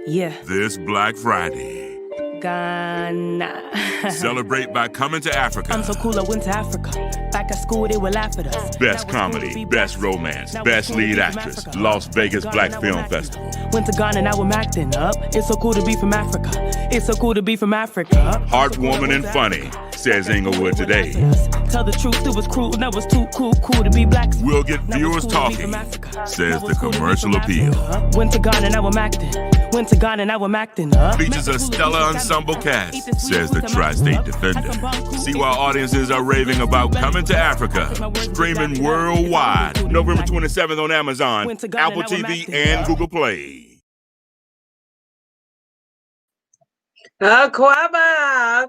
Yeah. This Black Friday. Ghana. Celebrate by coming to Africa. I'm so cool, I went to Africa. Back at school, they would laugh at us. Best comedy, best romance, best lead actress, Las Vegas Black Film Festival. Went to Ghana, now I'm acting up. It's so cool to be from Africa. It's so cool to be from Africa. Heartwarming and funny, says Inglewood today. Tell the truth, it was cruel. That was too cool to be black. We'll get viewers talking, says the commercial appeal. Went to Ghana, now I'm acting. Went to Ghana, now I'm acting up. Features a stellar ensemble cast, says the Tri-State Defender. See why audiences are raving about coming to Africa. Streaming worldwide, November 27th on Amazon, Apple TV, and Google Play. Akwaba,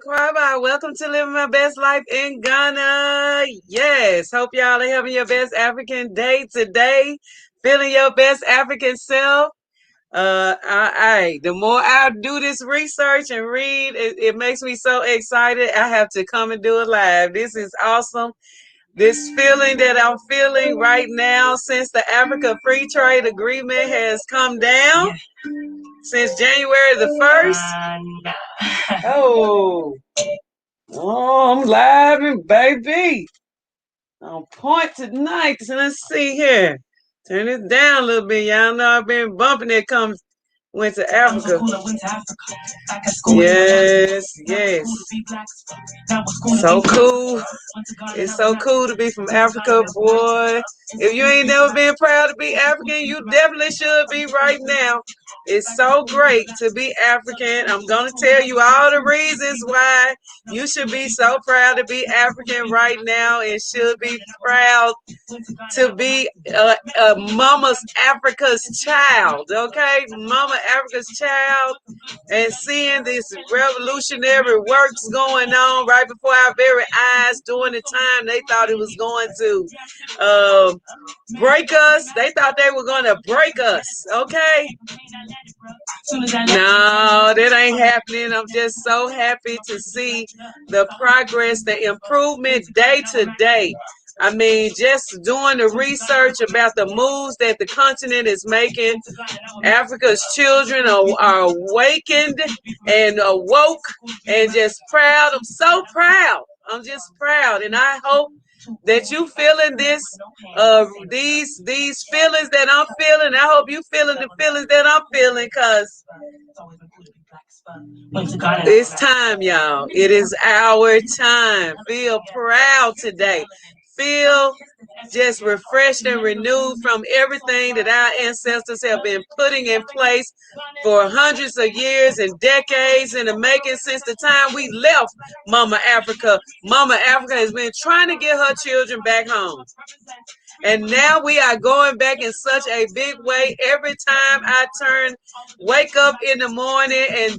welcome to Living My Best Life in Ghana. Yes, hope y'all are having your best African day today. Feeling your best African self. The more I do this research and read, it makes me so excited. I have to come and do it live. This is awesome. This feeling that I'm feeling right now since the Africa Free Trade Agreement has come down since January the 1st. Oh, I'm live and baby. On point tonight. So let's see here. Turn it down a little bit. Y'all know I've been bumping it went to Africa. Yes. So cool. It's so cool to be from Africa, boy. If you ain't never been proud to be African, you definitely should be right now. It's so great to be African. I'm going to tell you all the reasons why you should be so proud to be African right now and should be proud to be Mama's Africa's child, okay? Mama Africa's child, and seeing this revolutionary works going on right before our very eyes during the time they thought it was going to break us. They thought they were going to break us, okay? No, that ain't happening. I'm just so happy to see the progress, the improvement day to day. I mean, just doing the research about the moves that the continent is making. Africa's children are awakened and awoke and just proud. I'm so proud. I'm just proud. And I hope that you feeling these feelings that I'm feeling. I hope you feeling the feelings that I'm feeling, because it's time, y'all. It is our time. Feel proud today. Feel just refreshed and renewed from everything that our ancestors have been putting in place for hundreds of years and decades in the making since the time we left Mama Africa. Mama Africa has been trying to get her children back home. And now we are going back in such a big way. Every time I wake up in the morning and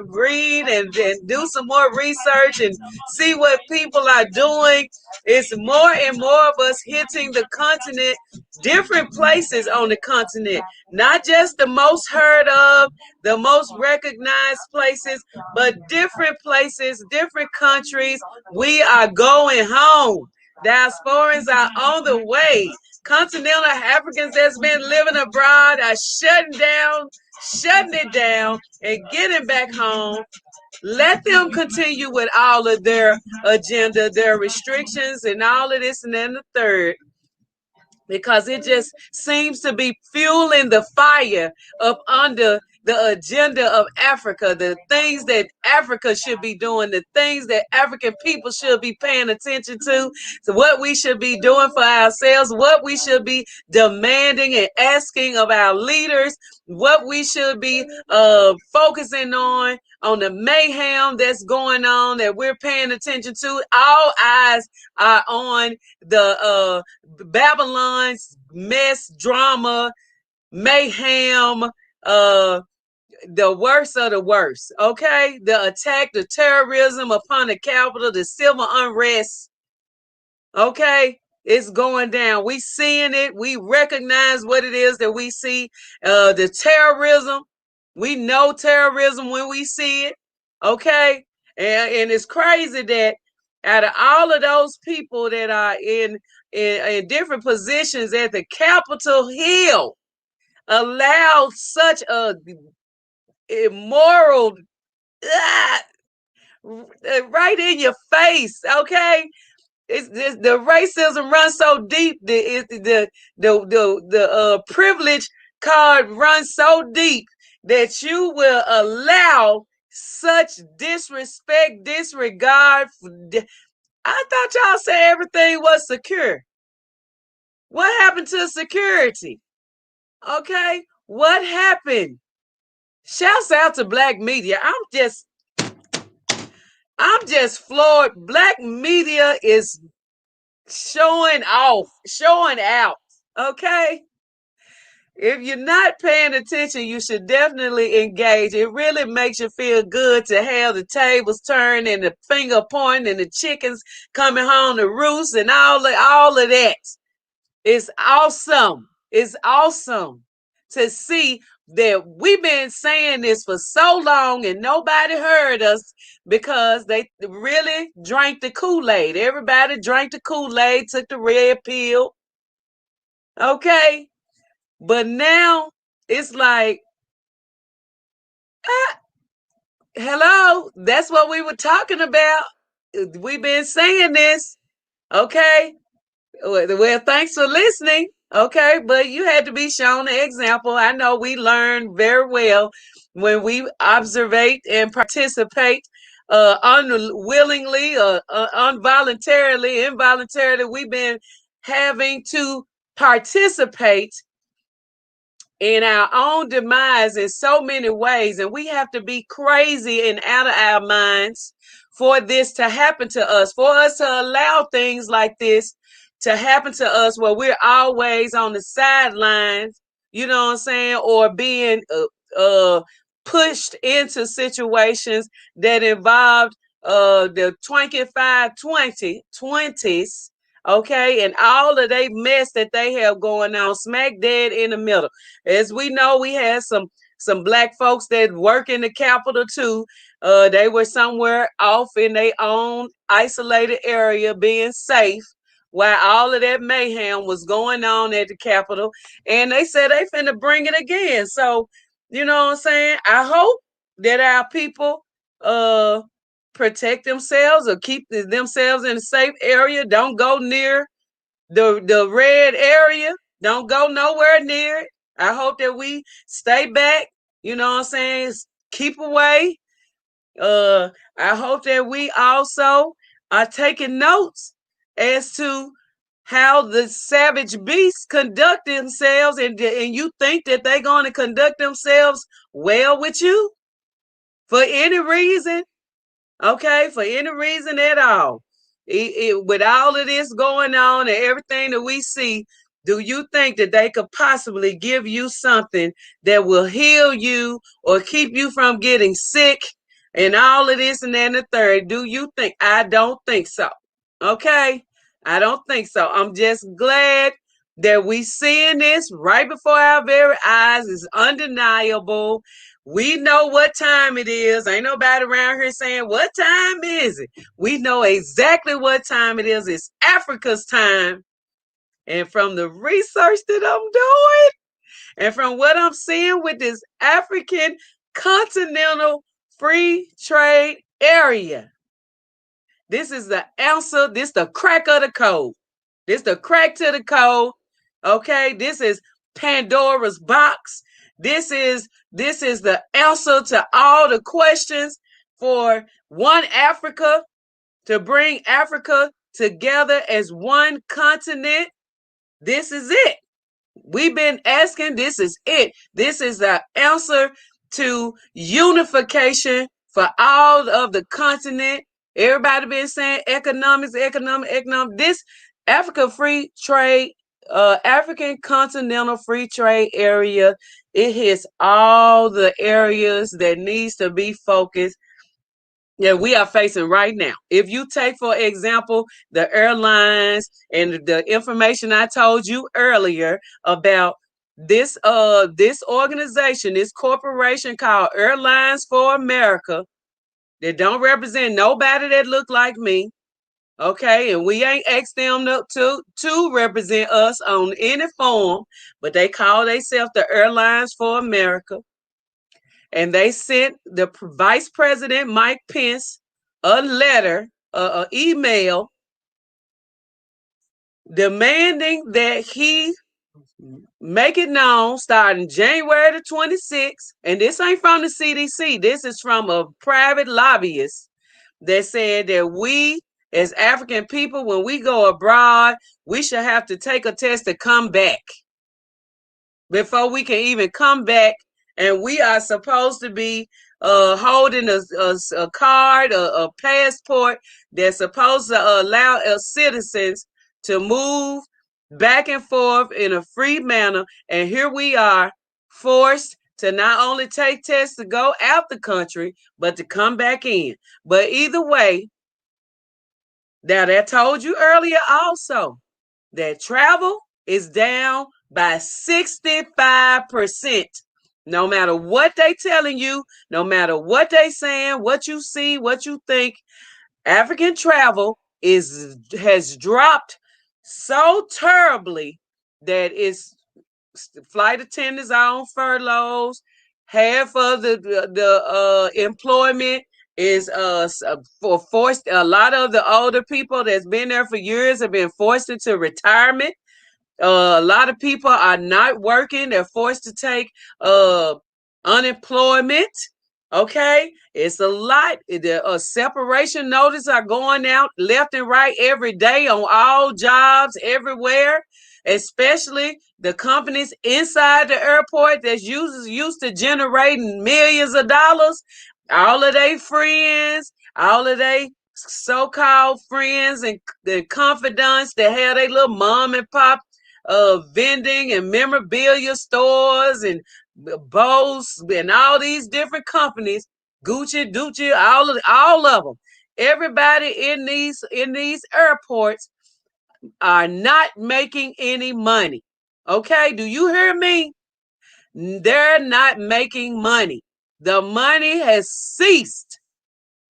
read and do some more research and see what people are doing, it's more and more of us hitting the continent, different places on the continent, not just the most heard of, the most recognized places, but different places, different countries. We are going home. Diasporans are on the way. Continental Africans that's been living abroad are shutting it down and getting back home. Let them continue with all of their agenda, their restrictions, and all of this and then the third, because it just seems to be fueling the fire up under the agenda of Africa, the things that Africa should be doing, the things that African people should be paying attention to, what we should be doing for ourselves, what we should be demanding and asking of our leaders, what we should be focusing on the mayhem that's going on that we're paying attention to. All eyes are on the Babylon's mess, drama, mayhem, the worst of the worst, okay? The attack, the terrorism upon the Capitol, the civil unrest, okay? It's going down. We seeing it. We recognize what it is that we see. The terrorism, we know terrorism when we see it, okay? And it's crazy that out of all of those people that are in different positions at the Capitol Hill, allowed such a immoral, ah, right in your face, okay? The racism runs so deep. The privilege card runs so deep that you will allow such disrespect, disregard. I thought y'all said everything was secure. What happened to security? Okay, what happened? Shouts out to Black media. I'm just floored. Black media is showing off, showing out. Okay. If you're not paying attention, you should definitely engage. It really makes you feel good to have the tables turned and the finger pointing and the chickens coming home to roost and all of that. It's awesome. It's awesome to see that we've been saying this for so long and nobody heard us because they really drank the Kool-Aid. Everybody drank the Kool-Aid, took the red pill. Okay. But now it's like, hello, that's what we were talking about. We've been saying this. Okay. Well, thanks for listening. Okay, but you had to be shown an example. I know we learn very well when we observate and participate unwillingly or involuntarily. We've been having to participate in our own demise in so many ways, and we have to be crazy and out of our minds for this to happen to us, for us to allow things like this to happen to us where we're always on the sidelines, you know what I'm saying, or being pushed into situations that involved the 25-20s, okay, and all of they mess that they have going on smack dead in the middle. As we know, we had some Black folks that work in the Capitol too. They were somewhere off in their own isolated area being safe while all of that mayhem was going on at the Capitol. And they said they finna bring it again. So, you know what I'm saying? I hope that our people protect themselves or keep themselves in a safe area. Don't go near the red area. Don't go nowhere near it. I hope that we stay back. You know what I'm saying? Keep away. I hope that we also are taking notes as to how the savage beasts conduct themselves, and you think that they're going to conduct themselves well with you for any reason. Okay, for any reason at all. With all of this going on and everything that we see, do you think that they could possibly give you something that will heal you or keep you from getting sick and all of this and that and the third? Do you think? I don't think so. Okay, I don't think so. I'm just glad that we seeing this right before our very eyes. Is undeniable. We know what time it is. Ain't nobody around here saying, what time is it? We know exactly what time it is. It's Africa's time. And from the research that I'm doing and from what I'm seeing with this African continental free trade area, this is the answer. This the crack of the code. This the crack to the code. Okay, this is Pandora's box. This is the answer to all the questions for one Africa, to bring Africa together as one continent. This is it. We've been asking. This is it. This is the answer to unification for all of the continent. Everybody been saying economics. This African continental free trade area, it hits all the areas that needs to be focused that we are facing right now. If you take, for example, the airlines and the information I told you earlier about this organization, this corporation called Airlines for America, that don't represent nobody that look like me. Okay, and we ain't asked them to represent us on any form, but they call themselves the Airlines for America. and they sent the Vice President Mike Pence a letter, an email demanding that he make it known starting January the 26th. And this ain't from the CDC. This is from a private lobbyist that said that we as African people, when we go abroad, we should have to take a test to come back before we can even come back. And we are supposed to be holding a card, a passport that's supposed to allow us citizens to move back and forth in a free manner. And here we are forced to not only take tests to go out the country, but to come back in. But either way, now that told you earlier also that travel is down by 65%. No matter what they telling you, no matter what they saying, what you see, what you think, African travel has dropped so terribly that it's flight attendants are on furloughs. Half of the employment is for forced. A lot of the older people that's been there for years have been forced into retirement. A lot of people are not working. They're forced to take unemployment. Okay, it's a lot. The separation notices are going out left and right every day on all jobs everywhere, especially the companies inside the airport that's used to generating millions of dollars. All of their friends, all of their so-called friends and the confidants that have their little mom and pop vending and memorabilia stores and Bose and all these different companies, Gucci, all of them. Everybody in these airports are not making any money. Okay, do you hear me? They're not making money. The money has ceased,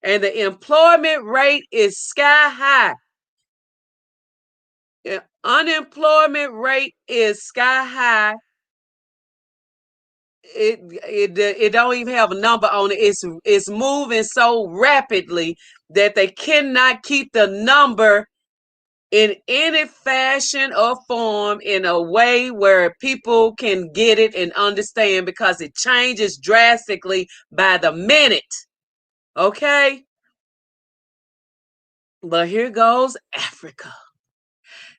and the employment rate is sky high. Unemployment rate is sky high. It don't even have a number on it. It's moving so rapidly that they cannot keep the number in any fashion or form in a way where people can get it and understand, because it changes drastically by the minute. Okay? But here goes Africa.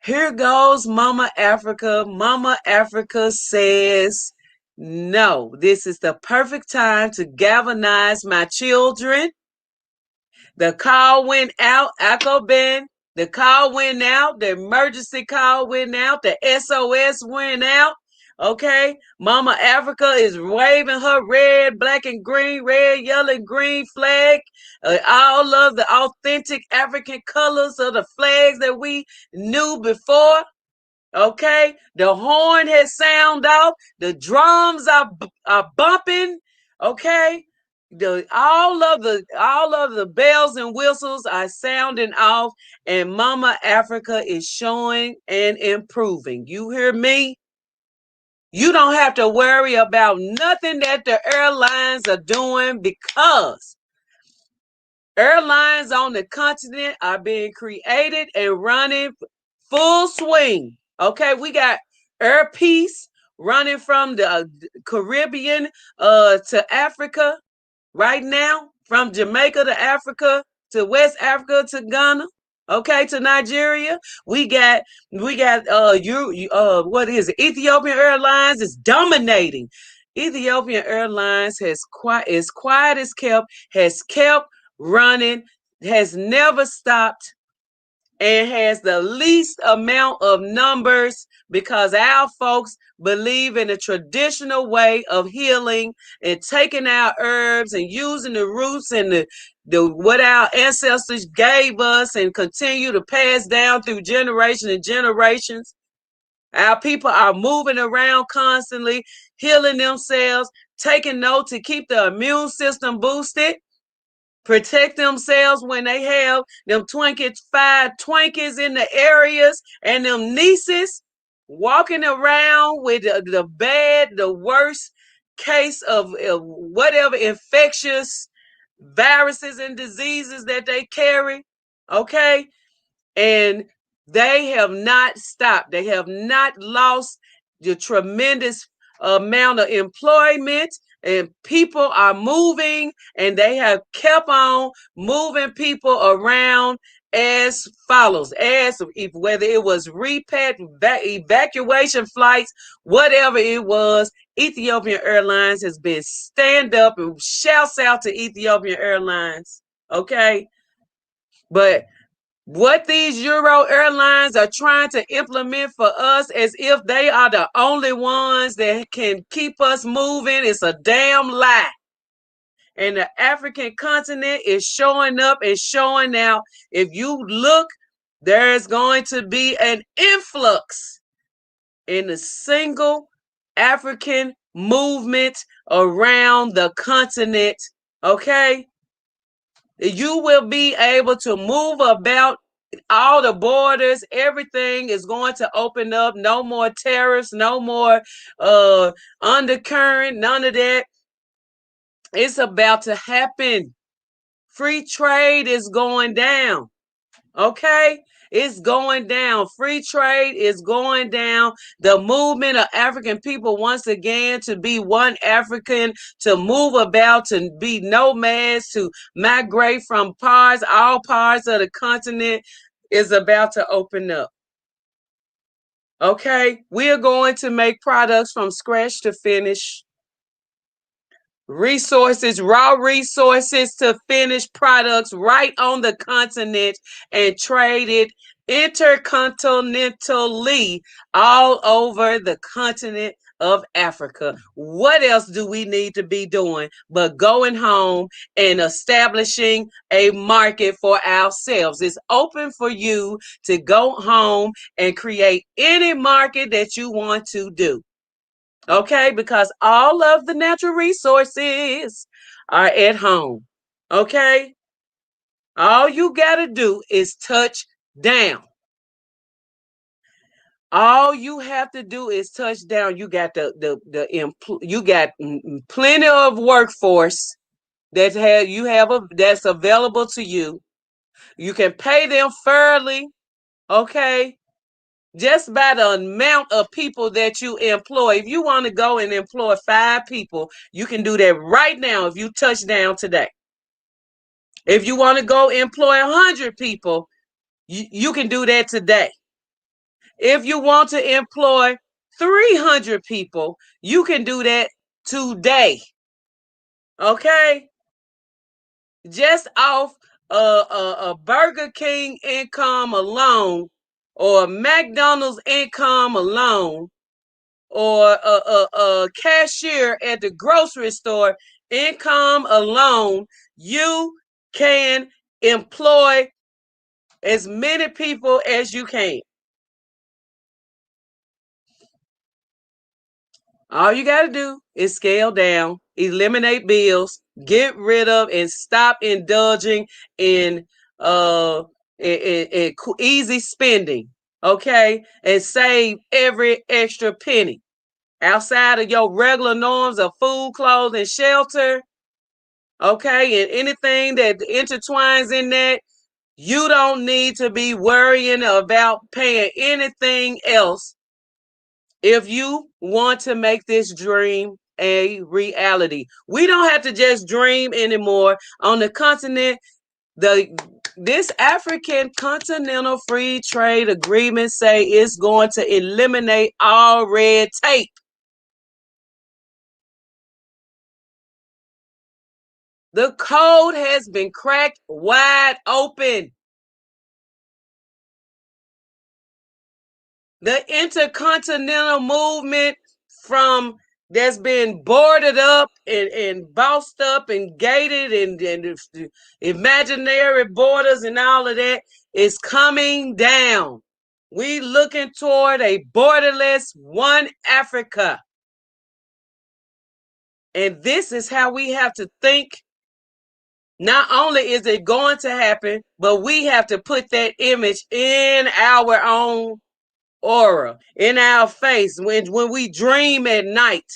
Here goes Mama Africa. Mama Africa says, no, this is the perfect time to galvanize my children. The call went out, Akobin. The call went out. The emergency call went out. The SOS went out. Okay, Mama Africa is waving her red, black, and green, red, yellow, and green flag. All of the authentic African colors of the flags that we knew before. Okay, the horn has sound off. The drums are bumping. Okay, all of the bells and whistles are sounding off, and Mama Africa is showing and improving. You hear me? You don't have to worry about nothing that the airlines are doing, because airlines on the continent are being created and running full swing. Okay, we got Air Peace running from the Caribbean to Africa right now, from Jamaica to Africa to West Africa to Ghana. Okay, to Nigeria. We got what is it? Ethiopian Airlines is dominating. Ethiopian Airlines has quiet as kept, has kept running, has never stopped, and has the least amount of numbers, because our folks believe in the traditional way of healing and taking our herbs and using the roots and the what our ancestors gave us and continue to pass down through generations and generations. Our people are moving around constantly, healing themselves, taking note to keep the immune system boosted, protect themselves when they have them five Twinkies in the areas, and them nieces walking around with the worst case of whatever infectious viruses and diseases that they carry, okay? And they have not stopped. They have not lost the tremendous amount of employment, and people are moving, and they have kept on moving people around as follows, as if whether it was evacuation flights, whatever it was. Ethiopian Airlines has been stand up, and shouts out to Ethiopian Airlines, okay? But what these Euro airlines are trying to implement for us as if they are the only ones that can keep us moving, it's a damn lie. And the African continent is showing up and showing out. If you look, there's going to be an influx in the single African movement around the continent, okay? You will be able to move about all the borders. Everything is going to open up. No more tariffs, no more undercurrent, none of that. It's about to happen. Free trade is going down. Okay? It's going down. Free trade is going down. The movement of African people, once again, to be one African, to move about, to be nomads, to migrate from all parts of the continent, is about to open up. Okay? We are going to make products from scratch to finish. Resources, raw resources to finished products right on the continent and trade it intercontinentally all over the continent of Africa. What else do we need to be doing but going home and establishing a market for ourselves? It's open for you to go home and create any market that you want to do. Okay, because all of the natural resources are at home. Okay, all you got to do is touch down. All you have to do is touch down. You got you got plenty of workforce that's available to you. You can pay them fairly. Okay. Just by the amount of people that you employ. If you want to go and employ 5 people, you can do that right now if you touch down today. If you want to go employ 100 people, you can do that today. If you want to employ 300 people, you can do that today. Okay? Just off a Burger King income alone, or McDonald's income alone, or a cashier at the grocery store income alone, you can employ as many people as you can. All you got to do is scale down, eliminate bills, get rid of and stop indulging in easy spending, okay? And save every extra penny. Outside of your regular norms of food, clothes, and shelter, okay? And anything that intertwines in that, you don't need to be worrying about paying anything else if you want to make this dream a reality. We don't have to just dream anymore. On the continent, this African Continental Free Trade Agreement say it's going to eliminate all red tape. The code has been cracked wide open. The intercontinental movement that's been boarded up and bossed up and gated and imaginary borders and all of that is coming down. We looking toward a borderless one Africa. And this is how we have to think. Not only is it going to happen, but we have to put that image in our own aura, in our face when we dream at night.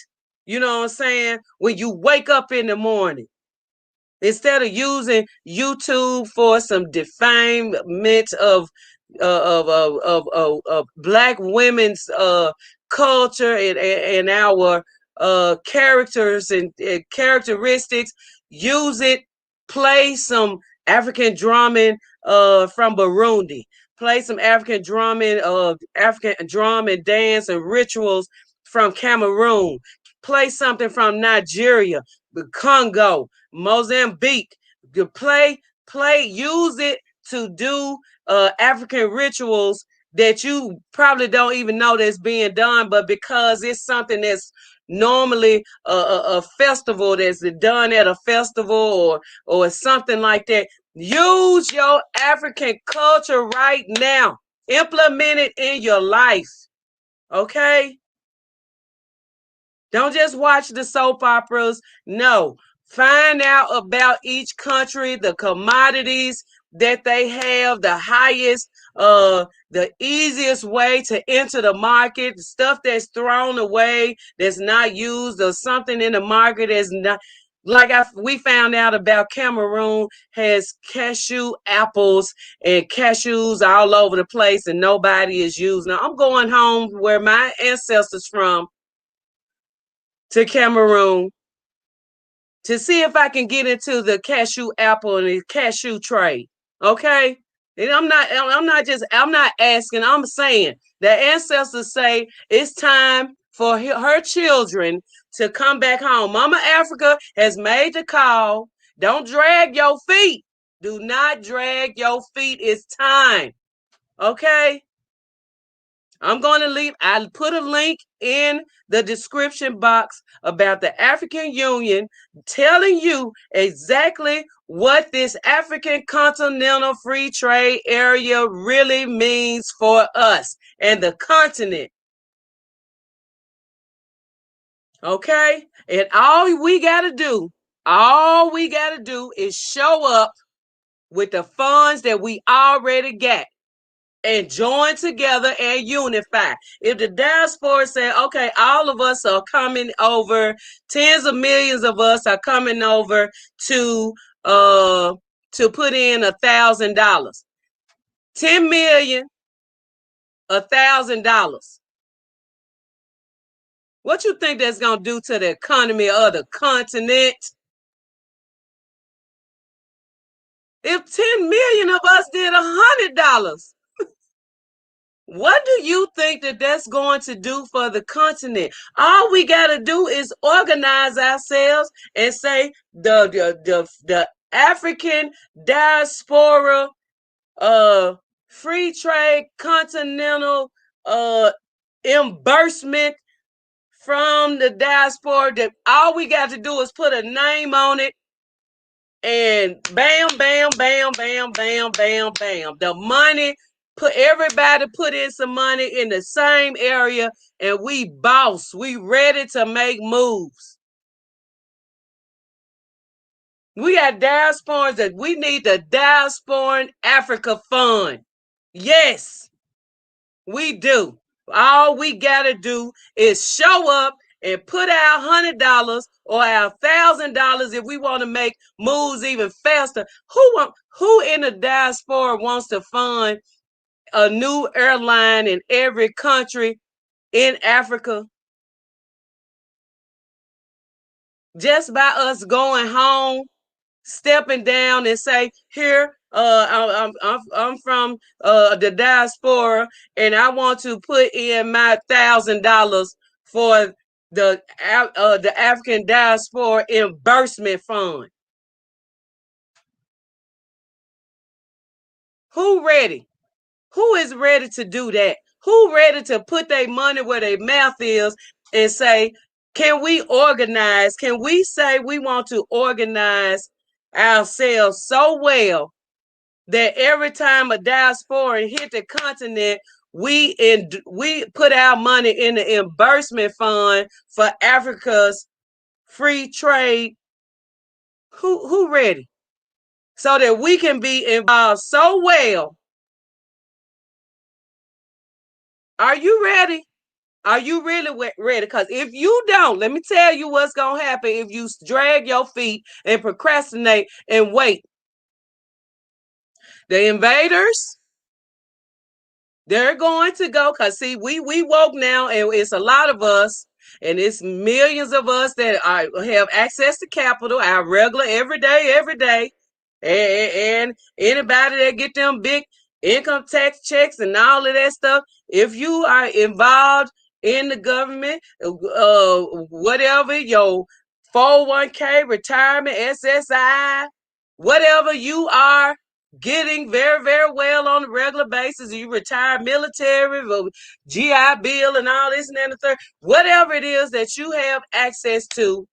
You know what I'm saying? When you wake up in the morning, instead of using YouTube for some defamement of black women's culture and our characters and characteristics, use it. Play some African drumming from Burundi. Play some African drumming, African drum and dance and rituals from Cameroon. Play something from Nigeria, the Congo, Mozambique. You use it to do African rituals that you probably don't even know that's being done, but because it's something that's normally a festival that's done at a festival or something like that, use your African culture right now. Implement it in your life. Okay? Don't just watch the soap operas. No, find out about each country, the commodities that they have, the highest, the easiest way to enter the market, stuff that's thrown away, that's not used, or something in the market that's not. Like we found out about Cameroon has cashew apples and cashews all over the place, and nobody is using them. I'm going home where my ancestors from, to Cameroon, to see if I can get into the cashew apple and the cashew trade. Okay? And I'm not asking, I'm saying the ancestors say it's time for her children to come back home. Mama Africa has made the call. Don't drag your feet. Do not drag your feet. It's time. Okay? I'm going to leave. I'll put a link in the description box about the African Union telling you exactly what this African Continental Free Trade Area really means for us and the continent. Okay? And all we got to do is show up with the funds that we already got and join together and unify. If the diaspora said, okay, all of us are coming over, tens of millions of us are coming over to put in $1,000. 10 million, $1,000. What you think that's gonna do to the economy of the continent? If 10 million of us did $100, what do you think that that's going to do for the continent? All we got to do is organize ourselves and say the African diaspora free trade continental reimbursement from the diaspora. That all we got to do is put a name on it, and bam, bam, bam, bam, bam, bam, bam. The money, everybody put in some money in the same area, and we boss. We ready to make moves. We got diasporans that we need the Diasporan Africa Fund. Yes, we do. All we got to do is show up and put our $100 or our $1,000 if we want to make moves even faster. Who in the diaspora wants to fund a new airline in every country in Africa? Just by us going home, stepping down and say, here, I'm from the diaspora, and I want to put in my $1,000 for the African Diaspora Reimbursement Fund. Who ready? Who is ready to do that? Who ready to put their money where their mouth is and say, can we organize? Can we say we want to organize ourselves so well that every time a diaspora hit the continent, we put our money in the reimbursement fund for Africa's free trade? Who ready? So that we can be involved so well. Are you ready? Are you really ready? Because if you don't, let me tell you what's going to happen if you drag your feet and procrastinate and wait. The invaders, they're going to go, because see, we woke now, and it's a lot of us, and it's millions of us that have access to capital, our regular, every day. And anybody that get them big income tax checks and all of that stuff, if you are involved in the government, whatever, your 401k, retirement, SSI, whatever you are getting very, very well on a regular basis, you retire military, GI Bill and all this and that and the third, whatever it is that you have access to,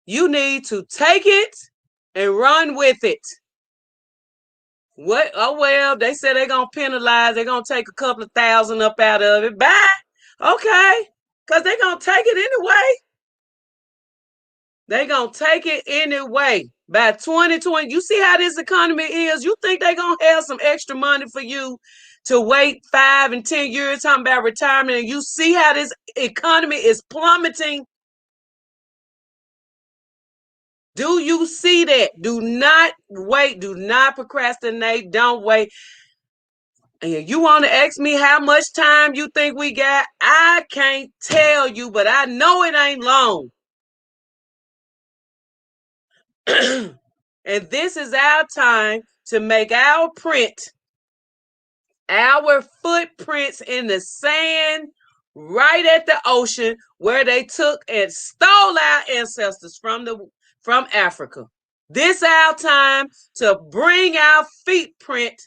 you need to take it and run with it. What? Oh, well, they said they're going to penalize. They're going to take a couple of thousand up out of it. Bye. Okay. Because they're going to take it anyway. They're going to take it anyway. By 2020, you see how this economy is? You think they're going to have some extra money for you to wait 5 and 10 years talking about retirement, and you see how this economy is plummeting? Do you see that? Do not wait. Do not procrastinate. Don't wait. And you want to ask me how much time you think we got? I can't tell you, but I know it ain't long. And this is our time to make our print, our footprints in the sand right at the ocean where they took and stole our ancestors from Africa. This our time to bring our footprint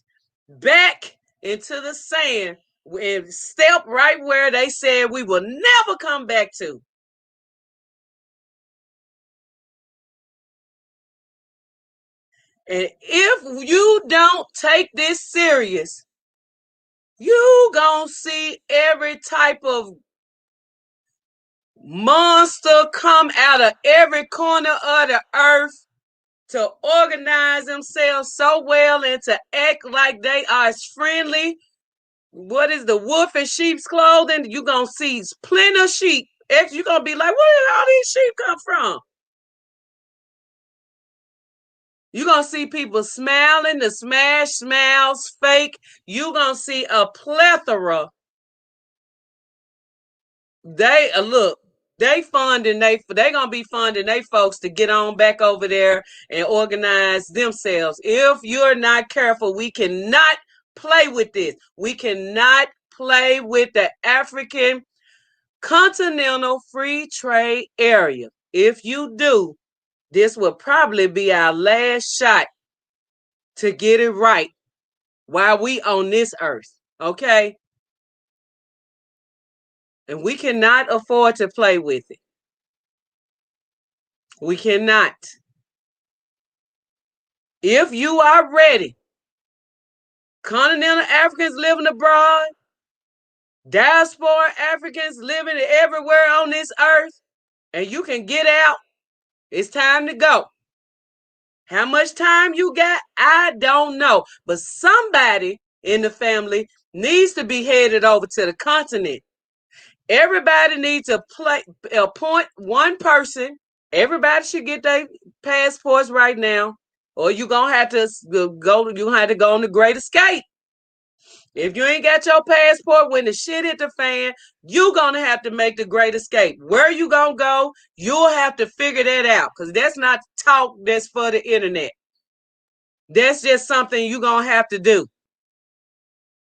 back into the sand and step right where they said we will never come back to. And if you don't take this serious, you gonna see every type of monster come out of every corner of the earth to organize themselves so well and to act like they are as friendly. What is the wolf in sheep's clothing? You're going to see plenty of sheep. You're going to be like, where did all these sheep come from? You're going to see people smiling, the smash smiles, fake. You're going to see a plethora. They look, they're going to be funding they folks to get on back over there and organize themselves. If you're not careful, we cannot play with this. We cannot play with the African continental free trade area. If you do, this will probably be our last shot to get it right while we on this earth. Okay? And we cannot afford to play with it. We cannot. If you are ready, continental Africans living abroad, diaspora Africans living everywhere on this earth, and you can get out, it's time to go. How much time you got? I don't know. But somebody in the family needs to be headed over to the continent. Everybody needs to appoint one person. Everybody should get their passports right now, or you're going to have to go on the Great Escape. If you ain't got your passport when the shit hit the fan, you're going to have to make the Great Escape. Where you going to go, you'll have to figure that out, because that's not talk that's for the internet. That's just something you're going to have to do.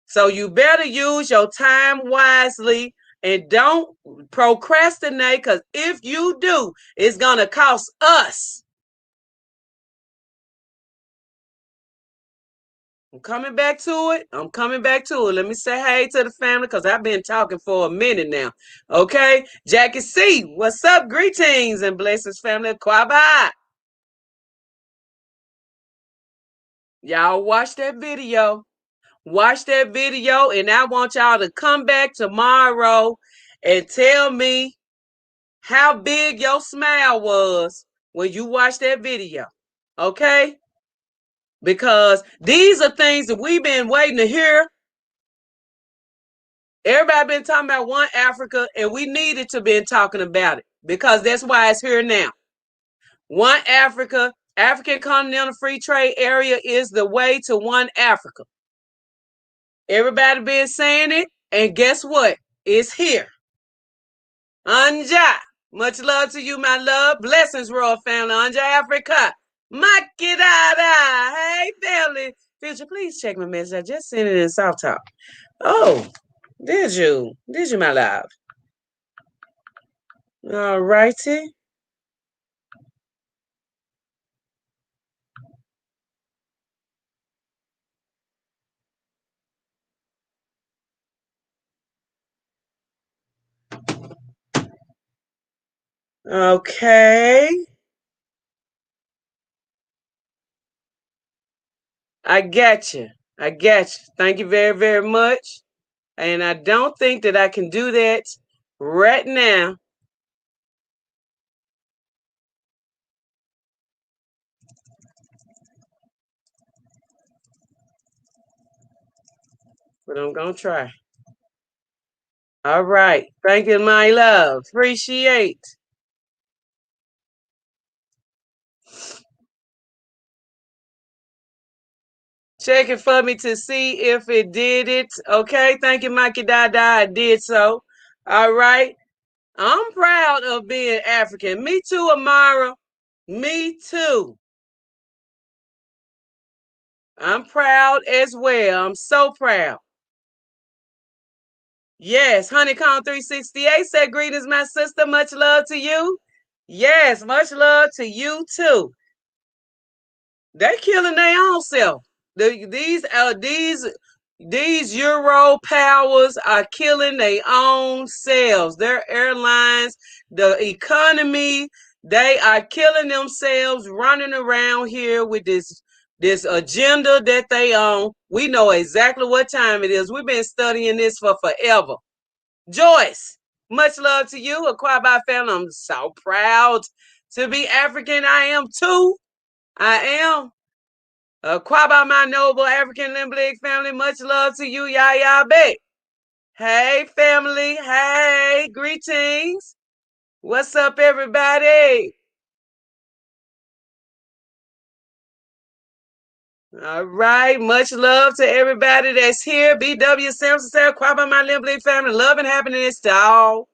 So you better use your time wisely and don't procrastinate, because if you do, it's going to cost us. I'm coming back to it. Let me say hey to the family, because I've been talking for a minute now. Okay? Jackie C, what's up? Greetings and blessings, family. Kwaba. Y'all watch that video. Watch that video, and I want y'all to come back tomorrow and tell me how big your smile was when you watched that video. Okay? Because these are things that we've been waiting to hear. Everybody been talking about One Africa, and we needed to been talking about it because that's why it's here now. One Africa, African Continental Free Trade Area is the way to One Africa. Everybody been saying it, and guess what? It's here. Anja, much love to you, my love. Blessings, Royal Family. Anja Afreeca. Makidada. Hey, family. Future, please check my message. I just sent it in soft talk. Oh, did you? Did you, my love? All righty. Okay. I got you. I got you. Thank you very, very much. And I don't think that I can do that right now. But I'm going to try. All right. Thank you, my love. Appreciate. Check it for me to see if it did it. Okay. Thank you, Mikey Dada. I did so. All right. I'm proud of being African. Me too, Amara. Me too. I'm proud as well. I'm so proud. Yes, Honeycomb 368 said, greetings, my sister. Much love to you. Yes, much love to you too. They're killing their own self. These Euro powers are killing their own selves. Their airlines, the economy, they are killing themselves, running around here with this agenda that they own. We know exactly what time it is. We've been studying this for forever. Joyce, much love to you, Acquired by Family. I'm so proud to be African. I am too. I am. Acquired my noble African Limblick family. Much love to you, Yaya Beck. Hey, family. Hey, greetings. What's up, everybody? All right. Much love to everybody that's here. BW Simpson said, Acquired by my Limblick family. Love and happiness to all.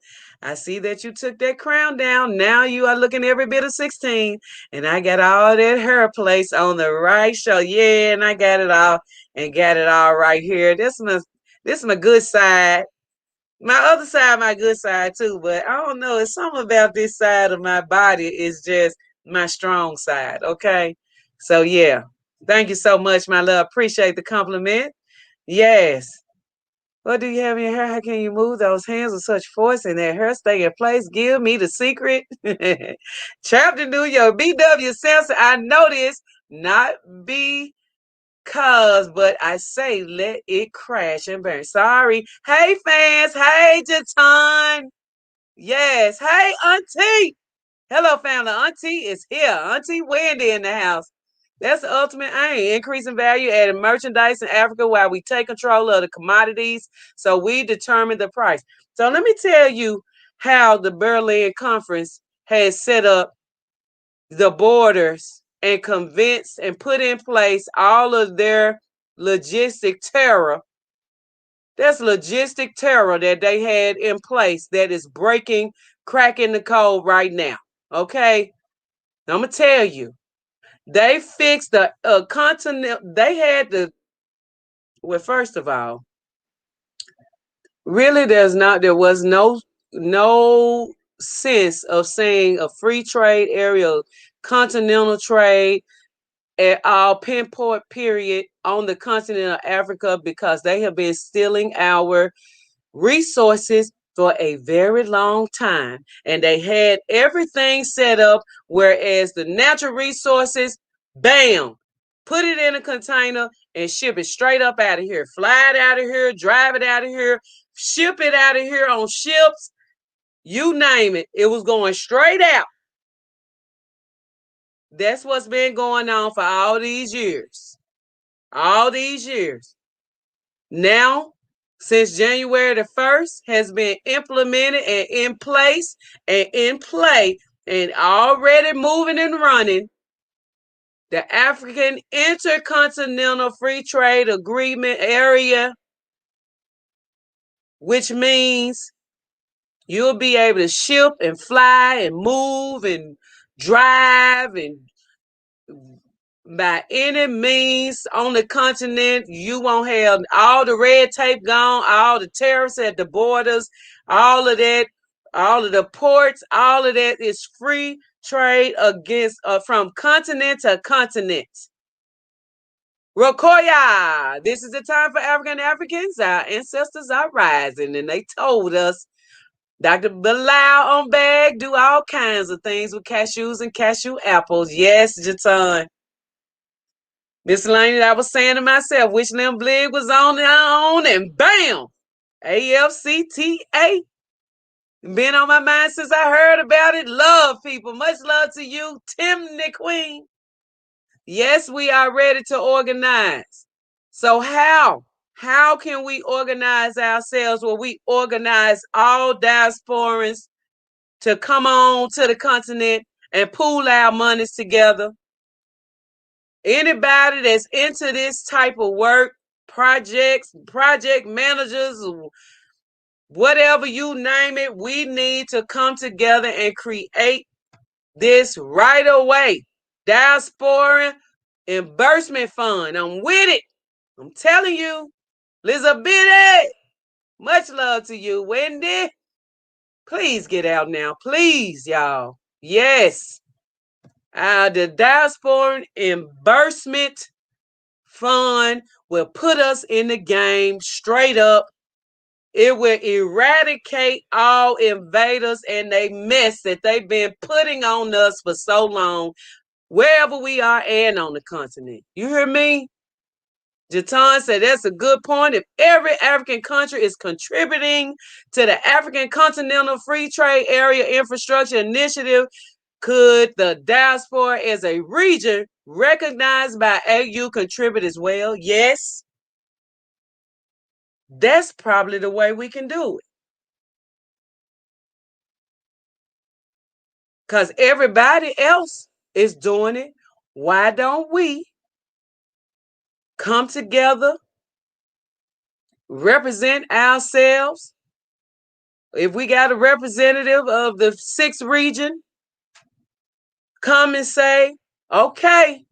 I see that you took that crown down. Now you are looking every bit of 16. And I got all that hair placed on the right show. Yeah, and I got it all and got it all right here. This is my good side. My other side, my good side too. But I don't know. It's something about this side of my body is just my strong side. Okay. So yeah. Thank you so much, my love. Appreciate the compliment. Yes. What do you have in your hair? How can you move those hands with such force and that hair stay in place? Give me the secret. Trapped in New York. BW Samson, I know this, not because, but I say let it crash and burn. Sorry. Hey, fans. Hey, Jatan. Yes. Hey, Auntie. Hello, family. Auntie is here. Aunty Wyndie in the house. That's the ultimate aim. Increasing value, adding merchandise in Africa while we take control of the commodities. So we determine the price. So let me tell you how the Berlin Conference has set up the borders and convinced and put in place all of their logistic terror. That's logistic terror that they had in place that is cracking the code right now. Okay? I'm going to tell you. They fixed the continent. They had the, well, first of all, really there was no sense of saying a free trade area, continental trade at all pinpoint period on the continent of Africa because they have been stealing our resources for a very long time. And they had everything set up, whereas the natural resources, bam, put it in a container and ship it straight up out of here. Fly it out of here, drive it out of here, ship it out of here on ships, you name it. It was going straight out. That's what's been going on for all these years. All these years. Now since January the 1st has been implemented and in place and in play and already moving and running. The African Intercontinental Free Trade Agreement area, which means you'll be able to ship and fly and move and drive and by any means on the continent. You won't have all the red tape gone, all the tariffs at the borders, all of that, all of the ports, all of that is free trade against from continent to continent. Rokoya, this is the time for African Africans. Our ancestors are rising, and they told us Dr. Bilal on bag do all kinds of things with cashews and cashew apples. Yes, Jatan. Miss Laney, I was saying to myself, which them blig was on and on, and bam, AfCFTA. Been on my mind since I heard about it. Love, people. Much love to you, Timney Queen. Yes, we are ready to organize. So how can we organize ourselves? Well, we organize all diasporans to come on to the continent and pool our monies together. Anybody that's into this type of work, projects, project managers, whatever you name it, we need to come together and create this right away. Diaspora Reimbursement Fund. I'm with it. I'm telling you. Elizabeth, much love to you. Wendy, please get out now. Please, y'all. Yes. The Diaspora Reimbursement Fund will put us in the game straight up. It will eradicate all invaders and they mess that they've been putting on us for so long, wherever we are and on the continent. You hear me? Jatan said that's a good point. If every African country is contributing to the African Continental Free Trade Area Infrastructure Initiative, could the diaspora as a region recognized by AU contribute as well? Yes. That's probably the way we can do it. Because everybody else is doing it. Why don't we come together, represent ourselves? If we got a representative of the 6th region, come and say, okay,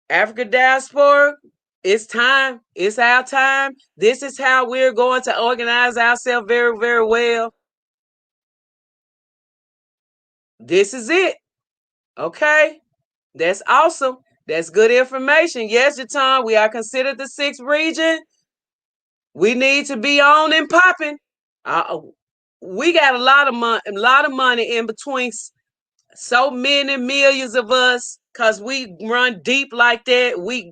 Africa diaspora, it's time. It's our time. This is how we're going to organize ourselves very, very well. This is it. Okay. That's awesome. That's good information. Yes, Jatan, we are considered the 6th region. We need to be on and popping. We got a lot of money in between so many millions of us, because we run deep like that. We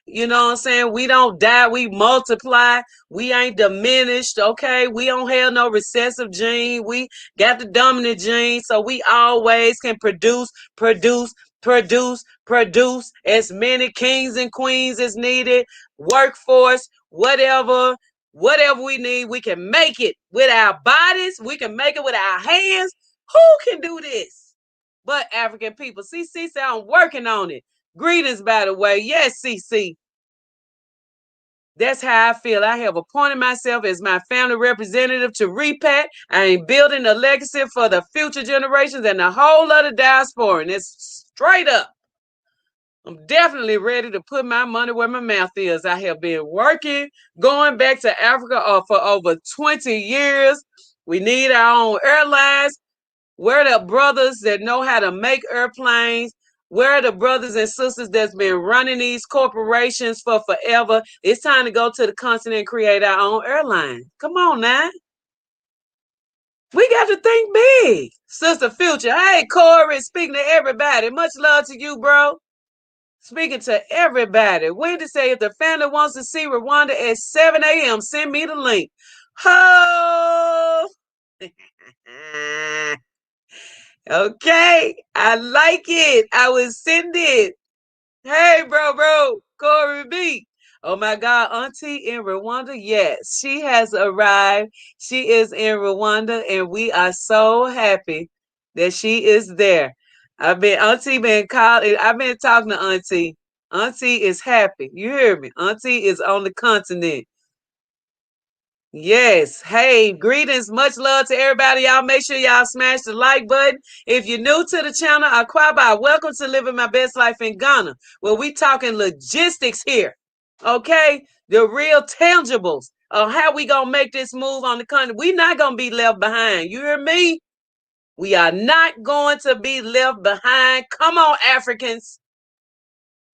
you know what I'm saying, we don't die, we multiply, we ain't diminished. Okay, we don't have no recessive gene, we got the dominant gene, so we always can produce as many kings and queens as needed, workforce, whatever we need. We can make it with our bodies, we can make it with our hands. Who can do this but African people? CC said, I'm working on it. Greetings, by the way. Yes, CC. That's how I feel. I have appointed myself as my family representative to repat. I am building a legacy for the future generations and the whole other diaspora. And it's straight up. I'm definitely ready to put my money where my mouth is. I have been working, going back to Africa for over 20 years. We need our own airlines. Where are the brothers that know how to make airplanes? Where are the brothers and sisters that's been running these corporations for forever? It's time to go to the continent and create our own airline. Come on now. We got to think big. Sister Future. Hey, Corey, speaking to everybody. Much love to you, bro. Speaking to everybody. Wendy say, if the family wants to see Rwanda at 7 a.m., send me the link. Oh! Okay, I like it. I will send it. Hey, bro, Corey B. Oh my God, Auntie in Rwanda. Yes, she has arrived. She is in Rwanda, and we are so happy that she is there. Auntie been calling. I've been talking to Auntie. Auntie is happy. You hear me? Auntie is on the continent. Yes. Hey, greetings. Much love to everybody. Y'all make sure y'all smash the like button. If you're new to the channel, Akwaba, welcome to Living My Best Life in Ghana, where we talking logistics here. Okay? The real tangibles of how we gonna make this move on the country. We not gonna be left behind. You hear me? We are not going to be left behind. Come on, Africans.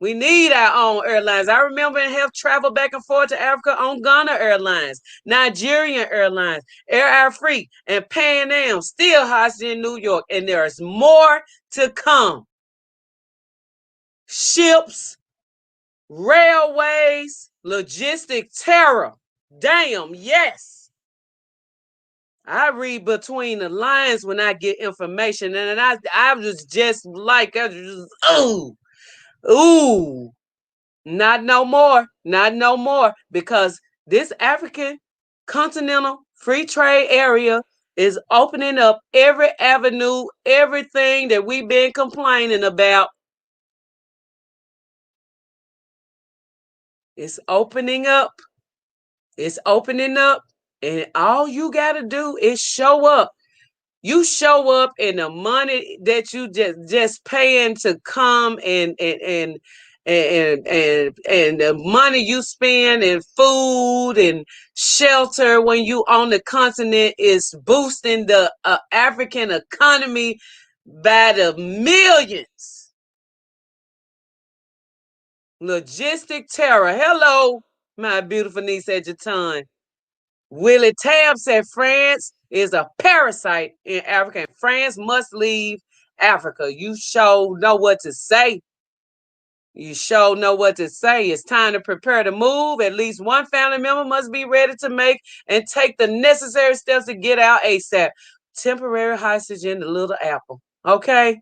We need our own airlines. I remember and have traveled back and forth to Africa on Ghana Airlines, Nigerian Airlines, Air Afreeca, and Pan Am, still hosted in New York. And there's more to come. Ships, railways, logistic terror. Damn, yes. I read between the lines when I get information. And I was just like, ooh. Not no more. Not no more. Because this African continental free trade area is opening up every avenue, everything that we've been complaining about. It's opening up. It's opening up. And all you got to do is show up. You show up, and the money that you just paying to come and the money you spend in food and shelter when you on the continent is boosting the African economy by the millions. Logistic terror. Hello, my beautiful niece at your time. Willie Tab said France is a parasite in Africa and France must leave Africa. You sure know what to say. You sure know what to say. It's time to prepare to move. At least one family member must be ready to make and take the necessary steps to get out ASAP. Temporary hostage in the Little Apple. Okay?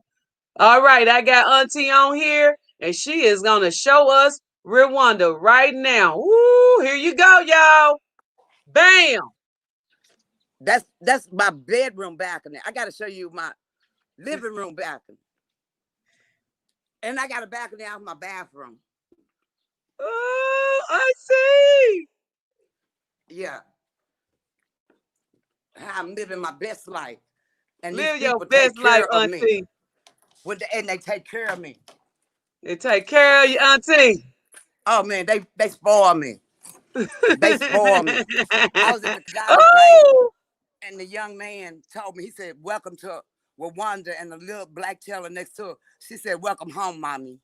All right, I got Auntie on here, and she is going to show us Rwanda right now. Woo, here you go, y'all. Bam. That's my bedroom balcony. I got to show you my living room balcony. And I got a balcony out of my bathroom. Oh, I see. Yeah. I'm living my best life. And Live these your people best take life, care of me. Auntie. And they take care of me. They take care of you, Auntie. Oh, man, they spoil me. They spoil me. I was at the Ghana bank, Oh, and the young man told me, he said, welcome to Rwanda, and the little black teller next to her, she said, welcome home, mommy.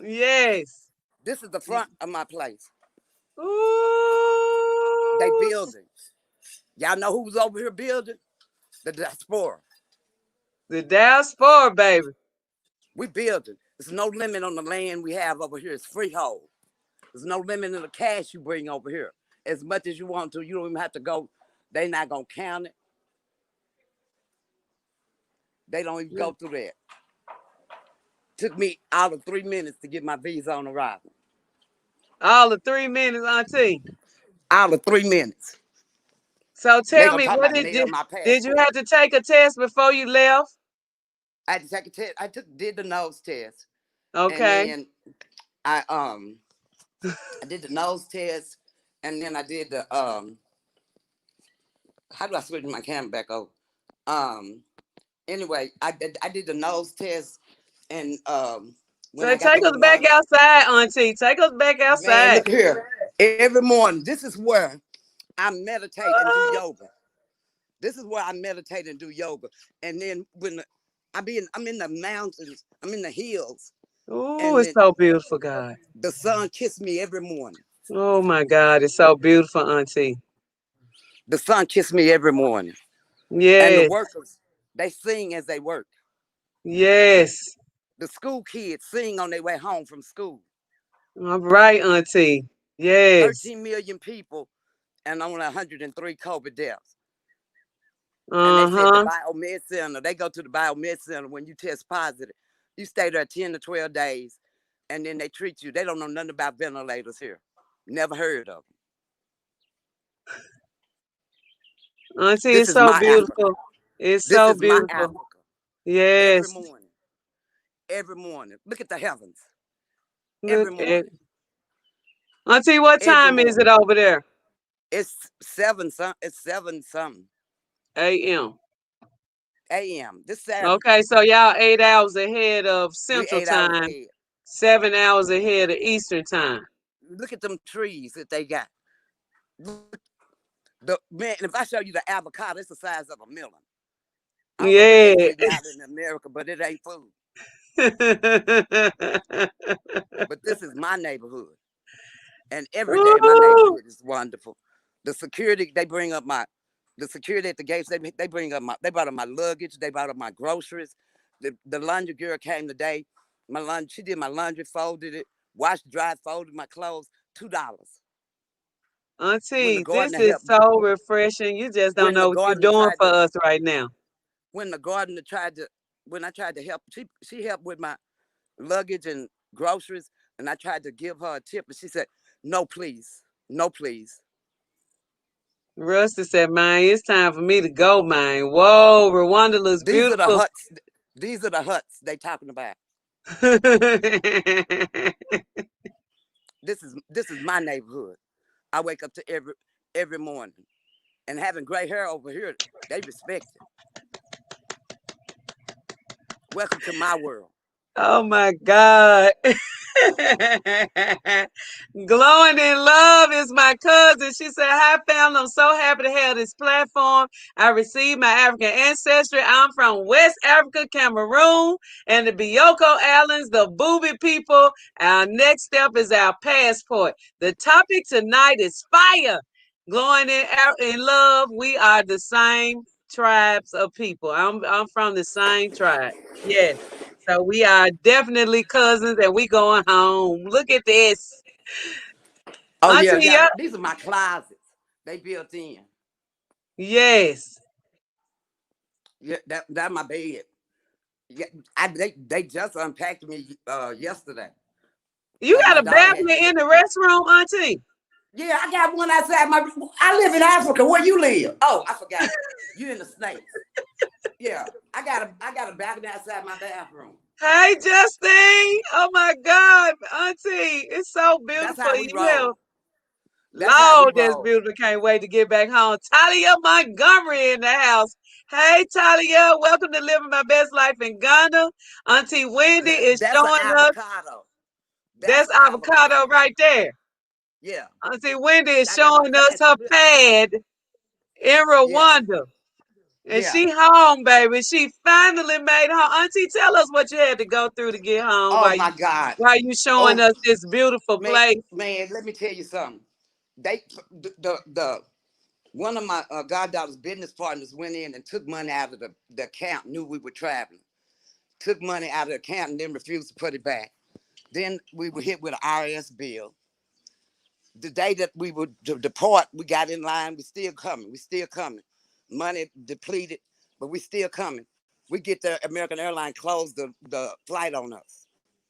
yes. This is the front of my place. Ooh. They building. Y'all know who's over here building? The diaspora. The diaspora, baby. We building. There's no limit on the land we have over here. It's freehold. There's no limit in the cash you bring over here. As much as you want to, you don't even have to go. They not gonna count it. They don't even go through that. Took me out of 3 minutes to get my visa on arrival. All the 3 minutes, Auntie. Out of 3 minutes. So They tell gonna me, talk what about nail my did you passport. have to take a test before you left? I had to take a test. Did the nose test. Okay. And then I did the nose test, and then I did the how do I switch my camera back over? Anyway, I did the nose test, and when So I got to take us back Rwanda, outside, Auntie. Take us back man, outside. look here. Every morning, this is where I meditate and do yoga. This is where I meditate and do yoga. And then when I'm in the mountains, I'm in the hills, Oh, and it's then so beautiful, God. the sun kissed me every morning. Oh my God, it's so beautiful, Auntie. The sun kissed me every morning. And the Yes, workers, they sing as they work. yes. The school kids sing on their way home from school. All right, Auntie. Yes. 13 million people and only 103 COVID deaths. And they said the Uh-huh. biomed center, they go to the biomed center when you test positive. You stay there 10 to 12 days, and then they treat you. They don't know nothing about ventilators here. Never heard of them. Auntie, This it's is so my beautiful. Africa. It's This so is my beautiful. Africa. Yes. Every morning. Every morning. Look at the heavens. Look Every at morning. Auntie, what Every time is it morning. over there? It's 7 something A.M. a.m. This Saturday. Okay, so y'all 8 hours ahead of We Central 8 hours Time, ahead. 7 hours ahead of Eastern Time. Look at them trees that they got. Look, man, if I show you the avocado, it's the size of a melon. I don't know what they Yeah. eat out in America, but it ain't food. But this is my neighborhood. And every day my neighborhood is wonderful. The security, they bring up the security at the gates, they bring up they brought up my luggage, they brought up my groceries. The laundry girl came today. She did my laundry, folded it, washed, dried, folded my clothes, $2. Auntie, this is so refreshing. You just don't know what you're doing for us right now. When the gardener when I tried to help, she helped with my luggage and groceries, and I tried to give her a tip, and she said, "No, please, no, please." Rusty said, "Man, it's time for me to go, man. Whoa, Rwanda looks beautiful." These are the huts. These are the huts they talking about. This is my neighborhood. I wake up to every morning, and having gray hair over here, they respect it. Welcome to my world. Oh my God. Glowing in Love is my cousin. She said, "Hi, family. I'm so happy to have this platform. I received my African ancestry. I'm from West Africa, Cameroon, and the Bioko Islands, the Booby people. Our next step is our passport. The topic tonight is fire. Glowing in Love. We are the same tribes of people. I'm from the same tribe. Yes. So we are definitely cousins, and we going home. Look at this. Oh Auntie, yeah. These are my closets. They built in. Yes. Yeah, that my bed. Yeah, they just unpacked me yesterday. You got My a daughter had balcony in the restroom, Auntie? Yeah, I got one outside my. I live in Africa. Where you live? Oh, I forgot. You in the States. Yeah, I got a balcony outside my bathroom. Hey, Justine. Oh my God, Auntie, it's so beautiful. That's how we roll. Lord, that's beautiful. Can't wait to get back home. Talia Montgomery in the house. Hey, Talia, welcome to Living My Best Life in Ghana. Aunty Wyndie is showing us. That's avocado right there. Yeah. Auntie Wyndie is showing us her pad in Rwanda. And she home, baby. She finally made home. Auntie, tell us what you had to go through to get home. Oh my God. While you showing us this beautiful place. Man, let me tell you something. The one of my goddaughter's business partners went in and took money out of the account, knew we were traveling. Took money out of the account and then refused to put it back. Then we were hit with an IRS bill. The day that we would depart, we got in line. We still coming. Money depleted, but we still coming. We get the American Airlines closed the flight on us.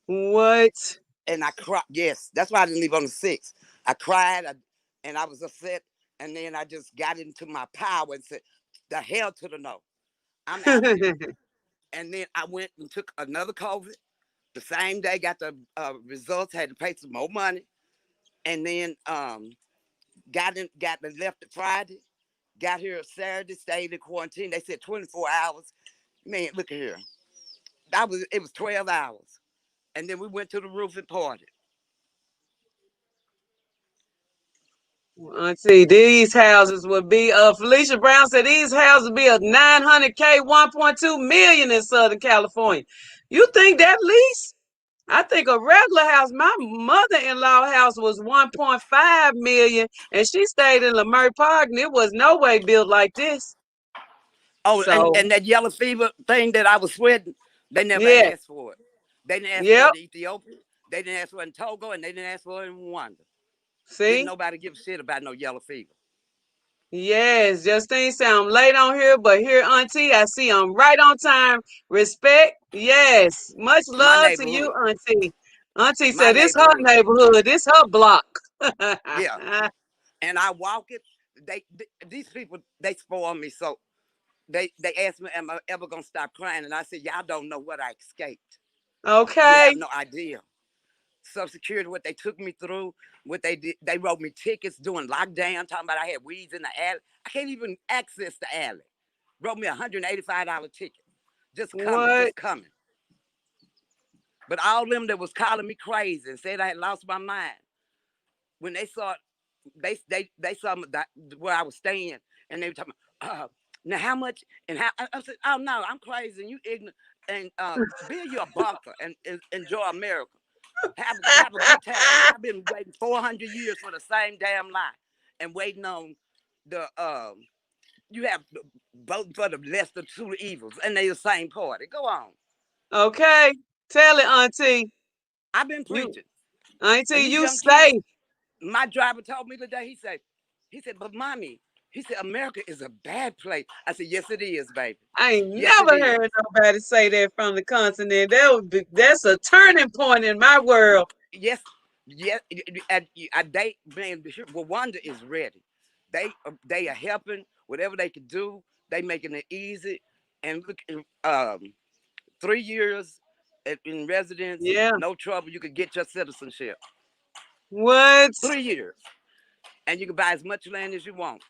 What? And I cried. Yes, that's why I didn't leave on the 6th. I cried and I was upset. And then I just got into my power and said, "The hell to the no. I'm out." And then I went and took another COVID. The same day, got the results, had to pay some more money. And then left Friday, got here Saturday, stayed in quarantine. They said 24 hours. Man, look at here. It was 12 hours. And then we went to the roof and partied. Auntie, these houses would be Felicia Brown said these houses would be a 900K, 1.2 million in Southern California. You think that lease? I think a regular house, my mother-in-law house was 1.5 million, and she stayed in Lamert Park, and it was no way built like this. Oh, so, and that yellow fever thing that I was sweating, they never asked for it. They didn't ask for it in Ethiopia. They didn't ask for it in Togo, and they didn't ask for it in Rwanda. See? Didn't nobody give a shit about no yellow fever. Yes, Justine said I'm late on here, but here, Auntie, I see I'm right on time. Respect. Yes. Much love to you, Auntie. Auntie said this her neighborhood. This her block. Yeah. And I walk it. These people, they spoil me. So they asked me, am I ever gonna stop crying? And I said, y'all don't know what I escaped. You Okay. have no idea. Social Security, what they took me through, what they did, they wrote me tickets doing lockdown, talking about I had weeds in the alley. I can't even access the alley. Wrote me a $185 ticket. Just coming, What? just coming. But all them that was calling me crazy and said I had lost my mind, when they saw they saw where I was staying, and they were talking now how much and how I said, oh no, I'm crazy and you ignorant, and build you a bunker and enjoy America. Have a good time. Y'all been waiting 400 years for the same damn lie and waiting on the you have voting for the lesser two evils and they the same party. Go on. Okay. Tell it, Auntie. I've been You, preaching. Auntie, And these you young kids, safe. my driver told me today, he said, but mommy, he said, America is a bad place. I said, yes, it is, baby. I ain't Yes, it never is. heard nobody say that from the continent. That's a turning point in my world. Yes, yes. Rwanda is ready. They are helping whatever they can do. They making it easy. And look, 3 years in residency, Yeah. no trouble. You could get your citizenship. What? 3 years, and you can buy as much land as you want.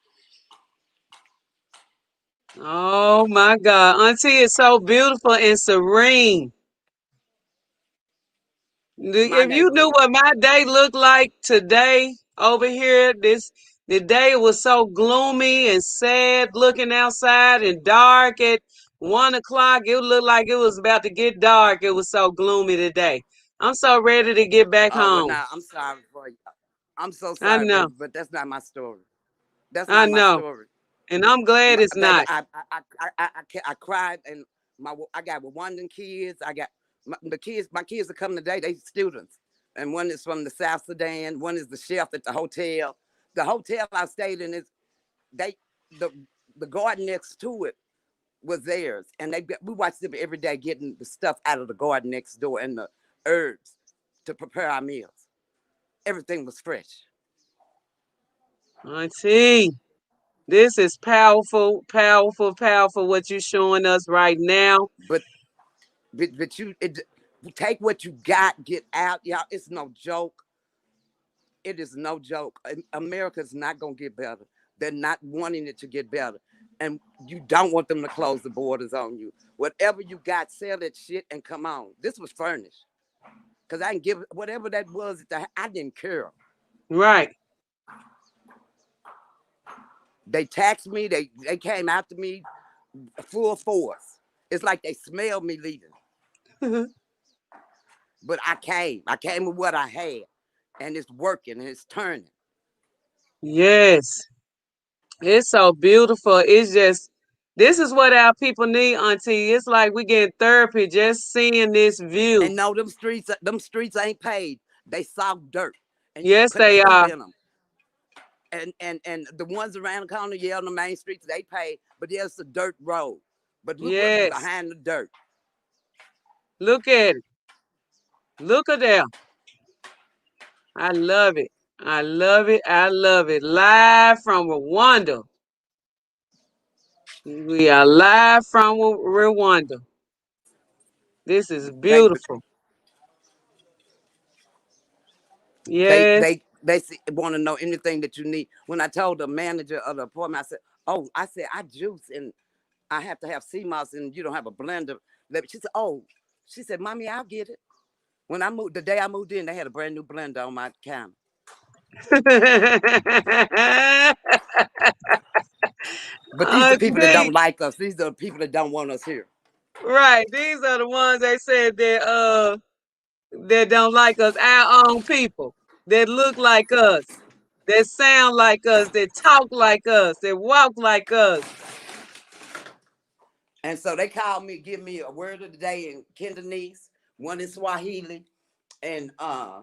Oh my God. Auntie is so beautiful and serene. My If you knew neighborhood. what my day looked like today over here, the day was so gloomy and sad looking outside and dark at 1 o'clock. It looked like it was about to get dark. It was so gloomy today. I'm so ready to get back Oh well, home. now I'm sorry for you. I'm so I sorry, know. baby, but that's not my story. That's I not my know. story. And I'm glad it's Baby, not. I cried, and I got Rwandan kids. I got the kids. My kids are coming today. They students, and one is from the South Sudan. One is the chef at the hotel. The hotel I stayed in is they the the garden next to it was theirs, and we watched them every day getting the stuff out of the garden next door and the herbs to prepare our meals. Everything was fresh. Auntie, this is powerful, powerful, powerful what you're showing us right now. But take what you got, get out, y'all. It's no joke. It is no joke. America's not gonna get better. They're not wanting it to get better, and you don't want them to close the borders on you. Whatever you got, sell that shit and come on. This was furnished, cause I can give whatever that was. I didn't care. Right. They taxed me. They came after me full force. It's like they smelled me leaving. But I came. I came with what I had, and it's working and it's turning. Yes. It's so beautiful. It's just, this is what our people need, Auntie. It's like we get therapy just seeing this view. And no, them streets ain't paved. They soft dirt, and you can Yes, put they feet are. in them. And the ones around the corner, yeah, on the main streets, they pay, but there's a dirt road. But look what's Yes. behind the dirt. Look at it. Look at that. I love it. I love it. I love it. Live from Rwanda. We are live from Rwanda. This is They beautiful. they Yes. they they want to know anything that you need. When I told the manager of the apartment, I said, "Oh, I said I juice and I have to have sea moss, and you don't have a blender." She said, "Oh," she said, "Mommy, I'll get it." When I moved, the day I moved in, they had a brand new blender on my counter. But these are the people that Auntie, don't like us. These are the people that don't want us here. right. These are the ones they said that don't like us, our own people, that look like us, that sound like us, that talk like us, that walk like us. And so they called me, give me a word of the day in Cantonese, one in Swahili, and I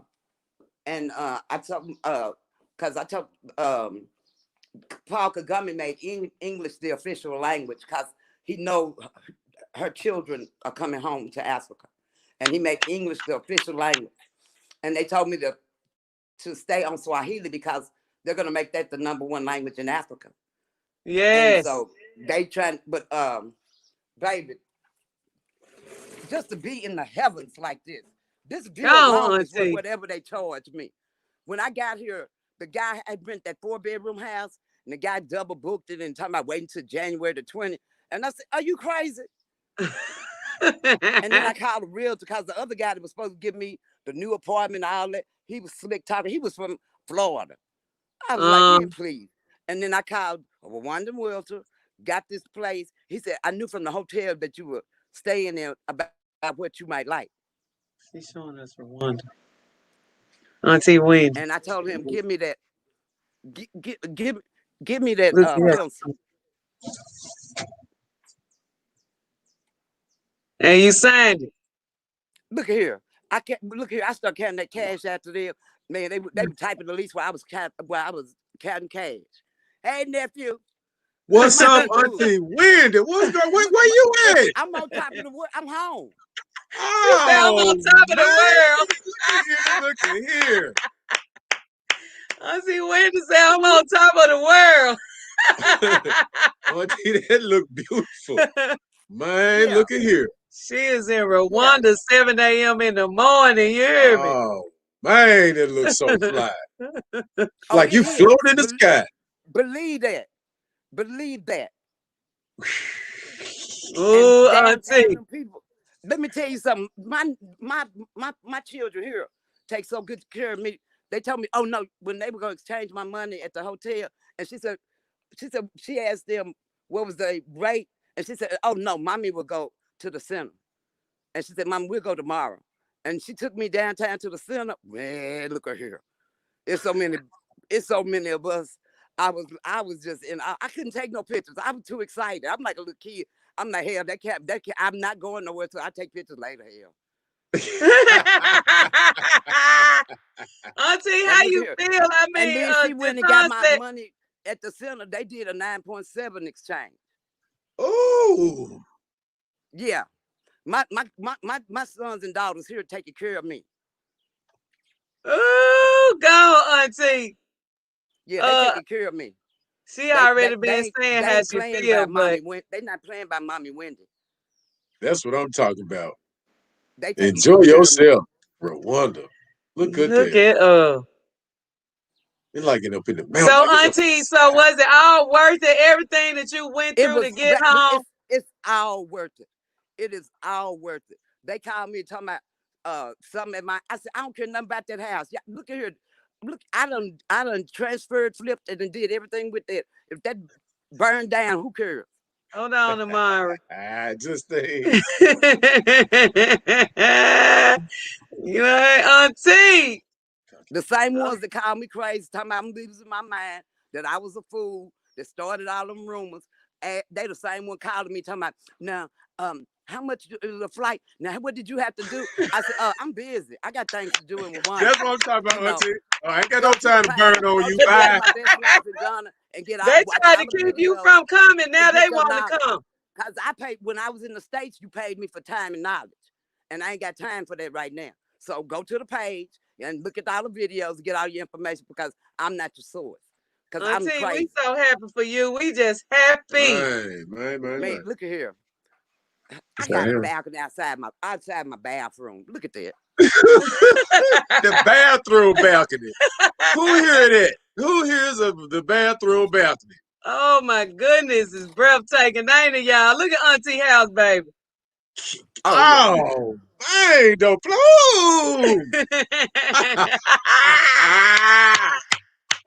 told because I told Paul Kagame made English the official language because he know her children are coming home to Africa, and he made English the official language. And they told me to to stay on Swahili because they're gonna make that the #1 language in Africa. And Yes. so they trying, but baby, just to be in the heavens like this view alone is worth whatever they charge me. When I got here, the guy had rent that 4-bedroom house, and the guy double booked it and talking about waiting till January the 20th. And I said, "Are you crazy?" And then I called a realtor because the other guy that was supposed to give me the new apartment and all that, he was slick talking. He was from Florida. I was like, "Man, please." And then I called a Rwandan realtor, got this place. He said, "I knew from the hotel that you were staying there about what you might like." She's showing us Rwanda. Aunty Wyndie. And I told him, "Give me that. Give me that pencil." And you signed it. Look here. I can't look here. I started counting that cash after them. Man, they were typing the lease while I was counting cash. Hey, nephew. What's up, Aunty Wyndie? What's going? Where you at? I'm on top of the world. I'm home. Oh, I'm on top of the world. Look at here. Aunty Wyndie said I'm on top of the world. Auntie, that look beautiful. Man, look at here. She is in Rwanda, 7 a.m. in the morning. You hear me? Oh, man, it looks so fly. Like you float in the sky. Believe that. Believe that. Oh, Auntie. People, let me tell you something. My children here take so good care of me. They told me, "Oh no," when they were going to exchange my money at the hotel, and she asked them what was the rate, and she said, "Oh no, mommy will go to the center," and she said, "Mom, we'll go tomorrow," and she took me downtown to the center. Man, look at here. It's so many of us. I was just I couldn't take no pictures. I was too excited. I'm like a little kid. I'm like, hell, that can't, I'm not going nowhere, so I take pictures later. Hell. Auntie, how you feel? I mean, and then she went and got my money at the center. They did a 9.7 exchange. Oh, yeah. My sons and daughters here taking care of me. Oh, go, Auntie. Yeah, they taking care of me. She already been saying how she feel, but they not playing by Mommy Wyndie. That's what I'm talking about. They enjoy yourself, Rwanda. Look at that. It's like it up in the mountains. So, Auntie, so was it all worth it? Everything that you went through to get home? It's all worth it. It is all worth it. They called me talking about something at I said, "I don't care nothing about that house." Yeah, look at here. Look, I done transferred, flipped it, and did everything with it. If that burned down, who cares? Hold on, Amara. Just stay. You know, Auntie. The same ones that called me crazy, talking about I'm losing my mind, that I was a fool, that started all them rumors. They the same one calling me talking about, "Now, how much is a flight? Now, what did you have to do?" I said, "I'm busy. I got things to do in Rwanda." That's what I'm talking about, Auntie. I ain't got no time to burn on you. Bye. They tried to keep you from coming. Now they want to come. Because I paid, when I was in the States, you paid me for time and knowledge. And I ain't got time for that right now. So go to the page and look at all the videos, get all your information, because I'm not your source. Because I'm crazy. We so happy for you. We just happy. Man, look at here. I got a balcony outside my bathroom. Look at that. The bathroom balcony. Who heard that? Who hears of the bathroom balcony? Oh my goodness, it's breathtaking, ain't it, y'all? Look at Auntie house, baby. Oh, man, don't blow.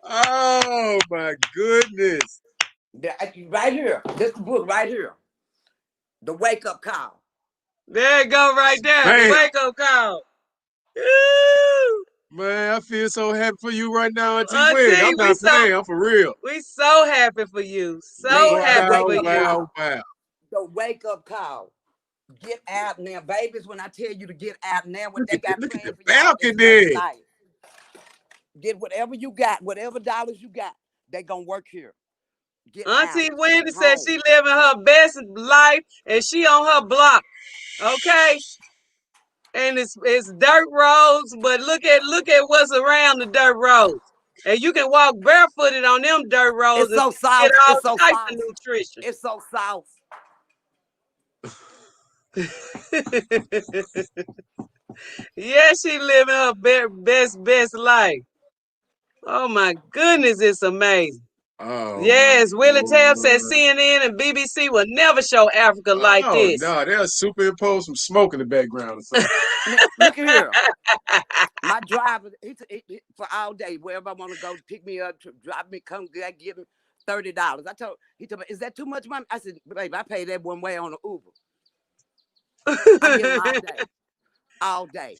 Oh my goodness. Right here. This book right here. The Wake Up Call. There it go right there. Man. The Wake Up Call. Woo! Man, I feel so happy for you right now, Auntie Wyndie. I'm not playing. I'm for real. We so happy for you. So happy for you. Wow. The Wake Up Call. Get out now, babies. When I tell you to get out now, what they got planned for you. Balcony. Get whatever you got, whatever dollars you got, they gonna work here. Auntie Wyndie said she living her best life and she on her block. Okay. and it's dirt roads, but look at what's around the dirt roads. And you can walk barefooted on them dirt roads It's and so get soft. all It's so types soft. of nutrition. It's so soft. Yeah, she living her best life. Oh my goodness, it's amazing. Oh my Yes, Willie Tabb said Lord. CNN and BBC will never show Africa like Oh this. no, they'll superimpose some smoke in the background or something. Now, look at here. My driver, he for all day, wherever I want to go, pick me up, drive me, come give me $30. He told me, is that too much money? I said, babe, I pay that one way on the Uber. I give him all day. All day.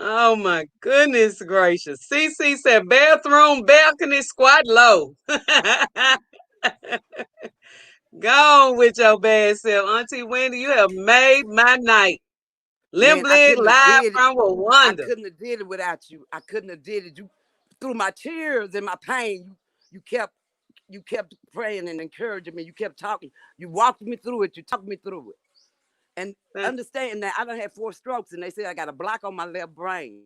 Oh my goodness gracious. CC said bathroom balcony squat low. Go on with your bad self. Auntie Wyndie, you have made my night. Man, I Limblick couldn't have live did it. from I Rwanda. couldn't have did it without you. I couldn't have did it. You through my tears and my pain, you kept praying and encouraging me. You kept talking. You walked me through it. You talked me through it. And understand that I done had 4 strokes, and they said I got a block on my left brain.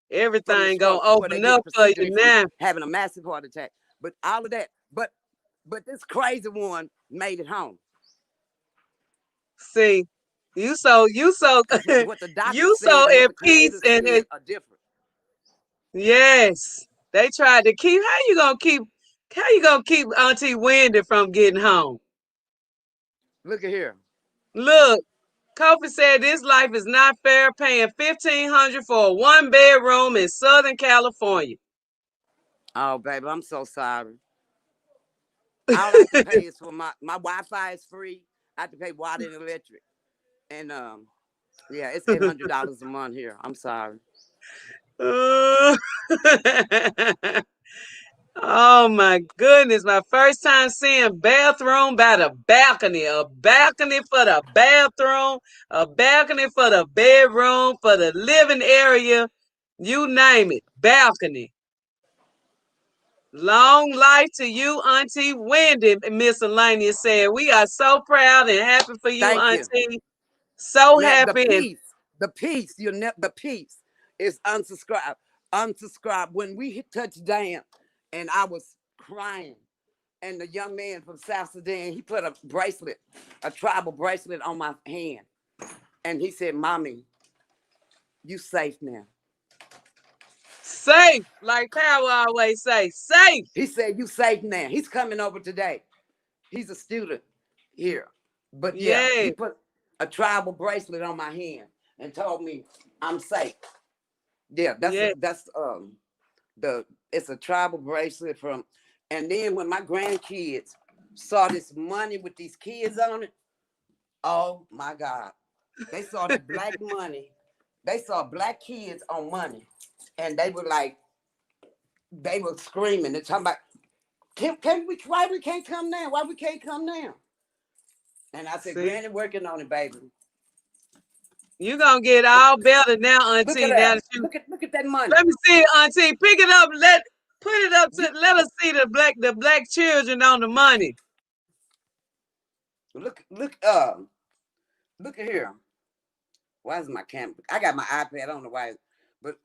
Everything gonna open up for you now. Having a massive heart attack. But all of that, but this crazy one made it home. See, you so what the doctor you said so and what at the peace and are different. yes. They tried to keep how you gonna keep Auntie Wyndie from getting home? Look at here. Look, Kofi said this life is not fair, paying $1,500 for a 1-bedroom in Southern California. Oh, baby, I'm so sorry. All I have to pay is for my Wi-Fi is free. I have to pay water and electric. And yeah, it's $800 a month here. I'm sorry. Oh my goodness, my first time seeing bathroom by the balcony. A balcony for the bathroom, a balcony for the bedroom, for the living area, you name it, balcony. Long life to you, Auntie Wyndie, Miscellaneous said. We are so proud and happy for you, Thank Auntie. you. So now, happy. The peace is unsubscribed. Unsubscribed. When we hit touchdown and I was crying, and the young man from South Sudan, he put a tribal bracelet on my hand. And he said, Mommy, you safe now. Safe, like Power always say, safe. He said, you safe now. He's coming over today. He's a student here. But yeah, he put a tribal bracelet on my hand and told me I'm safe. Yeah, it's a tribal bracelet from, and then when my grandkids saw this money with these kids on it, oh my God. They saw the black money. They saw black kids on money. And they were like, they were screaming. They're talking about, why we can't come now? Why we can't come now? And I said, Granny working on it, baby. You gonna get all better now, Auntie. Look at that money. Let me see it, Auntie. Pick it up. Let us see the black children on the money. Look at here. Why is my camera? I got my iPad. I don't know why, but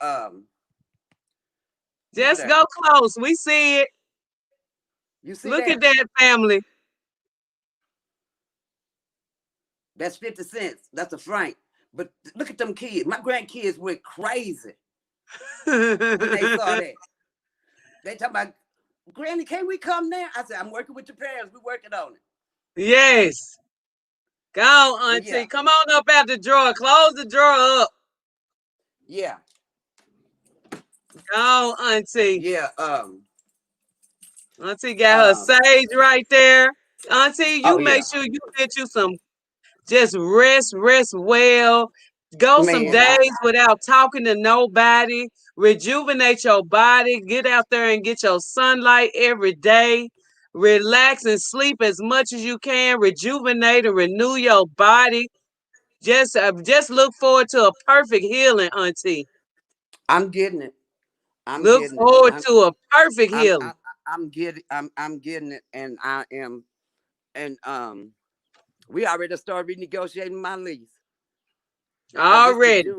just go close. We see it. You see Look at that family. That's 50 cents. That's a franc. But look at them kids. My grandkids went crazy when they saw that. They talking about, Granny, can we come now? I said, I'm working with your parents. We're working on it. Yes. Go on, Auntie. Yeah. Come on up out the drawer. Close the drawer up. Yeah. Go on, Auntie. Yeah. Auntie got her sage right there. Auntie, you make sure you get you some. Just rest well. Go some days without talking to nobody. Rejuvenate your body. Get out there and get your sunlight every day. Relax and sleep as much as you can. Rejuvenate and renew your body. Just look forward to a perfect healing, Auntie. I'm getting it. Look forward to a perfect healing. I'm getting it, and I am, and We already started renegotiating my lease. Already.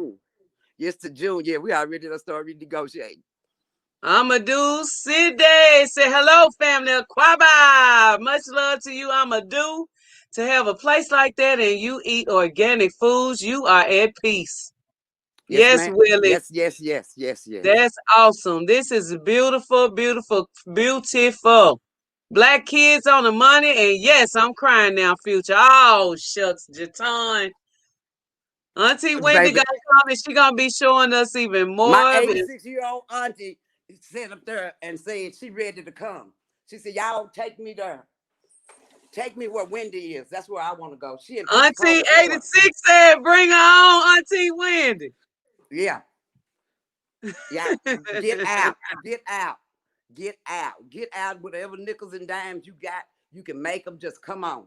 It's to June. Yeah, we already started renegotiating. Amadou Side say hello, family of Quaba. Much love to you, Amadou. To have a place like that and you eat organic foods, you are at peace. Yes, Willie. Yes. That's awesome. This is beautiful, beautiful, beautiful. Black kids on the money, and yes, I'm crying now, Future. Oh, shucks, Jaton. Auntie Wyndie gonna come and she gonna be showing us even more. My 86-year-old auntie sat up there and said she ready to come. She said, "Y'all take me there. Take me where Wyndie is. That's where I want to go." She in Auntie 86 said, "Bring her on, Auntie Wyndie." Yeah. Get out. Whatever nickels and dimes you got, you can make them. Just come on.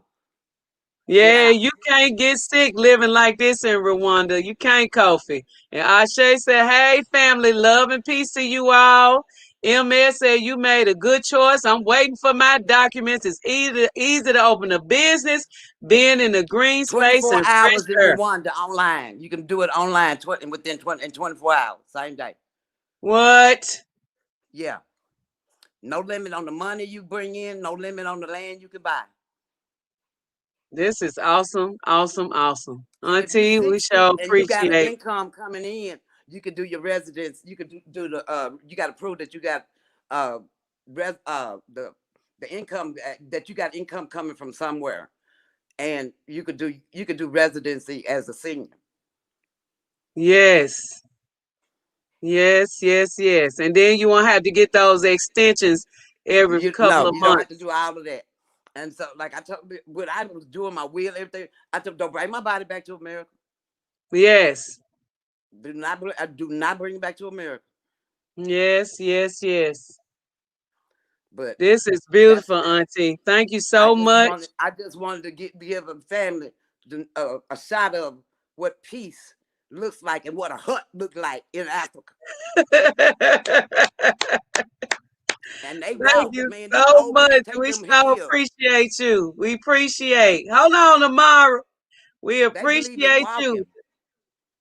Yeah, you can't get sick living like this in Rwanda. You can't, Kofi. And Ashe said, "Hey, family, love and peace to you all." MS said, "You made a good choice. I'm waiting for my documents. It's easy to open a business, being in the green space 24 and hours in fresh Rwanda online. You can do it online within 24 hours, same day. What? Yeah. No limit on the money you bring in. No limit on the land you can buy. This is awesome, awesome, awesome. Auntie, we shall and you got an appreciate. income coming in, you can do your residence. You can do the you got to prove that you got the income, that you got income coming from somewhere, and you could do residency as a senior. Yes. And then you won't have to get those extensions every couple of you months. don't have to do all of that. And so, like I told, when I was doing my will, everything, I told, don't bring my body back to America. Yes. Do not bring it back to America. Yes. But this is beautiful, Auntie. Thank you so much. I just wanted to give a family a shot of what peace looks like and what a hut looked like in Africa. And they Thank you so much. We so appreciate you. We appreciate. Hold on, Amara. We appreciate you.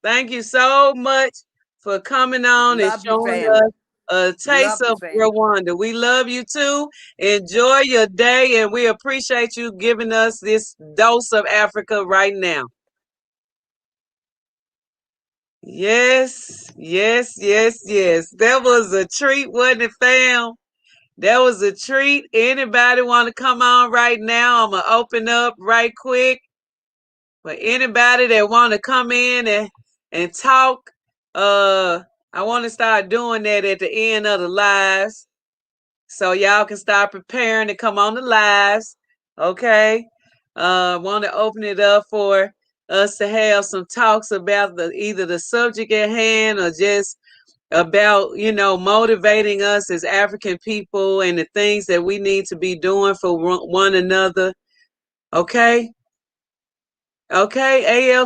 Thank you so much for coming on and showing us a taste of Rwanda. We love you too. Enjoy your day, and we appreciate you giving us this dose of Africa right now. Yes. That was a treat, wasn't it, fam? That was a treat. Anybody want to come on right now? I'm going to open up right quick for anybody that want to come in and talk. I want to start doing that at the end of the lives, so y'all can start preparing to come on the lives. Okay. Want to open it up for us to have some talks about either the subject at hand or just about, motivating us as African people and the things that we need to be doing for one another. Okay. AfCFTA,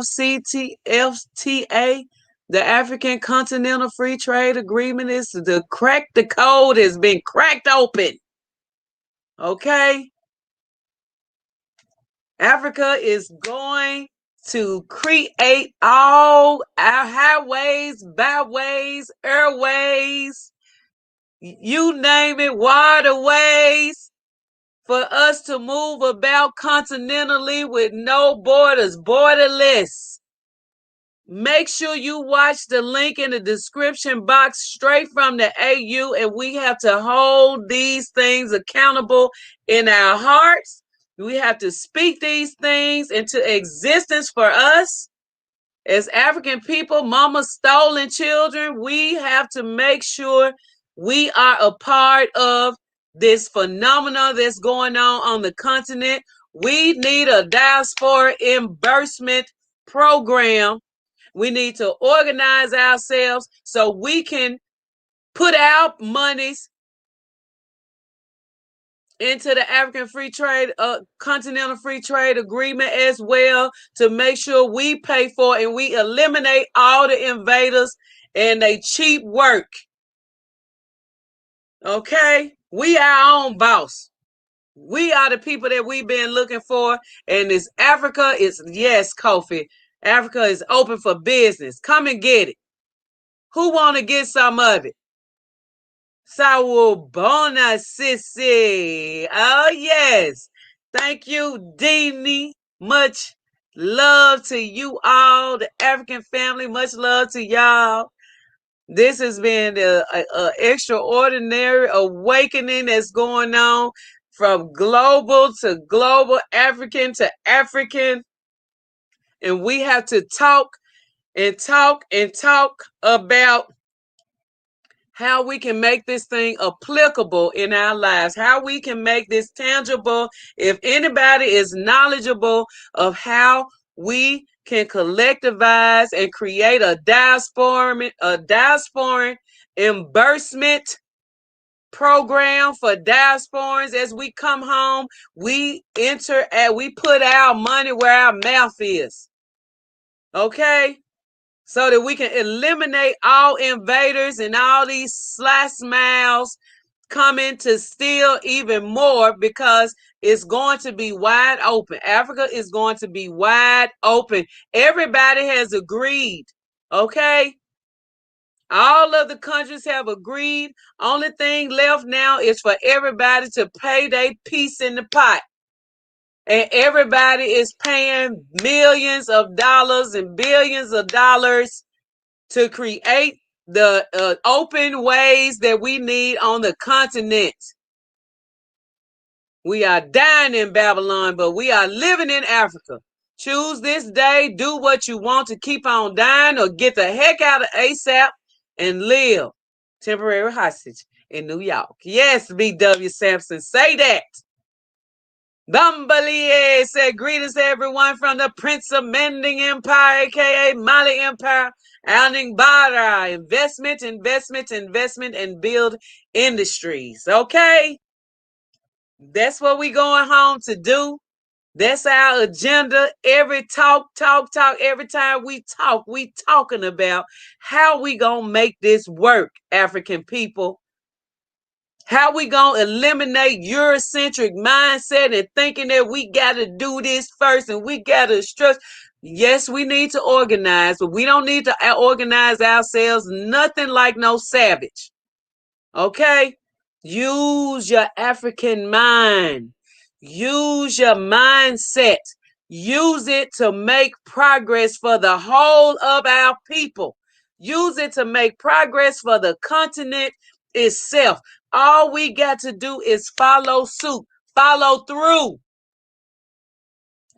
the African Continental Free Trade Agreement, is the code has been cracked open. Okay. Africa is going to create all our highways, byways, airways, you name it, waterways, for us to move about continentally with no borders, borderless. Make sure you watch the link in the description box straight from the AU, and we have to hold these things accountable in our hearts. We have to speak these things into existence for us. As African people, mama stolen children, we have to make sure we are a part of this phenomenon that's going on the continent. We need a diaspora reimbursement program. We need to organize ourselves so we can put our monies into the African Free Trade, Continental Free Trade Agreement as well, to make sure we pay for and we eliminate all the invaders and they cheap work. Okay? We our own boss. We are the people that we've been looking for. And this Africa is, yes, Kofi, Africa is open for business. Come and get it. Who want to get some of it? Sawubona sissy. Oh, yes. Thank you, Deanie. Much love to you all, the African family. Much love to y'all. This has been an extraordinary awakening that's going on from global to global, African to African. And we have to talk and talk and talk about how we can make this thing applicable in our lives, how we can make this tangible. If anybody is knowledgeable of how we can collectivize and create a diasporan reimbursement program for diasporans as we come home, we put our money where our mouth is. Okay? So that we can eliminate all invaders and all these sly smiles coming to steal even more, because it's going to be wide open. Africa is going to be wide open. Everybody has agreed. Okay? All of the countries have agreed. Only thing left now is for everybody to pay their piece in the pot. And everybody is paying millions of dollars and billions of dollars to create the open ways that we need on the continent. We are dying in Babylon, but we are living in Africa. Choose this day, do what you want to keep on dying, or get the heck out of ASAP and live. Temporary hostage in New York. Yes, B.W. Sampson, say that. Bumbalier said, greetings everyone from the Prince of Mending Empire, aka Mali Empire, Alning Bara, investment, and build industries. Okay? That's what we going home to do. That's our agenda. Every talk. Every time we talking about how we gonna make this work, African people. How we gonna eliminate Eurocentric mindset and thinking that we gotta do this first and we gotta stress. Yes, we need to organize, but we don't need to organize ourselves nothing like no savage. Okay? Use your African mind. Use your mindset. Use it to make progress for the whole of our people. Use it to make progress for the continent itself. All we got to do is follow suit, follow through.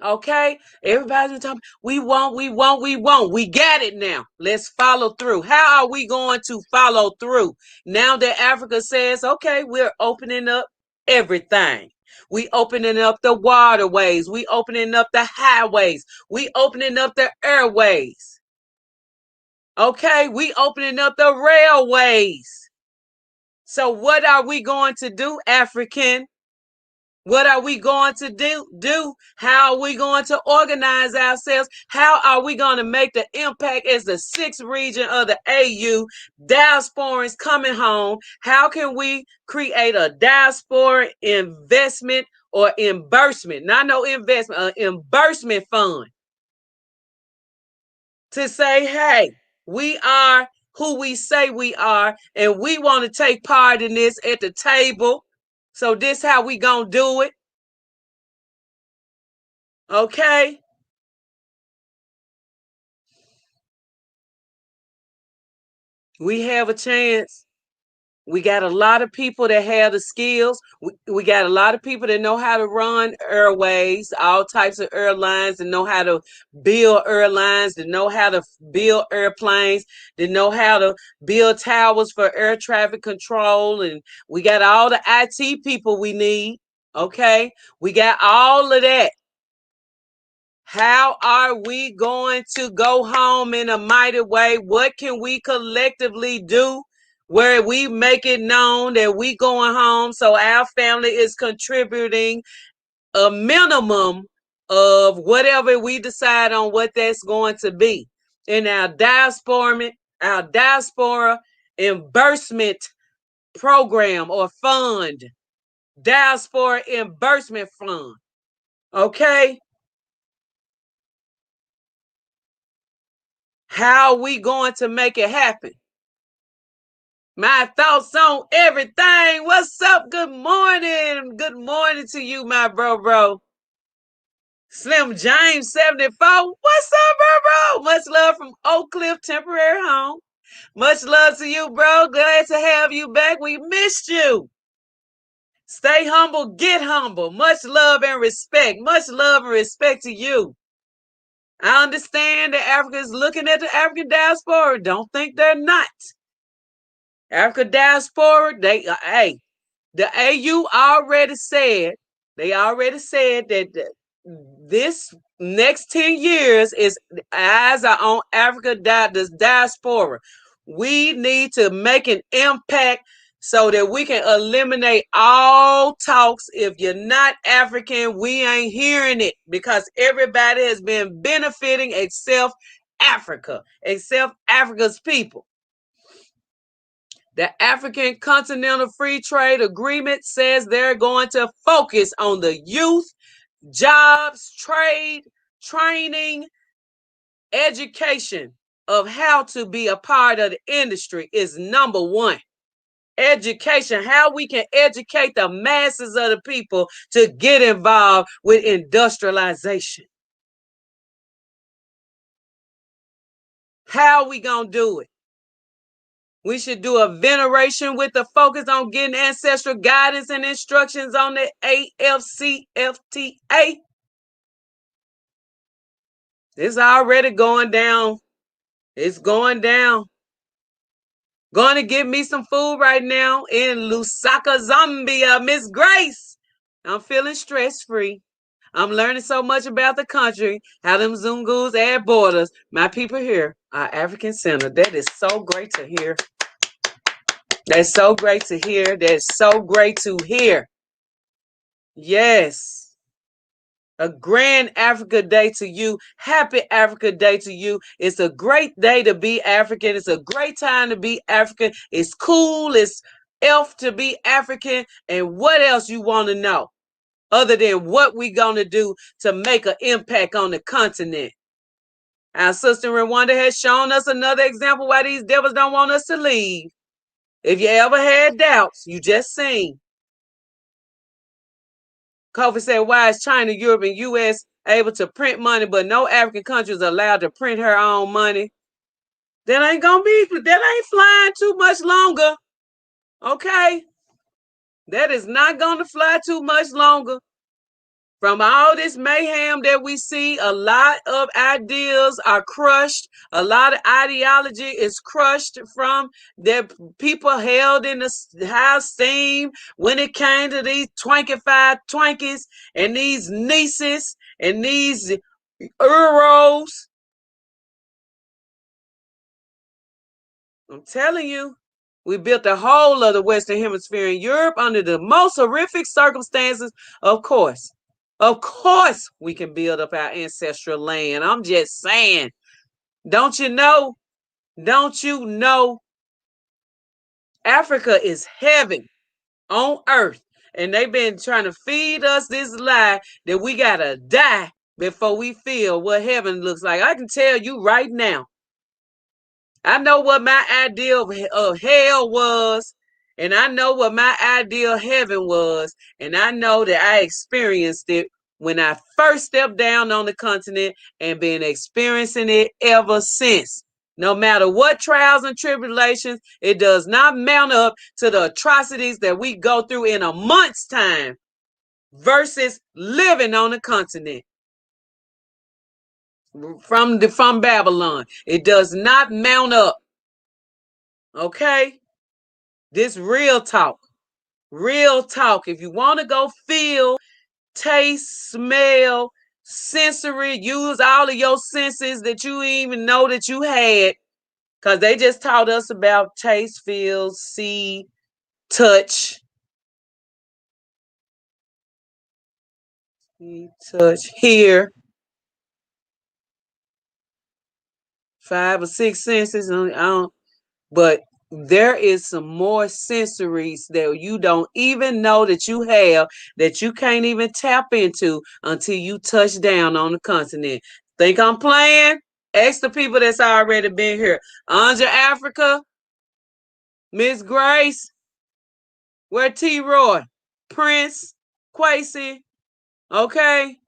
Okay? Everybody's talking, we won't. We got it now. Let's follow through. How are we going to follow through? Now that Africa says, okay, we're opening up everything. We opening up the waterways. We opening up the highways. We opening up the airways. Okay? We opening up the railways. So what are we going to do, African? What are we going to do? How are we going to organize ourselves? How are we going to make the impact as the sixth region of the AU? Diasporans coming home. How can we create a diaspora investment or reimbursement? Not no investment, an reimbursement fund. To say, hey, we are who we say we are, and we want to take part in this at the table. So this how we gonna do it. Okay? We have a chance. We got a lot of people that have the skills. We got a lot of people that know how to run airways, all types of airlines, that know how to build airlines, that know how to build airplanes, that know how to build towers for air traffic control. And we got all the IT people we need. Okay? We got all of that. How are we going to go home in a mighty way? What can we collectively do where we make it known that we going home so our family is contributing a minimum of whatever we decide on what that's going to be in our diaspora reimbursement program or fund? Diaspora Reimbursement Fund. Okay? How are we going to make it happen? My thoughts on everything. What's up? Good morning. Good morning to you, my bro. Slim James 74. What's up, bro? Much love from Oak Cliff Temporary Home. Much love to you, bro. Glad to have you back. We missed you. Stay humble, get humble. Much love and respect. Much love and respect to you. I understand that Africa is looking at the African diaspora. Don't think they're not. Africa diaspora, the AU already said, that this next 10 years is eyes are on Africa diaspora. We need to make an impact so that we can eliminate all talks. If you're not African, we ain't hearing it, because everybody has been benefiting except Africa, except Africa's people. The AfCFTA Free Trade Agreement says they're going to focus on the youth, jobs, trade, training, education of how to be a part of the industry is number one. Education, how we can educate the masses of the people to get involved with industrialization. How are we going to do it? We should do a veneration with the focus on getting ancestral guidance and instructions on the AfCFTA. It's already going down. It's going down. Going to get me some food right now in Lusaka, Zambia, Miss Grace. I'm feeling stress-free. I'm learning so much about the country, how them Zungus add borders. My people here are African centered. That is so great to hear. That's so great to hear. That's so great to hear. Yes. A grand Africa Day to you. Happy Africa Day to you. It's a great day to be African. It's a great time to be African. It's cool. It's elf to be African. And what else you want to know other than what we going to do to make an impact on the continent? Our sister Rwanda has shown us another example why these devils don't want us to leave. If you ever had doubts, you just seen. Kofi said, why is China, Europe, and U.S. able to print money, but no African country is allowed to print her own money? That ain't flying too much longer. Okay? That is not going to fly too much longer. From all this mayhem that we see, a lot of ideas are crushed. A lot of ideology is crushed from that people held in the high esteem when it came to these twinkified twinkies and these nieces and these euros. I'm telling you, we built the whole of the Western Hemisphere in Europe under the most horrific circumstances, of course. Of course, we can build up our ancestral land. I'm just saying. Don't you know? Don't you know? Africa is heaven on earth. And they've been trying to feed us this lie that we got to die before we feel what heaven looks like. I can tell you right now. I know what my idea of hell was. And I know what my ideal heaven was. And I know that I experienced it when I first stepped down on the continent and been experiencing it ever since. No matter what trials and tribulations, it does not mount up to the atrocities that we go through in a month's time versus living on the continent from Babylon. It does not mount up. Okay? This real talk. Real talk. If you want to go feel, taste, smell, sensory, use all of your senses that you even know that you had, because they just taught us about taste, feel, see, touch. See, touch, hear. 5 or 6 senses. But there is some more sensories that you don't even know that you have, that you can't even tap into until you touch down on the continent. Think I'm playing? Ask the people that's already been here. Anja Afreeca, Miss Grace, where T. Roy, Prince, Quasi, okay,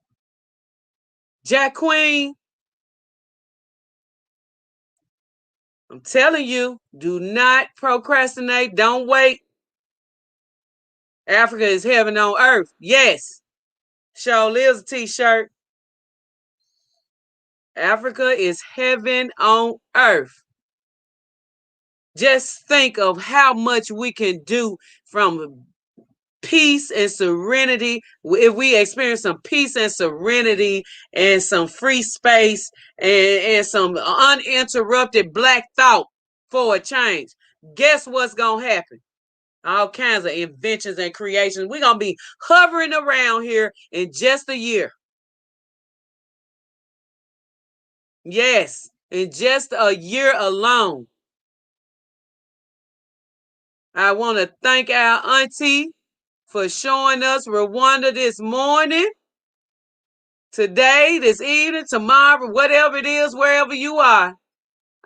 Jack Queen. I'm telling you, do not procrastinate. Don't wait. Africa is heaven on earth. Yes. Show Liz a t-shirt. Africa is heaven on earth. Just think of how much we can do from peace and serenity. If we experience some peace and serenity and some free space and some uninterrupted black thought for a change, guess what's going to happen? All kinds of inventions and creations. We're going to be hovering around here in just a year. Yes, in just a year alone. I want to thank our auntie for showing us Rwanda this morning, today, this evening, tomorrow, whatever it is, wherever you are.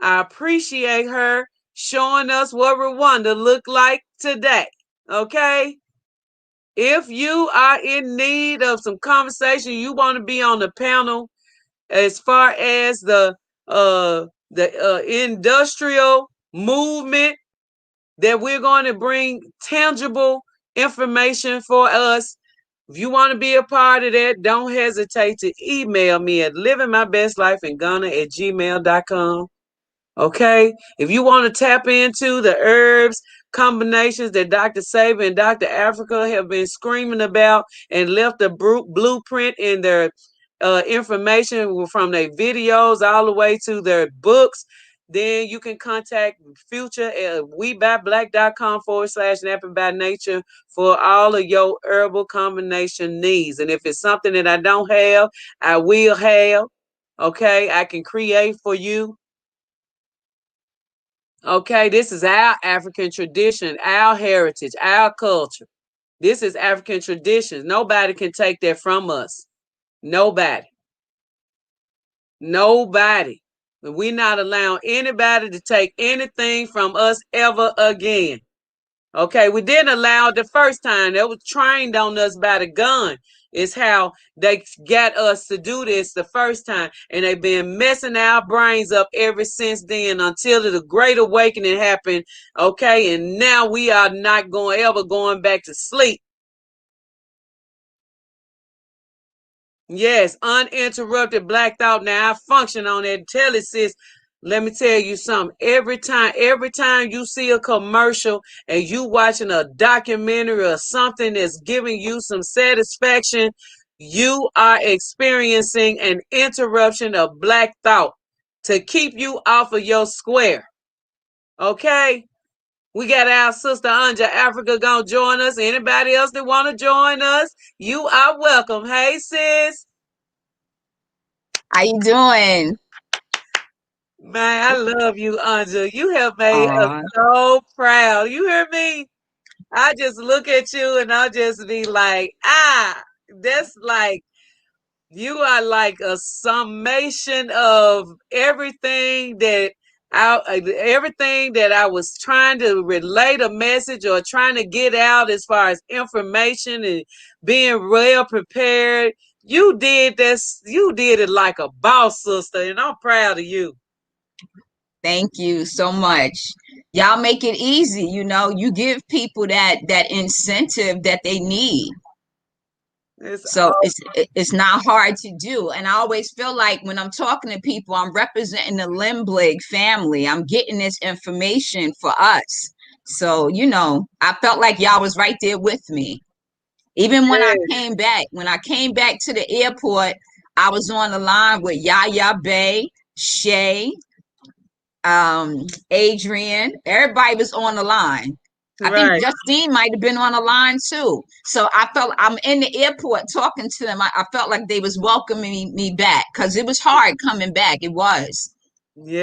I appreciate her showing us what Rwanda looked like today. Okay? If you are in need of some conversation, you want to be on the panel as far as the industrial movement, that we're going to bring tangible information for us. If you want to be a part of that, don't hesitate to email me at livingmybestlifeinghana@gmail.com. Okay? If you want to tap into the herbs combinations that Dr. Saber and Dr. Afreeca have been screaming about and left a blueprint in their information from their videos all the way to their books, then you can contact Future at webyblack.com/napping by nature for all of your herbal combination needs. And if it's something that I don't have, I will have. Okay, I can create for you. Okay, this is our African tradition, our heritage, our culture. This is African traditions. Nobody can take that from us. Nobody. Nobody. We're not allowing anybody to take anything from us ever again. Okay, we didn't allow it the first time. They was trained on us by the gun. Is how they got us to do this the first time. And they've been messing our brains up ever since then until the Great Awakening happened. Okay, and now we are not going back to sleep. Yes, uninterrupted black thought. Now I function on that telesis. Let me tell you something. Every time you see a commercial and you watching a documentary or something that's giving you some satisfaction, you are experiencing an interruption of black thought to keep you off of your square. Okay? We got our sister Anja Afreeca gonna join us. Anybody else that want to join us, you are welcome. Hey, sis. How you doing? Man, I love you, Anja. You have made us so proud. You hear me? I just look at you and I'll just be like, that's like, you are like a summation of everything that I was trying to relate a message or trying to get out as far as information and being well prepared. You did this. You did it like a boss, sister, and I'm proud of you. Thank you so much. Y'all make it easy, you give people that incentive that they need. So it's not hard to do. And I always feel like when I'm talking to people, I'm representing the Lindblad family. I'm getting this information for us. So, I felt like y'all was right there with me. Even when I came back to the airport, I was on the line with Yaya Bay, Shay, Adrian. Everybody was on the line. I think Justine might have been on the line too. So I felt I'm in the airport talking to them. I felt like they was welcoming me back because it was hard coming back. It was.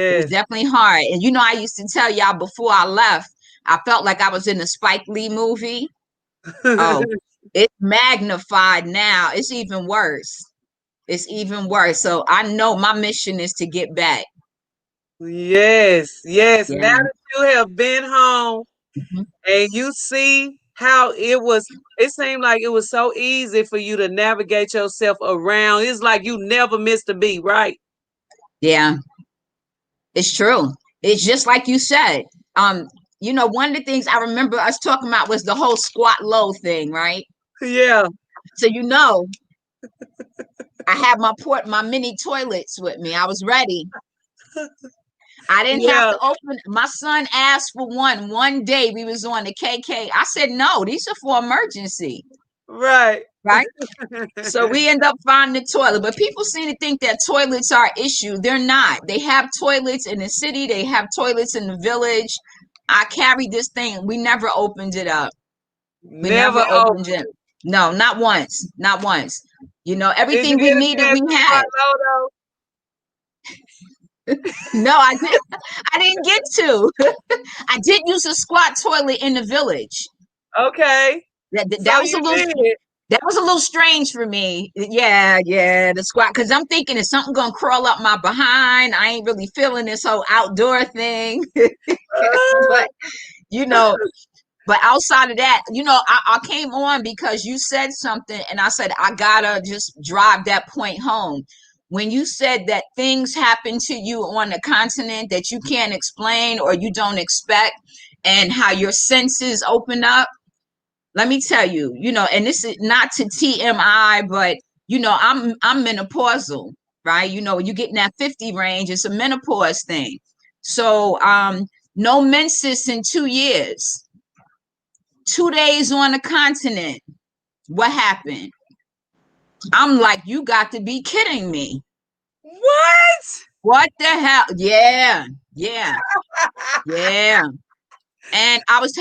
It was Yes. definitely hard. And you know, I used to tell y'all before I left, I felt like I was in a Spike Lee movie. Oh, it's magnified now. It's even worse. It's even worse. So I know my mission is to get back. Yes, yes. Now Yeah. that you have been home Mhm. and you see how it seemed like it was so easy for you to navigate yourself around. It's like you never missed a beat, right? Yeah, it's true. It's just like you said. Um, you know, one of the things I remember us talking about was the whole squat low thing, right? Yeah, So you know, I had my mini toilets with me. I was ready. I didn't have yeah, to open. My son asked for one day. We was on the KK. I said no. These are for emergency, right. right? So we end up finding the toilet. But people seem to think that toilets are an issue. They're not. They have toilets in the city. They have toilets in the village. I carried this thing. We never opened it up. We never Never opened opened it. it. No, not once. Not once. You know, Did you everything we get a needed, chance we to had. squat low No, I didn't. I didn't get to. I did use a squat toilet in the village. though? Okay. So That was a you little. did. That was a little strange for me. Yeah, the squat. Because I'm thinking, is something gonna crawl up my behind? I ain't really feeling this whole outdoor thing. But you know, but outside of that, you know, I came on because you said something, and I said I gotta just drive that point home. When you said that things happen to you on the continent that you can't explain or you don't expect, and how your senses open up, let me tell you, you know, and this is not to TMI, but you know, I'm menopausal, right? You know, you get in that 50 range, it's a menopause thing. So no menses in 2 years, 2 days on the continent. What happened? I'm like, you got to be kidding me. What? What the hell? Yeah. And I was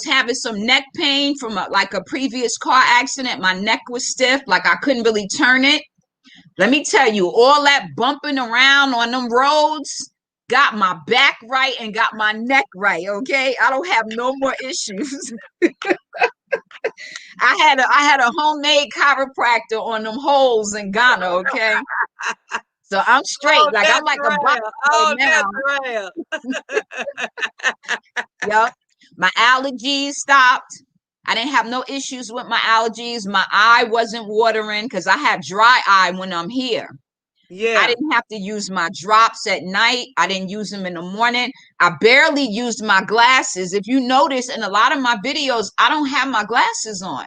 having some neck pain from like a previous car accident. My neck was stiff, like I couldn't really turn it. Let me tell you, all that bumping around on them roads got my back right and got my neck right. Okay, I don't have no more issues. I had a homemade chiropractor on them holes in Ghana. Okay, so I'm Oh, straight. Like I'm that's like a boxer rare. right Oh, now. that's rare. Yep. My allergies stopped. I didn't have no issues with my allergies. My eye wasn't watering because I have dry eye when I'm here. I Yeah. didn't have to use my drops at night. I didn't use them in the morning. I barely used my glasses. If you notice in a lot of my videos, I don't have my glasses on.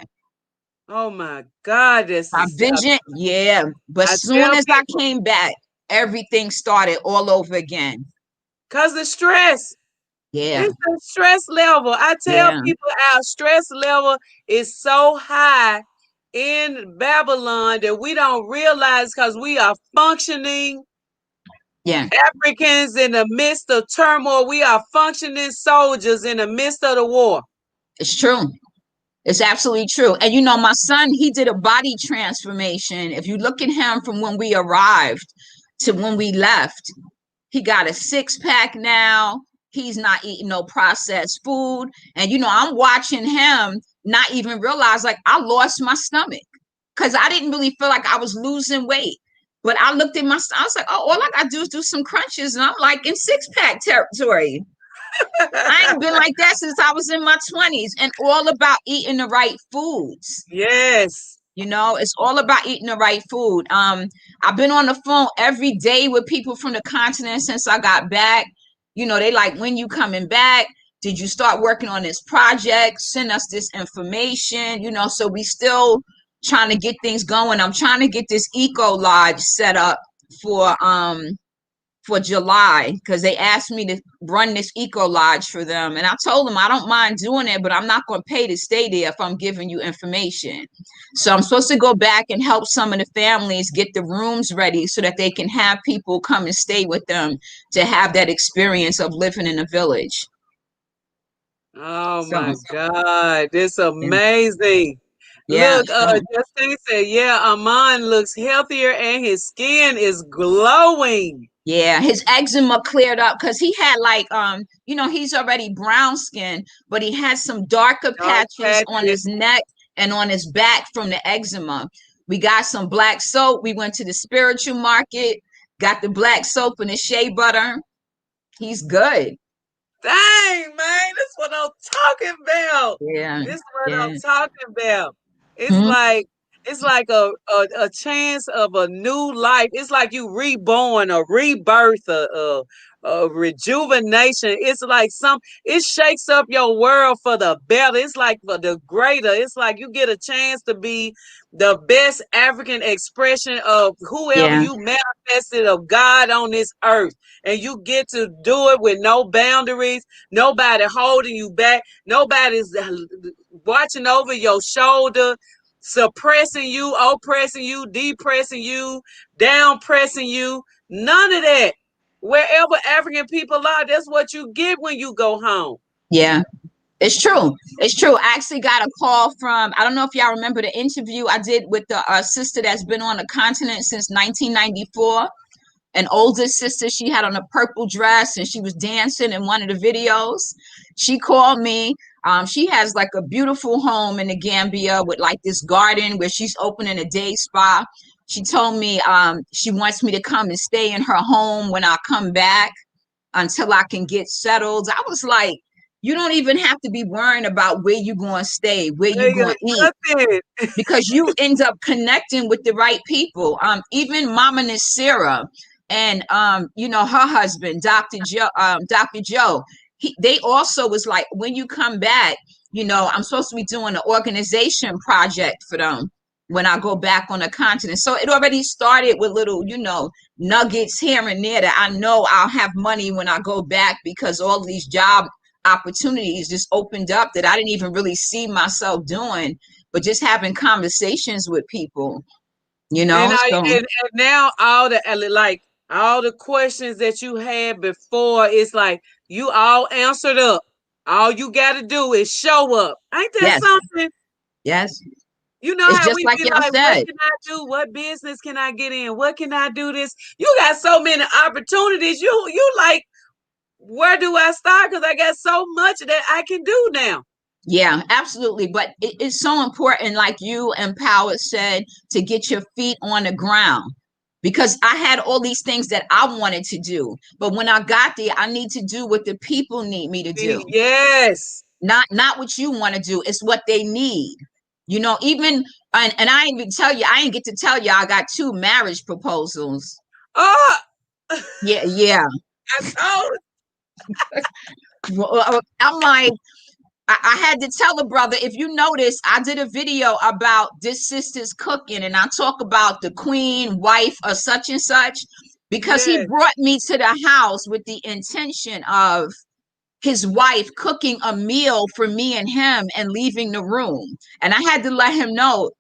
Oh my God, this My is. vision, yeah. But I soon tell as I people, came back, everything started all over again. cause the stress. Yeah, It's the stress level. I tell yeah, people our stress level is so high in Babylon that we don't realize because we are functioning yeah. Africans in the midst of turmoil. We are functioning soldiers in the midst of the war. It's true. It's absolutely true. And you know, my son, he did a body transformation. If you look at him from when we arrived to when we left, he got a six-pack now. He's not eating no processed food. And you know, I'm watching him not even realize like I lost my stomach because I didn't really feel like I was losing weight. But I looked at my, I was like, oh, all I gotta do is do some crunches, and I'm like in six-pack territory. I ain't been like that since I was in my 20s, and all about eating the right foods. Yes. You know, it's all about eating the right food. I've been on the phone every day with people from the continent since I got back. You know, they like, when you coming back? Did you start working on this project? Send us this information, you know, so we still trying to get things going. I'm trying to get this eco lodge set up for July because they asked me to run this eco lodge for them, and I told them I don't mind doing it, but I'm not going to pay to stay there if I'm giving you information. So I'm supposed to go back and help some of the families get the rooms ready so that they can have people come and stay with them to have that experience of living in a village. Oh So my God, this yeah, amazing. yeah. Look, Justine said, yeah, Amon looks healthier and his skin is glowing. Yeah, his eczema cleared up because he had like he's already brown skin, but he had some darker Dark patches on patches. his neck and on his back from the eczema. We got some black soap. We went to the spiritual market, got the black soap and the shea butter. He's good. Dang, man, that's what I'm talking about. Yeah, This is what I'm yeah. talking about. It's Hmm. like a chance of a new life. It's like you reborn, a rebirth, a rejuvenation. It's like it shakes up your world for the better. It's like for the greater. It's like you get a chance to be the best African expression of whoever Yeah, you manifested of God on this earth. And you get to do it with no boundaries, nobody holding you back, nobody's watching over your shoulder, suppressing you, oppressing you, depressing you, down pressing you. None of that. Wherever African people are, that's what you get when you go home. yeah. It's true. It's true. I actually got a call from, I don't know if y'all remember the interview I did with the sister that's been on the continent since 1994. An older sister, she had on a purple dress and she was dancing in one of the videos. She called me. She has like a beautiful home in the Gambia with like this garden where she's opening a day spa. She told me she wants me to come and stay in her home when I come back until I can get settled. I was like, you don't even have to be worrying about where you're going to stay, where you're going to eat, Nothing. because you end up connecting with the right people. Even Mama Nasira and her husband, Dr. Joe, they also was like, when you come back, I'm supposed to be doing an organization project for them when I go back on the continent. So it already started with little, nuggets here and there that I know I'll have money when I go back, because all these job opportunities just opened up that I didn't even really see myself doing, but just having conversations with people, And so now all the questions that you had before, it's like you all answered up. All you got to do is show up. Ain't that yes, something? yes, You know it's how just we like be y'all like, what said. can I do? What business can I get in? What can I do this? You got so many opportunities. You like, where do I start? Because I got so much that I can do now. Yeah, absolutely. But it's so important, like you and Power said, to get your feet on the ground, because I had all these things that I wanted to do. But when I got there, I need to do what the people need me to do. Yes. Not what you want to do. It's what they need. Even and I ain't even tell you, I ain't get to tell you I got 2 marriage proposals. Oh, Yeah, yeah. I I'm like, I had to tell a brother, if you notice, I did a video about this sister's cooking, and I talk about the queen, wife, or such and such, because he yes. brought me to the house with the intention of his wife cooking a meal for me and him and leaving the room. And I had to let him know,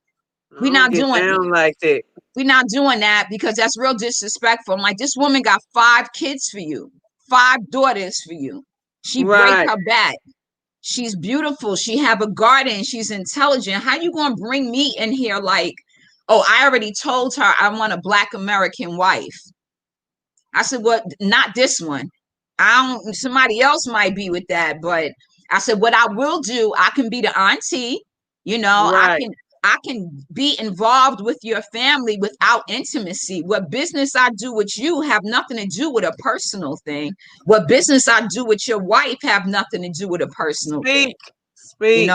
I we're don't not get doing down like that. we're not doing that, because that's real disrespectful. I'm like, this woman got 5 kids for you, 5 daughters for you. She break Right. her back. She's beautiful. She have a garden. She's intelligent. How you gonna bring me in here like, oh, I already told her I want a Black American wife. I said, well, not this one. Somebody else might be with that, but I said, what I will do, I can be the auntie, Right. I can be involved with your family without intimacy. What business I do with you have nothing to do with a personal thing. What business I do with your wife have nothing to do with a personal thing. Speak. Speak.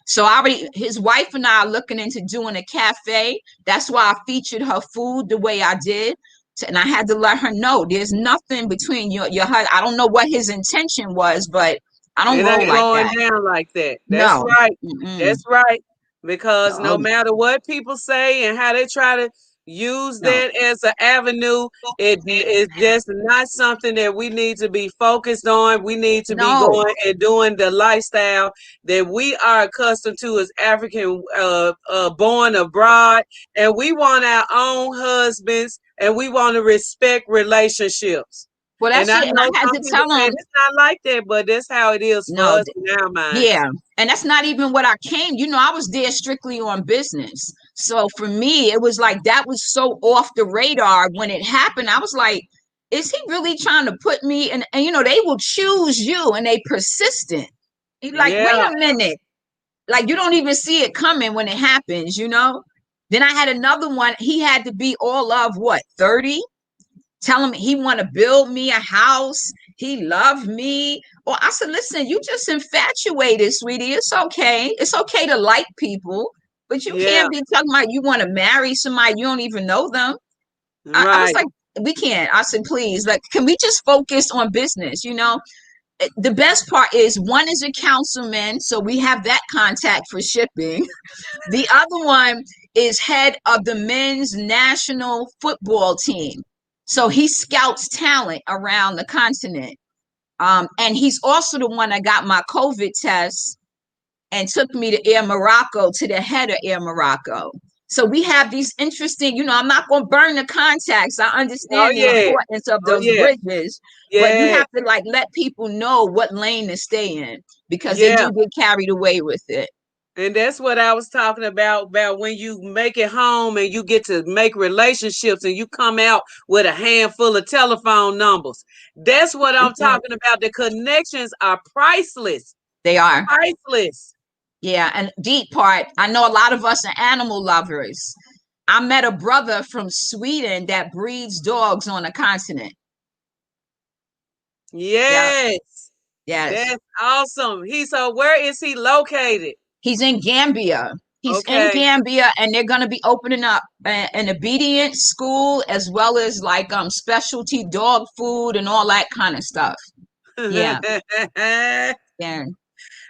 So his wife and I are looking into doing a cafe. That's why I featured her food the way I did. And I had to let her know there's nothing between your husband. I don't know what his intention was, but I don't It roll ain't like going that. down like that. That's No. right. Mm-mm. That's right. Because no No. matter what people say and how they try to use No. that as an avenue, it is just not something that we need to be focused on. We need to be No. going and doing the lifestyle that we are accustomed to as African born abroad. And we want our own husbands, and we want to respect relationships. Well, And that's I it. And I know had some to people tell saying him, it's not like that, but that's how it is for no, us in our minds. yeah. And that's not even what I came. I was there strictly on business. So for me, it was like that was so off the radar when it happened. I was like, is he really trying to put me in? And they will choose you, and they persistent. You're like, wait a minute. Like, you don't even see it coming when it happens, Then I had another one. He had to be all of what, 30? Tell him he want to build me a house. He loved me. Or I said, listen, you just infatuated, sweetie. It's okay. It's okay to like people, but you can't be talking about you want to marry somebody you don't even know them. Right. I was like, we can't. I said, please, like, can we just focus on business? The best part is one is a councilman, so we have that contact for shipping. The other one is head of the men's national football team. So he scouts talent around the continent. And he's also the one that got my COVID test and took me to Air Morocco, to the head of Air Morocco. So we have these interesting, I'm not going to burn the contacts. I understand the importance of those bridges, but you have to let people know what lane to stay in, because they do get carried away with it. And that's what I was talking about when you make it home and you get to make relationships and you come out with a handful of telephone numbers. That's what I'm talking about. The connections are priceless. They are priceless. Yeah. And deep part, I know a lot of us are animal lovers. I met a brother from Sweden that breeds dogs on the continent. Yes. Yes. That's awesome. Where is he located? He's in Gambia. He's in Gambia, and they're going to be opening up an obedience school, as well as specialty dog food and all that kind of stuff. Yeah. Yeah.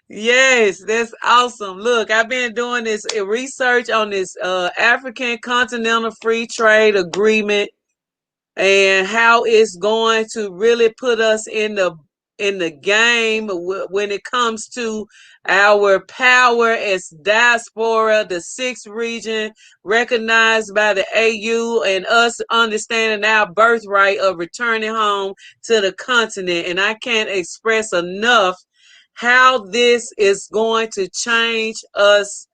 Yes, that's awesome. Look, I've been doing this research on this African Continental Free Trade Agreement and how it's going to really put us in the game when it comes to our power as diaspora, the sixth region recognized by the AU, and us understanding our birthright of returning home to the continent. And I can't express enough how this is going to change us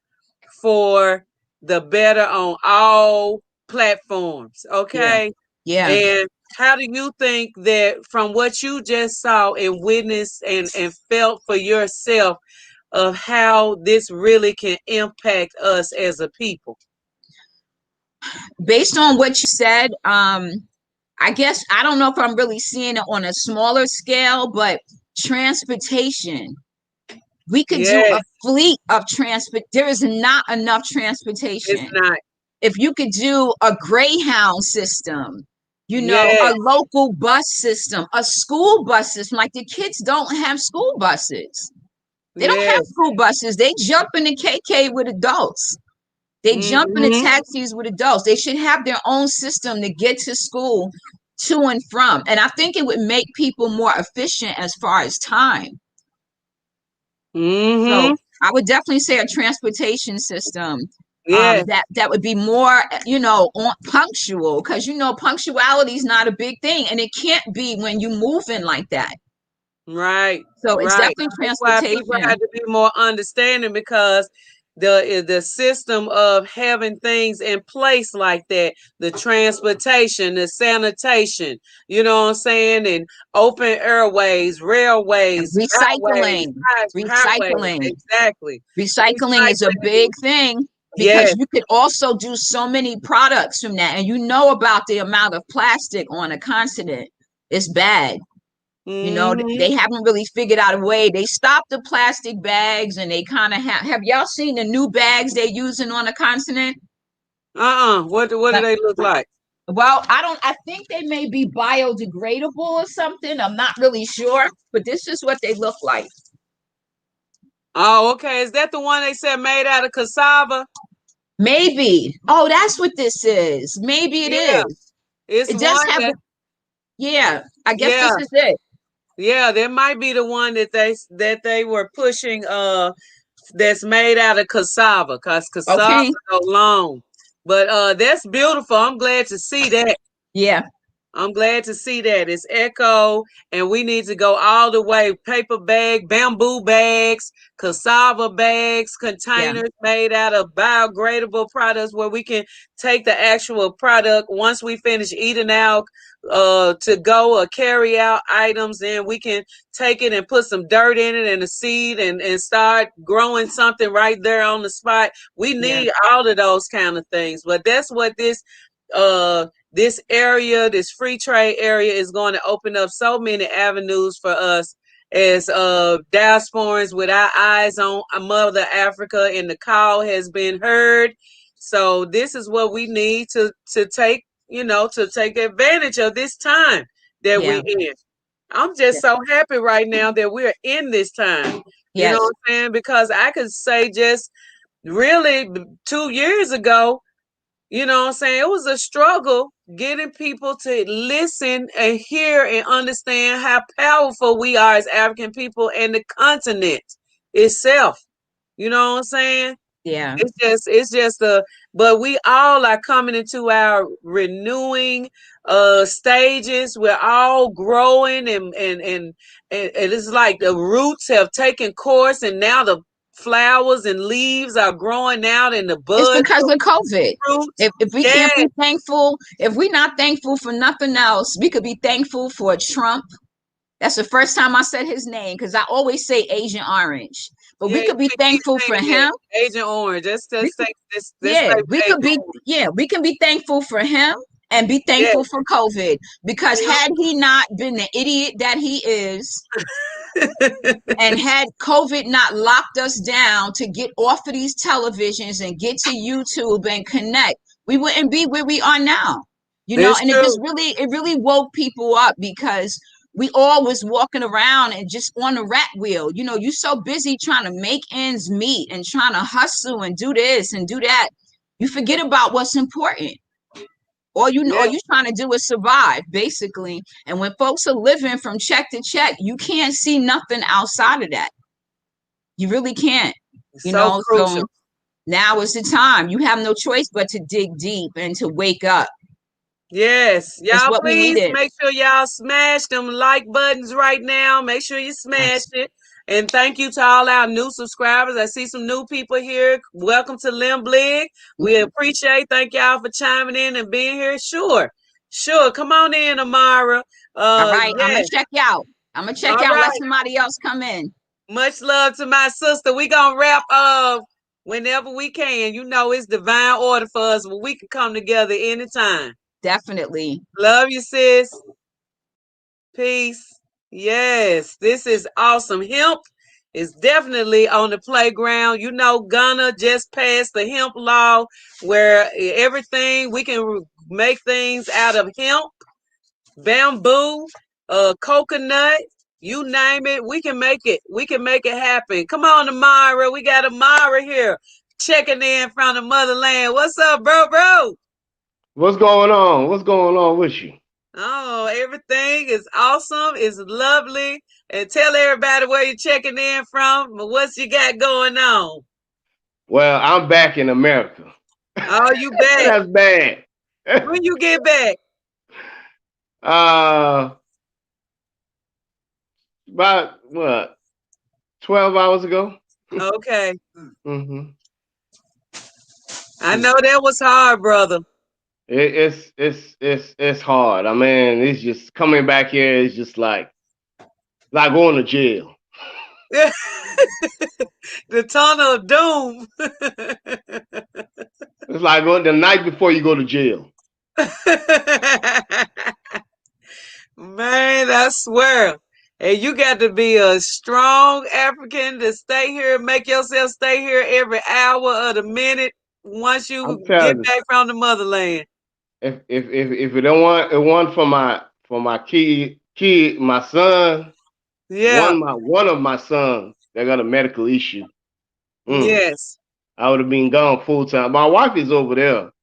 for the better on all platforms. Okay. Yeah. And how do you think that, from what you just saw and witnessed and felt for yourself, of how this really can impact us as a people? Based on what you said, I guess I don't know if I'm really seeing it on a smaller scale, but transportation. We could do a fleet of transport. There is not enough transportation. It's not. If you could do a Greyhound system, a local bus system, a school bus system. Like, the kids don't have school buses. They don't have school buses. They jump in the KK with adults. They jump in the taxis with adults. They should have their own system to get to school, to and from. And I think it would make people more efficient as far as time. So I would definitely say a transportation system. That would be more, punctual, because punctuality is not a big thing, and it can't be when you move in like that. Right. So it's definitely transportation. That's why people have to be more understanding, because the system of having things in place like that, the transportation, the sanitation, you know what I'm saying, and open airways, railways, recycling, highways. Exactly. Recycling is a big thing, because you could also do so many products from that, and about the amount of plastic on a continent. It's bad. They haven't really figured out a way. They stopped the plastic bags, and they kind of have y'all seen the new bags they're using on the continent? What do they look like? Well, I think they may be biodegradable or something. I'm not really sure, but this is what they look like. Oh, okay. Is that the one they said made out of cassava? Maybe. Oh, that's what this is. Maybe it is. It does have. I guess this is it. Yeah, that might be the one that they were pushing. That's made out of cassava, because cassava is so long. But that's beautiful. I'm glad to see that. Yeah. I'm glad to see that. It's Echo, and we need to go all the way. Paper bag, bamboo bags, cassava bags, containers made out of biodegradable products where we can take the actual product once we finish eating out to go or carry out items, then we can take it and put some dirt in it and a seed and start growing something right there on the spot. We need all of those kind of things. But that's what this area, this free trade area, is going to open up so many avenues for us as diasporans with our eyes on Mother Africa, and the call has been heard. So this is what we need to take, to take advantage of this time that we're in. I'm just so happy right now that we're in this time. You know what I'm saying? Because I could say just really 2 years ago, you know what I'm saying, it was a struggle getting people to listen and hear and understand how powerful we are as African people and the continent itself. You know what I'm saying? Yeah. It's just but we all are coming into our renewing stages. We're all growing and it's like the roots have taken course, and now the flowers and leaves are growing out in the buds. It's because of COVID. If we can't be thankful, if we're not thankful for nothing else, we could be thankful for Trump. That's the first time I said his name, because I always say Agent Orange. But we could be thankful for him. Agent Orange. Just say this. We can be thankful for him and be thankful for COVID. Because had he not been the idiot that he is, and had COVID not locked us down to get off of these televisions and get to YouTube and connect, we wouldn't be where we are now. And it really woke people up, because we all was walking around and just on the rat wheel. You so busy trying to make ends meet and trying to hustle and do this and do that, you forget about what's important. All you trying to do is survive, basically. And when folks are living from check to check, you can't see nothing outside of that. You really can't. So now is the time. You have no choice but to dig deep and to wake up. Yes, y'all, please make sure y'all smash them like buttons right now. Make sure you smash it. And thank you to all our new subscribers. I see some new people here. Welcome to Limblig. We appreciate. Thank y'all for chiming in and being here. Sure. Come on in, Amara. All right, I'm gonna check you out. Let somebody else come in. Much love to my sister. We gonna wrap up whenever we can. It's divine order for us, but we can come together anytime. Definitely. Love you, sis. Peace. Yes, this is awesome. Hemp is definitely on the playground. Ghana just passed the hemp law where everything, we can make things out of hemp, bamboo, coconut, you name it. We can make it. We can make it happen. Come on, Amara. We got Amara here checking in from the motherland. What's up, bro? What's going on? What's going on with you? Oh, everything is awesome. It's lovely. And tell everybody where you're checking in from. What you got going on? Well, I'm back in America. Oh, you back? That's bad. When you get back? About 12 hours ago. Okay. Mm-hmm. I know that was hard, brother. It's hard. I mean, it's just coming back here is just like going to jail. The tunnel of doom. It's like going the night before you go to jail. Man, I swear. And you got to be a strong African to stay here, make yourself stay here every hour of the minute once you get back from the motherland. If it don't want it want for my kid, my son, one of my sons, they got a medical issue. Yes. I would have been gone full time. My wife is over there.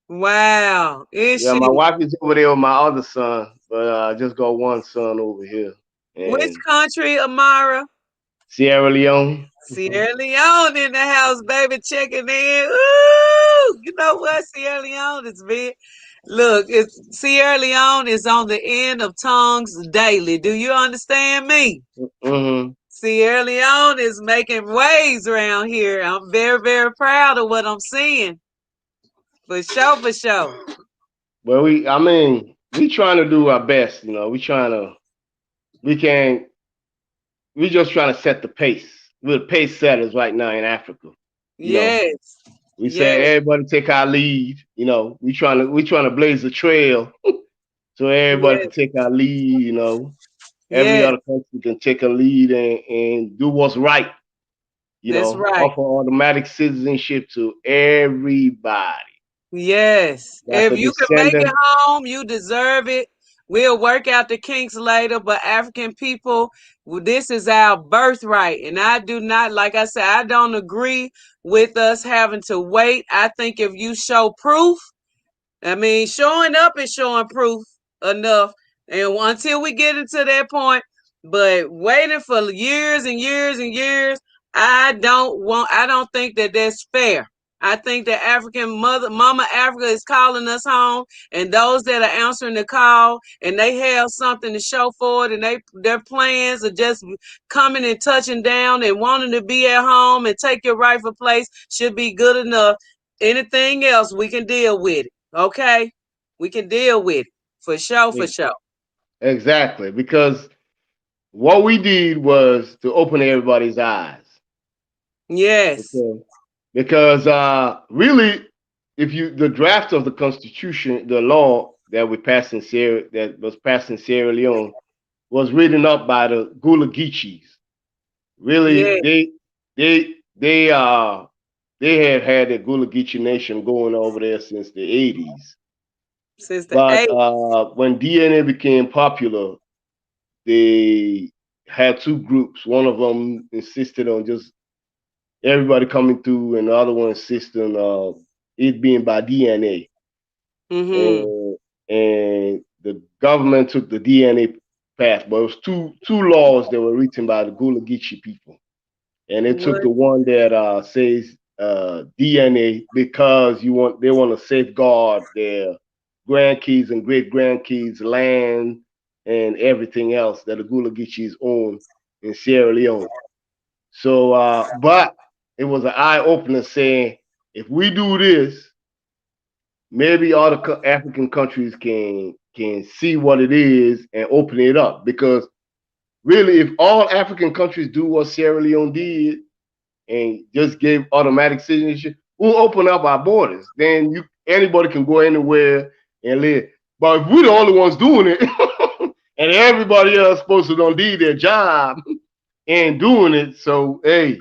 Wow. My wife is over there with my other son, but I just got one son over here. Which country, Amara? Sierra Leone. Sierra Leone in the house, baby, checking in. Ooh, you know what? Sierra Leone is big. Look, Sierra Leone is on the end of tongues daily. Do you understand me? Mm-hmm. Sierra Leone is making waves around here. I'm very, very proud of what I'm seeing. For sure, for sure. Well, we trying to do our best, you know. We just trying to set the pace. We're the pace setters right now in Africa. You know, Yes. we Yes. say everybody take our lead. You know, we trying to blaze the trail so everybody can take our lead. You know, every Yes. other country can take a lead and do what's right. You That's know, right. offer automatic citizenship to everybody. Yes. That's If a you can make it descendant. home, you deserve it. We'll work out the kinks later, but African people, this is our birthright. And I do not, like I said, I don't agree with us having to wait. I think if you show proof, I mean, showing up is showing proof enough. And until we get into that point, but waiting for years and years and years, I don't think that that's fair. I think that Mama Africa is calling us home, and those that are answering the call and they have something to show for it, and their plans are just coming and touching down and wanting to be at home and take your rightful place should be good enough. Anything else, we can deal with it. Okay? We can deal with it. For sure, for sure. Exactly, because what we did was to open everybody's eyes. Yes. Because really, if the draft of the Constitution, the law that was passed in Sierra Leone, was written up by the Gula Geechees. Really, Yes. they have had the Gula Geechee Nation going over there since the 80s. Since the But 80s. when DNA became popular, they had two groups. One of them insisted on just everybody coming through, and the other one insisted on it being by DNA. Mm-hmm. And the government took the DNA path, but it was two laws that were written by the Gula Geechee people, and they took the one that says DNA because they want to safeguard their grandkids and great grandkids' land and everything else that the Gula Geechees own in Sierra Leone. So, but it was an eye opener saying, if we do this, maybe all the African countries can see what it is and open it up. Because really, if all African countries do what Sierra Leone did and just gave automatic citizenship, we'll open up our borders. Then anybody can go anywhere and live. But if we're the only ones doing it, and everybody else supposed to don't leave their job and doing it, so hey,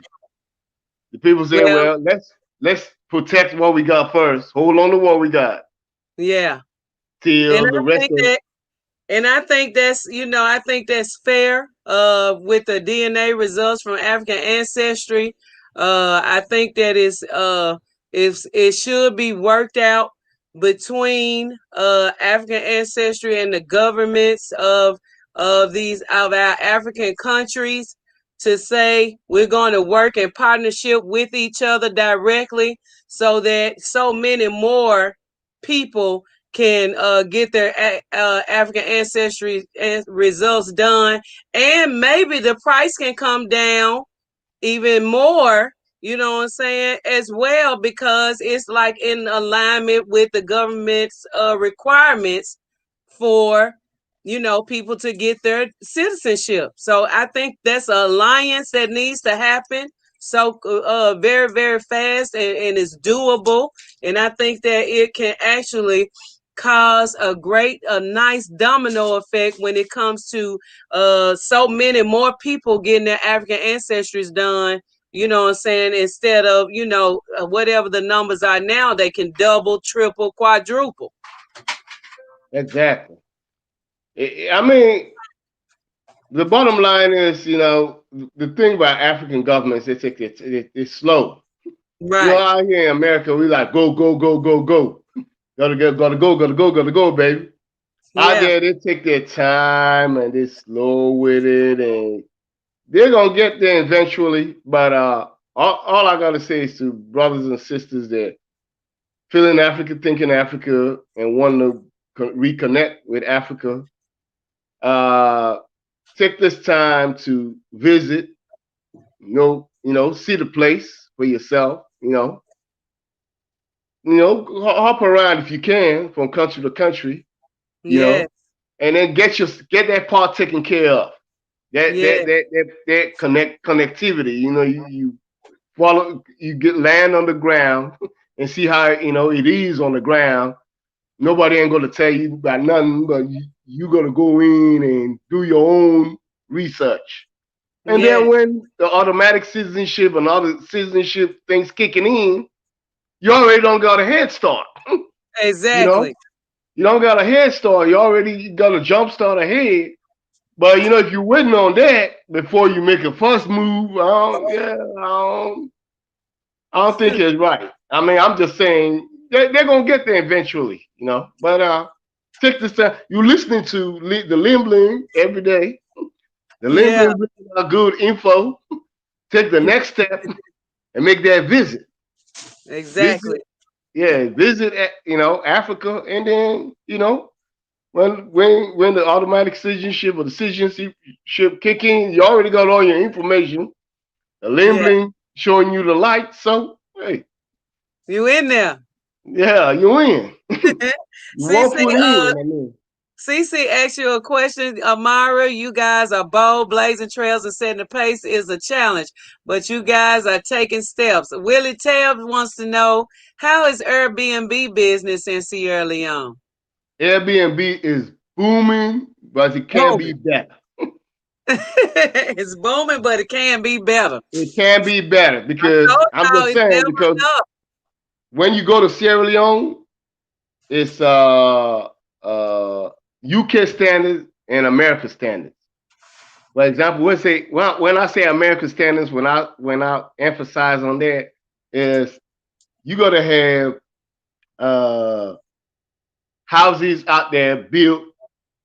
the people say, well, let's protect what we got first. Hold on to what we got. Yeah. Till the rest of I think I think that's fair with the DNA results from African ancestry. I think that it should be worked out between African ancestry and the governments of our African countries to say we're going to work in partnership with each other directly so that so many more people can get their African ancestry results done, and maybe the price can come down even more, you know what I'm saying, as well, because it's like in alignment with the government's requirements for people to get their citizenship. So I think that's an alliance that needs to happen so very, very fast, and it's doable. And I think that it can actually cause a nice domino effect when it comes to so many more people getting their African ancestries done, you know what I'm saying, instead of, whatever the numbers are now, they can double, triple, quadruple. Exactly. I mean, the bottom line is, the thing about African governments, it's slow. Right. Out here in America, we like go, go, go, go, go. Gotta go, baby. Yeah. Out there, they take their time and they're slow with it, and they're gonna get there eventually. But all I gotta say is to brothers and sisters that feeling Africa, thinking Africa, and wanting to reconnect with Africa, take this time to visit, see the place for yourself, hop around if you can from country to country, and then get that part taken care of. That connectivity, you follow, you get land on the ground and see how it is on the ground. Nobody ain't gonna tell you about nothing, but you gonna go in and do your own research. And then when the automatic citizenship and all the citizenship things kicking in, you already don't got a head start. Exactly. You don't got a head start. You already got a jump start ahead. But if you're waiting on that before you make a first move, I don't think it's right. I mean, I'm just saying they're gonna get there eventually, But take this time. You're listening to the Lim Bling every day. The Lim Bling are good info. Take the next step and make that visit. Exactly. Visit Africa, and then when the automatic citizenship or the citizenship kick in, you already got all your information. The Lim Bling showing you the light, so hey, you in there. Yeah, you in. CC asked you a question, Amara. You guys are bold, blazing trails and setting the pace is a challenge, but you guys are taking steps. Willie Tabb wants to know, how is Airbnb business in Sierra Leone? Airbnb is booming, but it can be better. It's booming, but it can be better. It can be better because I'm just saying, because when you go to Sierra Leone, it's UK standards and American standards. For example, when I say American standards, when I emphasize on that, is you got to have houses out there built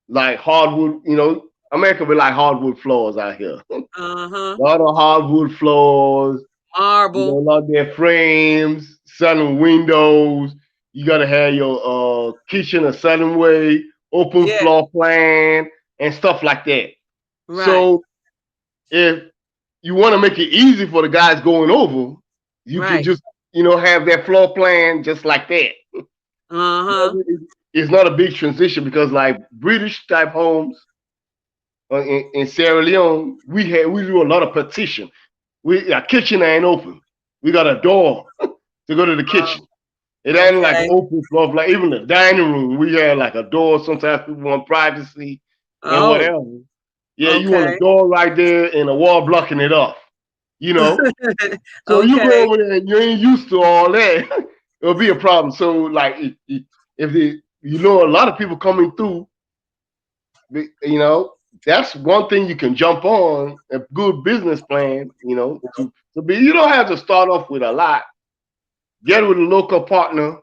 like hardwood. America be like hardwood floors out here. A lot of hardwood floors, marble, a lot of their frames, certain windows. You gotta have your kitchen a certain way, open floor plan, and stuff like that. Right. So if you want to make it easy for the guys going over, you can just have that floor plan just like that. It's not a big transition because like British type homes in Sierra Leone, we do a lot of partition. Our kitchen ain't open. We got a door to go to the kitchen. It ain't like an open floor. Like even the dining room, we have like a door. Sometimes people want privacy and whatever. Yeah, you want a door right there and a wall blocking it off. So you go over there and you ain't used to all that. It'll be a problem. So like if a lot of people coming through, that's one thing you can jump on, a good business plan, to be. You don't have to start off with a lot. Get with a local partner,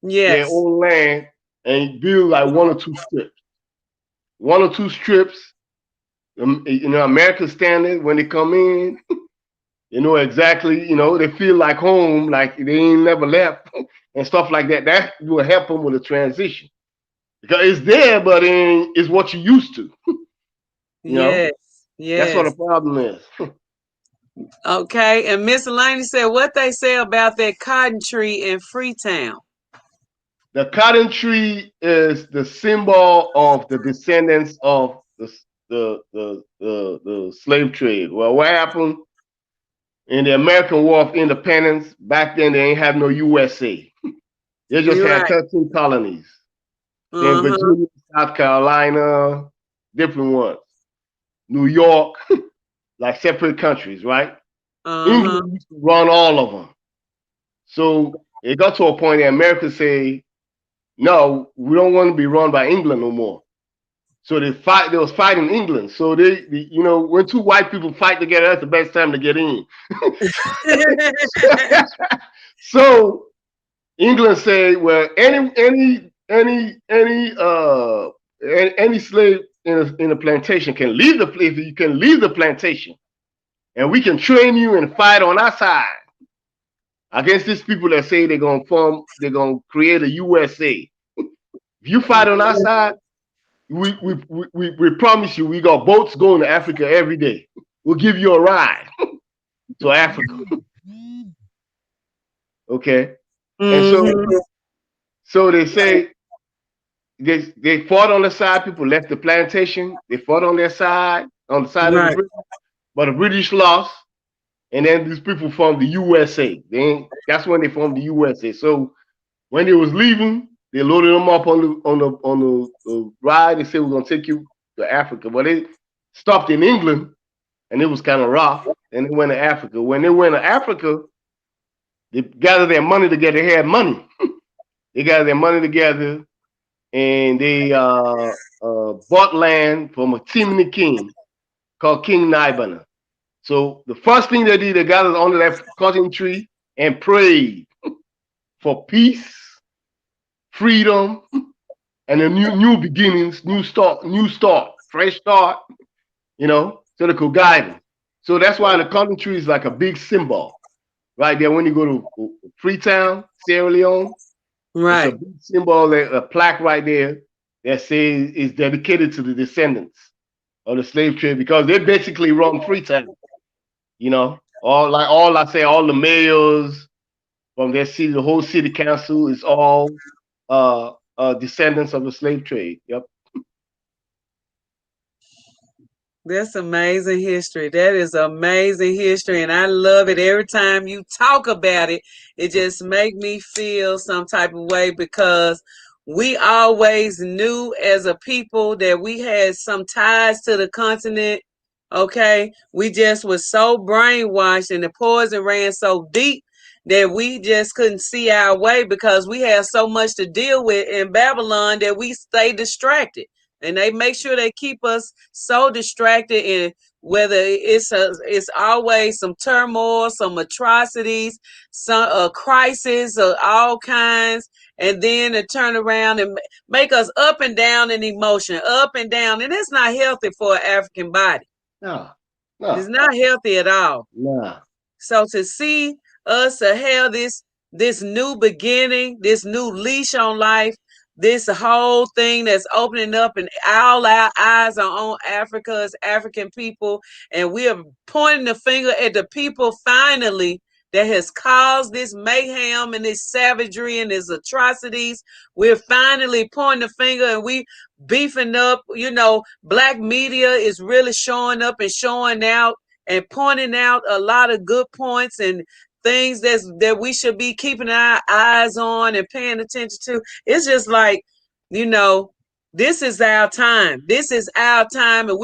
their own land, and build like one or two strips. American standard, when they come in, exactly, they feel like home, like they ain't never left and stuff like that. That will help them with the transition. Because it's there, but it's what you used to. Yes. That's what the problem is. Okay, and Miss Elaine said what they say about that cotton tree in Freetown. The cotton tree is the symbol of the descendants of the slave trade. Well, what happened in the American War of Independence? Back then, they ain't have no USA. They just had 13 colonies. In Virginia, South Carolina, different ones. New York, like separate countries, right? England used to run all of them. So it got to a point that America say, no, we don't want to be run by England no more. So they was fighting England. So they when two white people fight together, that's the best time to get in. So England say, well, any slave in a plantation can leave the place. You can leave the plantation, and we can train you and fight on our side. against these people that say they're gonna create a USA. If you fight on our side, we promise you we got boats going to Africa every day. We'll give you a ride to Africa. Okay. And so they say they fought on the side, people left the plantation, they fought on their side, on the side of the British, but the British lost. And then these people formed the USA. That's when they formed the USA. So when they was leaving, they loaded them up on the ride. They said, we're gonna take you to Africa. But they stopped in England and it was kind of rough. And they went to Africa. When they went to Africa, they gathered their money together. They had money. They gathered their money together and they bought land from a Timini king called King Nibana. So the first thing they did, they gathered under that cotton tree and prayed for peace, freedom, and a new beginnings, new start, fresh start, you know, so they could guide them. So that's why the cotton tree is like a big symbol right there when you go to Freetown, Sierra Leone. Right. It's a big symbol, a plaque right there that says is dedicated to the descendants of the slave trade because they basically run Freetown. You know, all the mayors from their city, the whole city council is all descendants of the slave trade. Yep. That's amazing history. That is amazing history. And I love it. Every time you talk about it, it just makes me feel some type of way because we always knew as a people that we had some ties to the continent. Okay, we just was so brainwashed and the poison ran so deep that we just couldn't see our way because we had so much to deal with in Babylon that we stay distracted. And they make sure they keep us so distracted in whether it's always some turmoil, some atrocities, some crisis of all kinds, and then to turn around and make us up and down in emotion, up and down. And it's not healthy for an African body. No. It's not healthy at all. No. So to see us to have this new beginning, this new leash on life, this whole thing that's opening up and all our eyes are on Africa as African people. And we are pointing the finger at the people finally that has caused this mayhem and this savagery and this atrocities. We're finally pointing the finger and we beefing up, you know, black media is really showing up and showing out and pointing out a lot of good points and things that we should be keeping our eyes on and paying attention to. It's just like, you know, this is our time. This is our time. And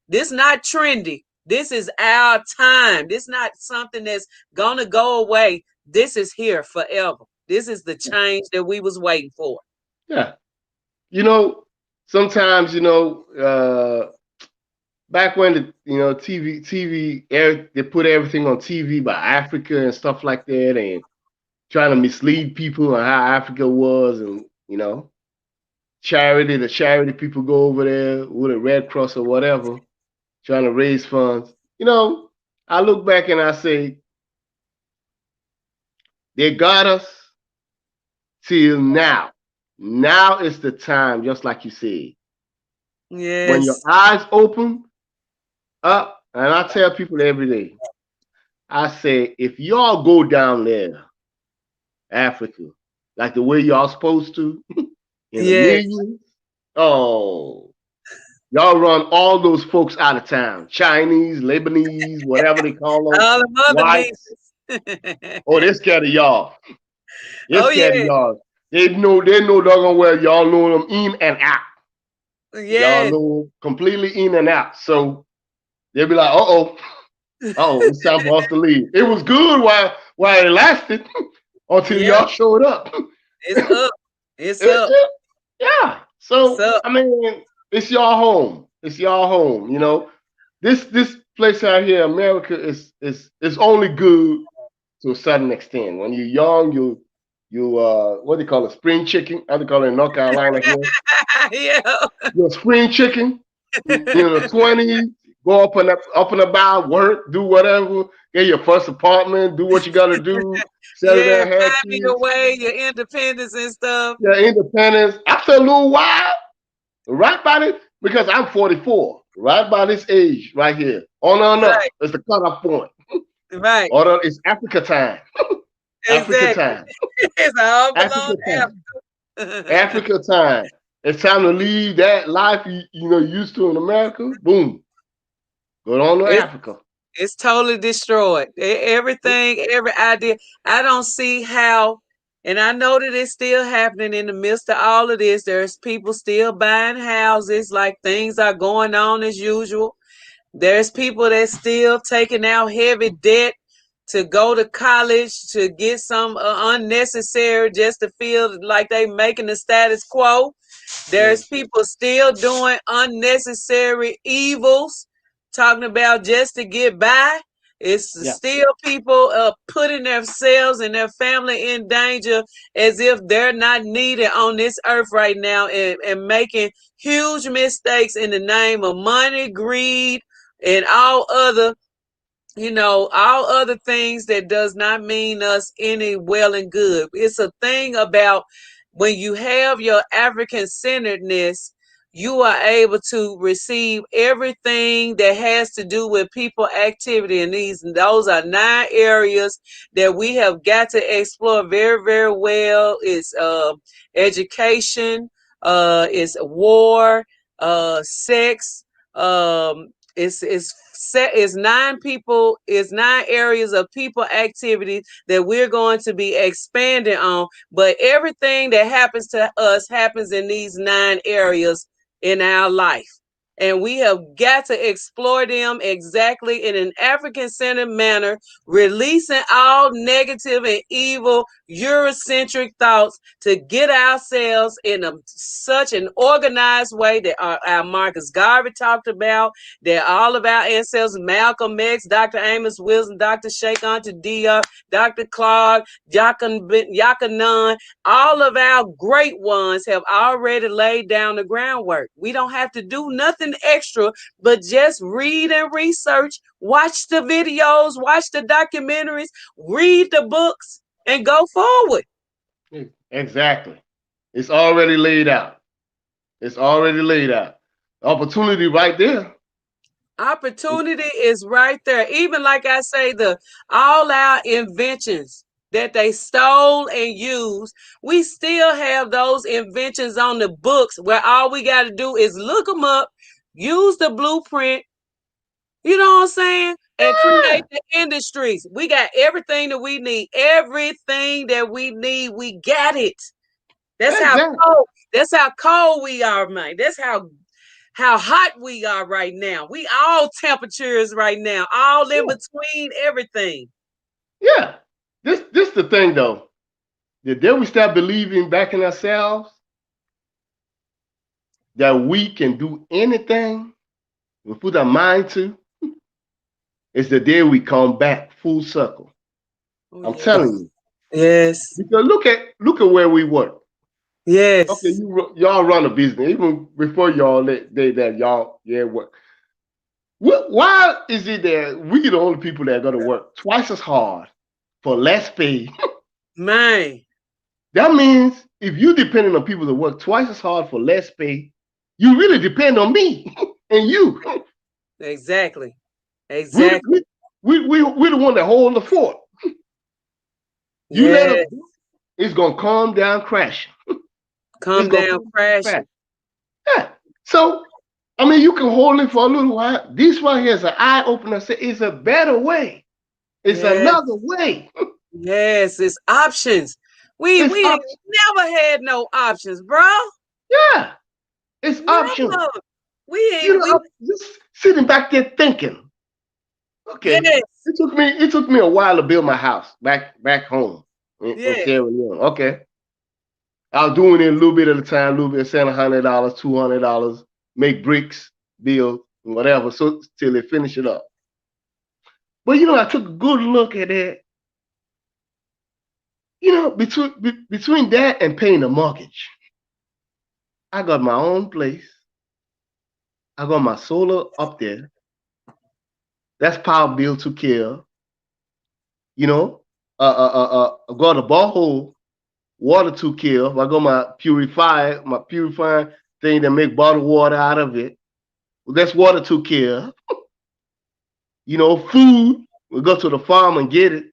this not trendy. This is our time. This is not something that's gonna go away. This is here forever. This is the change that we was waiting for. Yeah. You know, sometimes, you know, back when the TV they put everything on TV by Africa and stuff like that and trying to mislead people on how Africa was and, you know, the charity people go over there with a Red Cross or whatever, trying to raise funds. You know, I look back and I say, they got us till now. Now is the time, just like you said. Yes. When your eyes open up, and I tell people every day, I say, if y'all go down there, Africa, like the way y'all supposed to, in the millions, oh, y'all run all those folks out of town. Chinese, Lebanese, whatever they call them. All the whites. Oh, they're scared of y'all. They're scared of y'all. They know doggone well y'all know them in and out. Y'all know completely in and out. So they'll be like, it's time for us to leave. It was good while it lasted until y'all showed up. It's up. It's up. Yeah. So I mean, it's y'all home. It's y'all home. You know, this place out here, America, is only good to a certain extent. When you're young, you what do you call it? Spring chicken. How do you call it in North Carolina here? Yeah. You're spring chicken. In the 20s, go up and about, work, do whatever, get your first apartment, do what you gotta do, settle Yeah, down, have find your kids. way, your independence and stuff. Yeah, independence. After a little while, right by this, because I'm 44, right by this age, right here, on up, Right, it's the cutoff point. right. It's Africa time. Africa Exactly. time. It's all Africa belong time. to Africa. Africa time. It's time to leave that life you used to in America. Boom. Go on to It's Africa. it's totally destroyed. Everything, every idea. I don't see how, and I know that it's still happening in the midst of all of this. There's people still buying houses, like things are going on as usual. There's people that still taking out heavy debt to go to college to get some unnecessary just to feel like they making the status quo. There's people still doing unnecessary evils, talking about just to get by. It's Yeah. still people putting themselves and their family in danger as if they're not needed on this earth right now, and making huge mistakes in the name of money, greed, and all other things that does not mean us any well and good. It's a thing about when you have your African centeredness, you are able to receive everything that has to do with people activity. And those are 9 areas that we have got to explore very, very well. It's education, it's war, sex, it's 9 areas of people activity that we're going to be expanding on. But everything that happens to us happens in these 9 areas in our life. And we have got to explore them exactly in an African-centered manner, releasing all negative and evil Eurocentric thoughts to get ourselves in such an organized way that our Marcus Garvey talked about, that all of our ancestors, Malcolm X, Dr. Amos Wilson, Dr. Sheikh Anta Diop, Dr. Clark, Yakanan, all of our great ones have already laid down the groundwork. We don't have to do nothing extra, but just read and research, watch the videos, watch the documentaries, read the books, and go forward. Exactly. It's already laid out. It's already laid out. Opportunity right there. Opportunity is right there. Even like I say, all our inventions that they stole and used, we still have those inventions on the books where all we got to do is look them up, use the blueprint, you know what I'm saying? And create the industries. We got everything that we need. Everything that we need, we got it. That's Exactly. that's how cold we are, man. That's how hot we are right now. We all temperatures right now, all in between everything. Yeah. This the thing though. The day we start believing back in ourselves that we can do anything we put our mind to, it's the day we come back full circle. I'm telling you. Yes. Because look at where we were. Yes. Okay, y'all run a business even before y'all work. Why is it that we the only people that are gonna work twice as hard for less pay? Man. That means if you depending on people that work twice as hard for less pay, you really depend on me and you. Exactly. We're the one that hold the fort. You let us, it's gonna calm down crashing. Come down crashing. Yeah. So I mean, you can hold it for a little while. This right here is an eye opener. It's a better way. It's another way. Yes, it's options. We ain't never had no options, bro. Yeah, it's options. Just sitting back there thinking. Okay, yes. It took me a while to build my house back home in Sierra Leone. Okay, I was doing it a little bit at a time, a little bit, saying $100, $200, make bricks, build, whatever, so till they finish it up. But I took a good look at it. Between that and paying the mortgage, I got my own place. I got my solar up there. That's power bill took care of. You know, I got a borehole, water took care of. I got my purifying thing that make bottled water out of it. Well, that's water took care of. You know, food, we go to the farm and get it.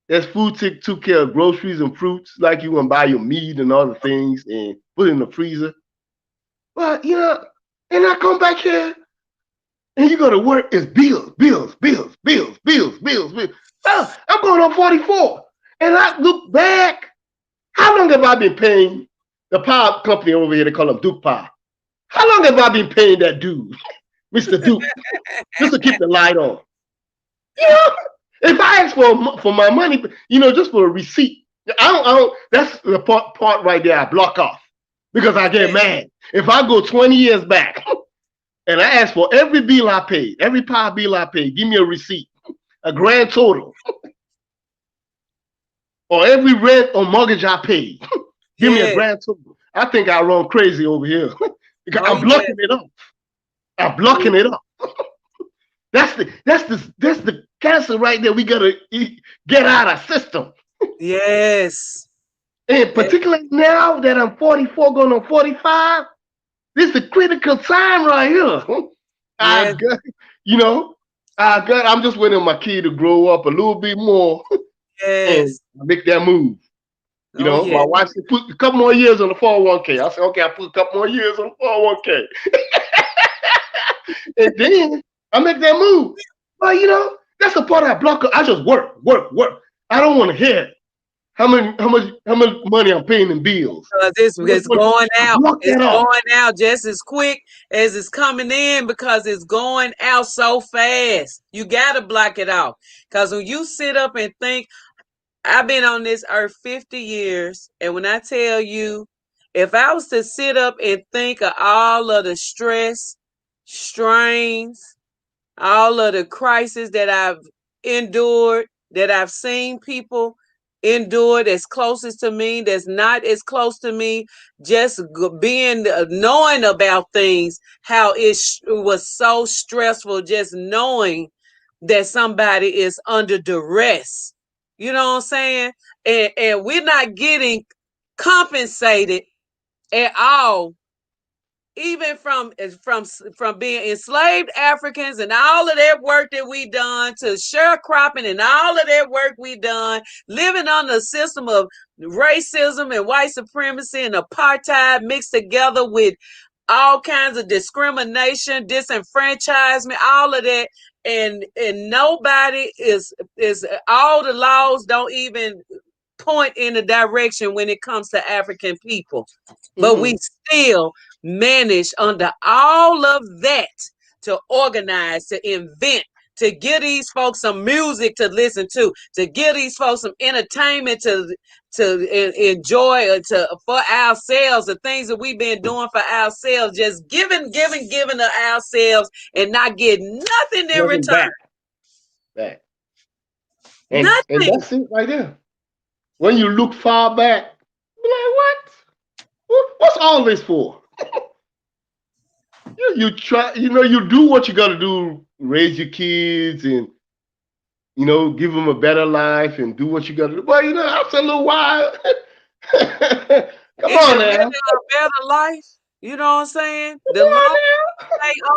That's food took care of groceries and fruits, like you want to buy your meat and other things and put it in the freezer. But, you know, and I come back here and you go to work, it's bills. Oh, I'm going on 44. And I look back, how long have I been paying the power company over here, they call him Duke Power? How long have I been paying that dude, Mr. Duke, just to keep the light on? You know, if I ask for my money, you know, just for a receipt, I don't that's the part right there I block off because I get mad. If I go 20 years back and I ask for every bill I paid, every power bill I paid, give me a receipt, a grand total, or every rent or mortgage I paid, give me a grand total. I think I run crazy over here because I'm blocking it off. I'm blocking it off. That's the cancer right there. We gotta get out of our system. Yes. And particularly now that I'm 44 going on 45, this is the critical time right here. I'm just waiting on my kid to grow up a little bit more and make that move. You know, my wife said, put a couple more years on the 401k. I said, okay, I put a couple more years on the 401k. And then I make that move. Well, you know, that's the part I block. I just work. I don't want to hear how much money I'm paying in bills. It's going out. It's going out just as quick as it's coming in because it's going out so fast. You gotta block it off. Because when you sit up and think, I've been on this earth 50 years, and when I tell you, if I was to sit up and think of all of the stress, strains, all of the crises that I've endured, that I've seen people endure that's closest to me, that's not as close to me, just knowing about things, how it was so stressful just knowing that somebody is under duress. You know what I'm saying? And we're not getting compensated at all, even from being enslaved Africans and all of that work that we done to sharecropping and all of that work we done, living under a system of racism and white supremacy and apartheid mixed together with all kinds of discrimination, disenfranchisement, all of that. And nobody is all the laws don't even point in the direction when it comes to African people. But we still manage under all of that to organize, to invent, to give these folks some music to listen to give these folks some entertainment to enjoy, for ourselves, the things that we've been doing for ourselves, just giving to ourselves and not getting nothing in return. Back. And that's it right there. When you look far back, you're like, what? What's all this for? You try, you do what you got to do, raise your kids and, give them a better life and do what you got to do. But, after a little while, come on now. A better life, you know what I'm saying?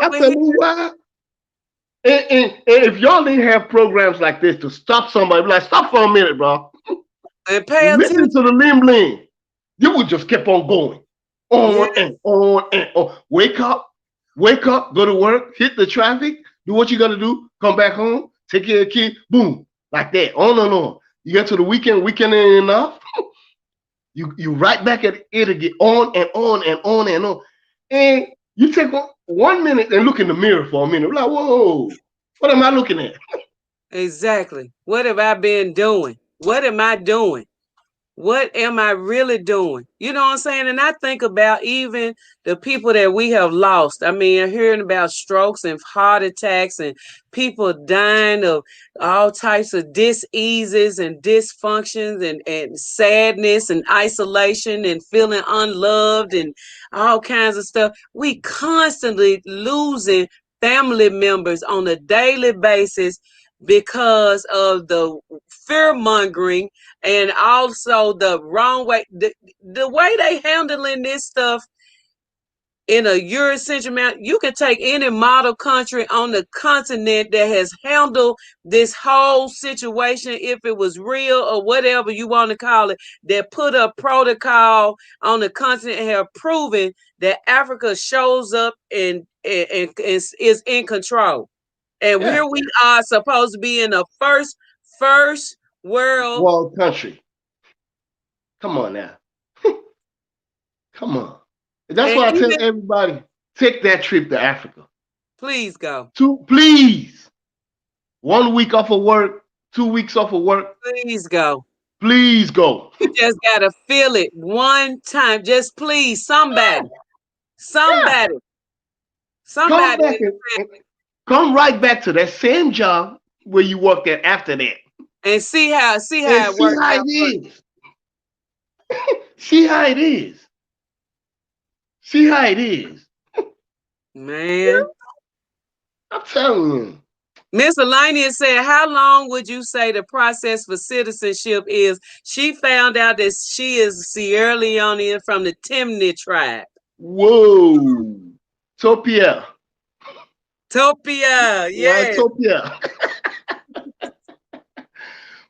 After a little while. And if y'all didn't have programs like this to stop somebody, like, stop for a minute, bro. And pay listen attention to the limb, you would just keep on going. And on. Wake up, go to work, hit the traffic, do what you got to do, come back home, take care of the kid, boom, like that, on and on. You get to the weekend ain't enough. You right back at it again, on and on and on and on. And you take 1 minute and look in the mirror for a minute. Like, whoa, what am I looking at? Exactly. What have I been doing? What am I doing? What am I really doing? You know what I'm saying? And I think about even the people that we have lost. I mean, I'm hearing about strokes and heart attacks and people dying of all types of diseases and dysfunctions and sadness and isolation and feeling unloved and all kinds of stuff. We constantly losing family members on a daily basis because of the fear mongering and also the wrong way, the way they handling this stuff in a Eurocentric amount. You can take any model country on the continent that has handled this whole situation, if it was real or whatever you want to call it, that put a protocol on the continent and have proven that Africa shows up and is in control. And here we are supposed to be in the first world country. Come on now. Come on. That's why I tell everybody, take that trip to Africa. Please go. Please. 1 week off of work, 2 weeks off of work. Please go. Please go. You just gotta feel it one time. Just please, somebody. Come right back to that same job where you worked at after that. And see how it works. See how it is. See how it is. See how it is. Man. I'm telling you. Miss Alania said, how long would you say the process for citizenship is? She found out that she is Sierra Leonean from the Mvmnt tribe. Whoa. Topia. Yeah. Topia.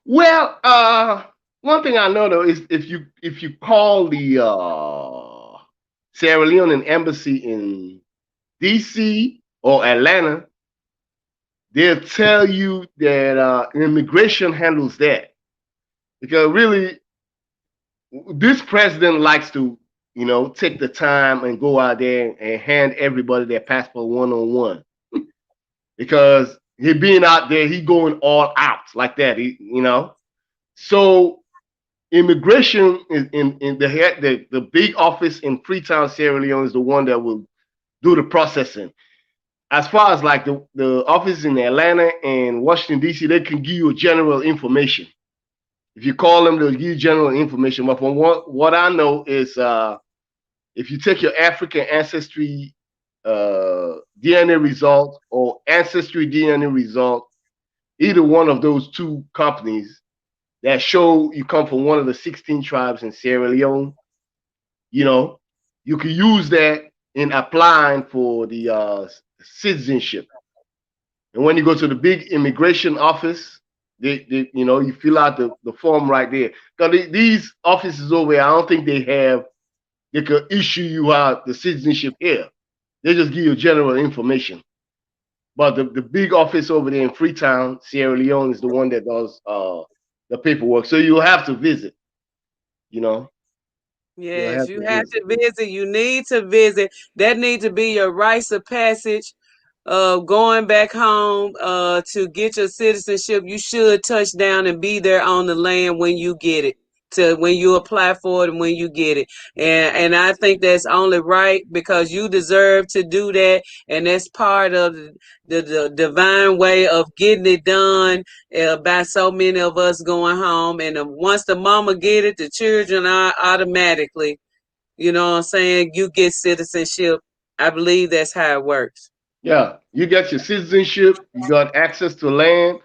Well, one thing I know though is if you call the Sierra Leone embassy in DC or Atlanta, they'll tell you that immigration handles that. Because really, this president likes to, take the time and go out there and hand everybody their passport one-on-one. Because he being out there, he going all out like that, So immigration is in the big office in Freetown, Sierra Leone is the one that will do the processing. As far as like the office in Atlanta and Washington, D.C., they can give you general information. If you call them, they'll give you general information. But from what I know is if you take your African ancestry DNA result or ancestry DNA result, either one of those two companies that show you come from one of the 16 tribes in Sierra Leone, you can use that in applying for the citizenship. And when you go to the big immigration office, you fill out the form right there. Because these offices over here, I don't think they could issue you out the citizenship here. They just give you general information. But the big office over there in Freetown, Sierra Leone, is the one that does the paperwork. So you'll have to visit, Yes, you have to visit. You need to visit. That needs to be your rites of passage going back home to get your citizenship. You should touch down and be there on the land when you get it, when you apply for it and when you get it. And I think that's only right because you deserve to do that. And that's part of the divine way of getting it done by so many of us going home. And once the mama get it, the children are automatically, you get citizenship. I believe that's how it works. Yeah, you got your citizenship, you got access to land.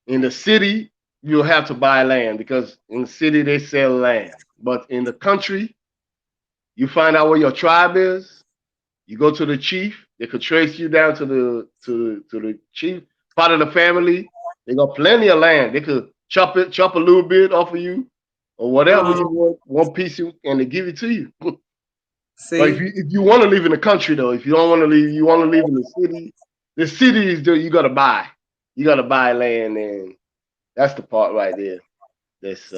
In the city, you'll have to buy land because in the city they sell land. But in the country, you find out where your tribe is, you go to the chief, they could trace you down to the chief, part of the family. They got plenty of land. They could chop a little bit off of you or whatever you want, one piece, and they give it to you. But if you want to live in the country though, if you don't want to leave, you want to live in the city. The city is you gotta buy. You gotta buy land, and that's the part right there. That's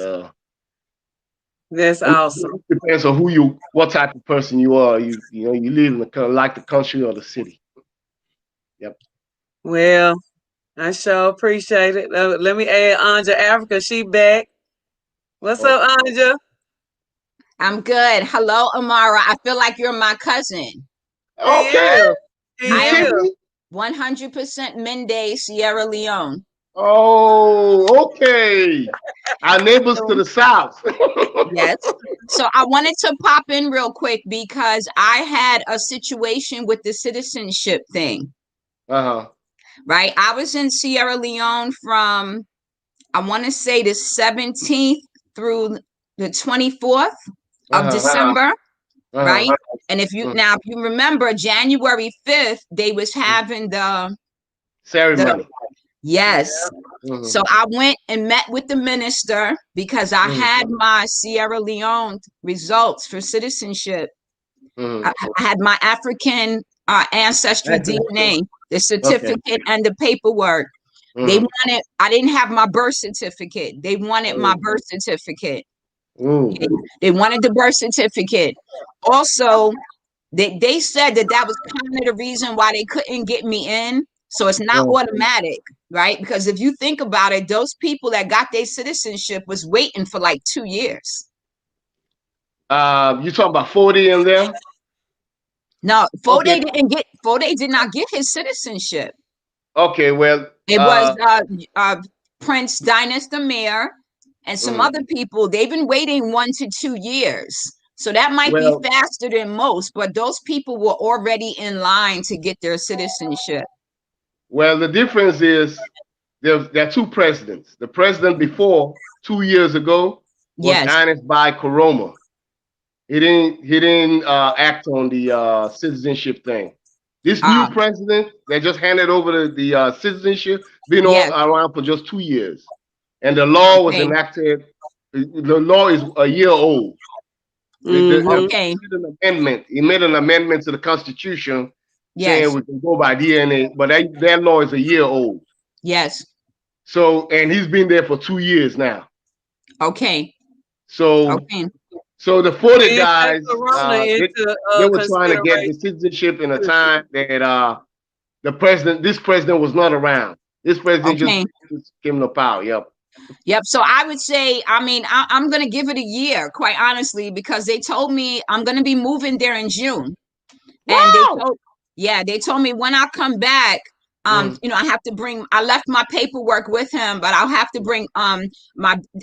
awesome. It depends on what type of person you are. You live in the country or the city. Yep. Well, I sure appreciate it. Let me add Anja Afreeca. She back. What's up, Anja? I'm good. Hello, Amara. I feel like you're my cousin. Okay. I am 100% Mvmnt, Sierra Leone. Oh, okay. Our neighbors to the south. Yes. So I wanted to pop in real quick because I had a situation with the citizenship thing. Right. I was in Sierra Leone from, I want to say, the 17th through the 24th of December. Right. And if you remember, January 5th, they was having the ceremony. Yes. So I went and met with the minister because I had my Sierra Leone results for citizenship. I had my African ancestry DNA, the certificate and the paperwork. They wanted, I didn't have my birth certificate. They wanted my birth certificate. They wanted the birth certificate. Also, they said that was kind of the reason why they couldn't get me in. So it's not automatic, right? Because if you think about it, those people that got their citizenship was waiting for like 2 years. You talking about 40 in them? No, Fode did not get his citizenship. Okay, well, it was Prince Dinas the Mayor and some other people. They've been waiting 1 to 2 years. So that might be faster than most, but those people were already in line to get their citizenship. Well, the difference is there are two presidents. The president before 2 years ago was Ernest Bai Koroma. He didn't act on the citizenship thing. This new president that just handed over the citizenship been around for just 2 years, and the law was enacted. The law is a year old. He made an amendment to the Constitution saying we can go by DNA, but that law is a year old. Yes. So, and he's been there for 2 years now. Okay. So, so the 40 guys, they were trying to get the citizenship in a time that this president was not around. This president just came to power. Yep. So I would say, I mean, I'm going to give it a year, quite honestly, because they told me I'm going to be moving there in June. And they told me when I come back, you know, I left my paperwork with him, but I'll have to bring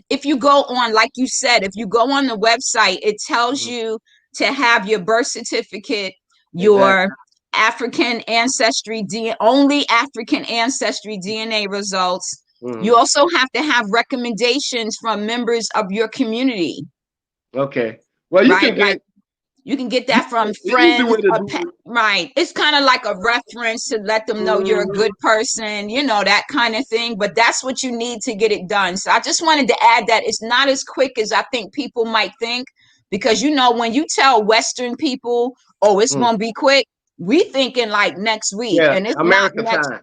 if you go on, like you said, if you go on the website, it tells you to have your birth certificate, your African ancestry, only African ancestry DNA results. You also have to have recommendations from members of your community. Okay. Well, you can get that from friends. Right. It's kind of like a reference to let them know you're a good person, you know, that kind of thing. But that's what you need to get it done. So I just wanted to add that it's not as quick as I think people might think, because, you know, when you tell Western people, oh, it's going to be quick, we thinking like next week. Yeah, and it's America not time.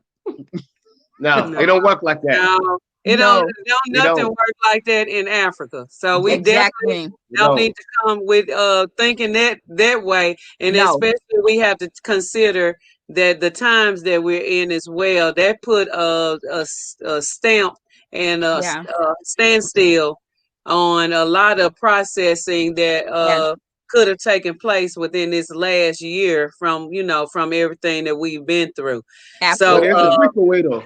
No, it don't work like that. No, nothing work like that in Africa. So we definitely don't need to come with thinking that way. And especially we have to consider that the times that we're in as well, that put a stamp and a standstill on a lot of processing that could have taken place within this last year from everything that we've been through. Absolutely. So there's a quicker way though.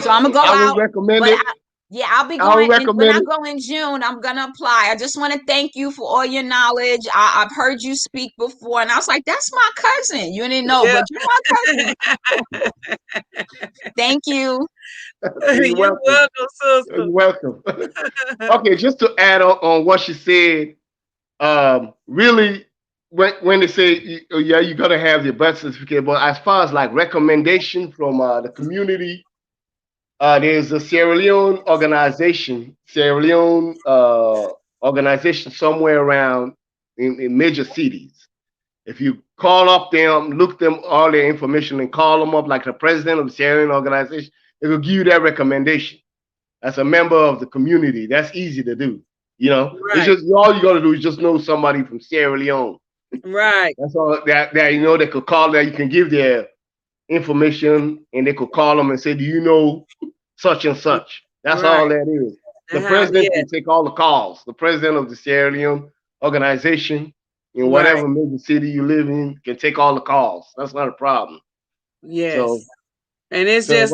So I'm gonna go out. I would recommend it. I'll be going. When I go in June, I'm gonna apply. I just want to thank you for all your knowledge. I've heard you speak before, and I was like, "That's my cousin." You didn't know, but you're my cousin. Thank you. You're welcome, sister. You're welcome. Okay, just to add on what she said, really, when they say, you gotta have your birth certificate, but as far as like recommendation from the community. There's a Sierra Leone organization somewhere around in major cities. If you call up them, look them all their information and call them up like the president of the Sierra Leone organization, it will give you that recommendation. As a member of the community, that's easy to do. You know, it's just all you got to do is just know somebody from Sierra Leone. Right. That's all that you know. They could call that. You can give their information and they could call them and say, do you know such and such? That's all that is. The president can take all the calls. The president of the Sierra Leone organization in whatever major city you live in can take all the calls. That's not a problem. Yes. And it's that's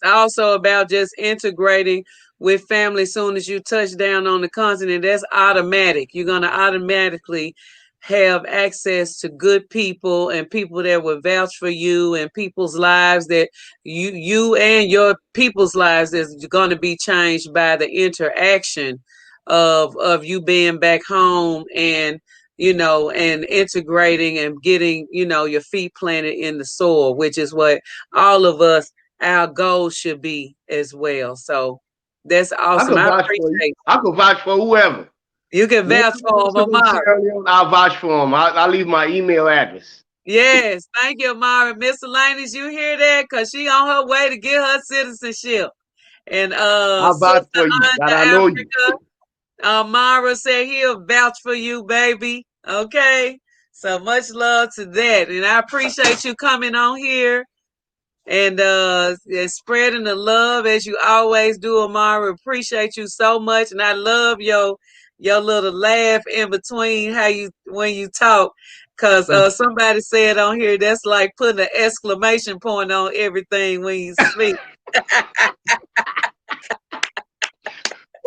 also about just integrating with family. As soon as you touch down on the continent, that's automatic. You're going to automatically have access to good people and people that will vouch for you and people's lives that you and your people's lives is going to be changed by the interaction of you being back home and and integrating and getting your feet planted in the soil, which is what all of us, our goal should be as well. So that's awesome. I appreciate it. I could vouch for whoever. You can vouch for him, Amara. I'll vouch for him. I'll leave my email address. Yes, thank you, Amara. Miscellaneous, you hear that? Because she on her way to get her citizenship. And I'll vouch for you. God, I know you. Amara said he'll vouch for you, baby. Okay. So much love to that. And I appreciate you coming on here and spreading the love as you always do, Amara. Appreciate you so much. And I love your little laugh in between when you talk. Cause somebody said on here that's like putting an exclamation point on everything when you speak.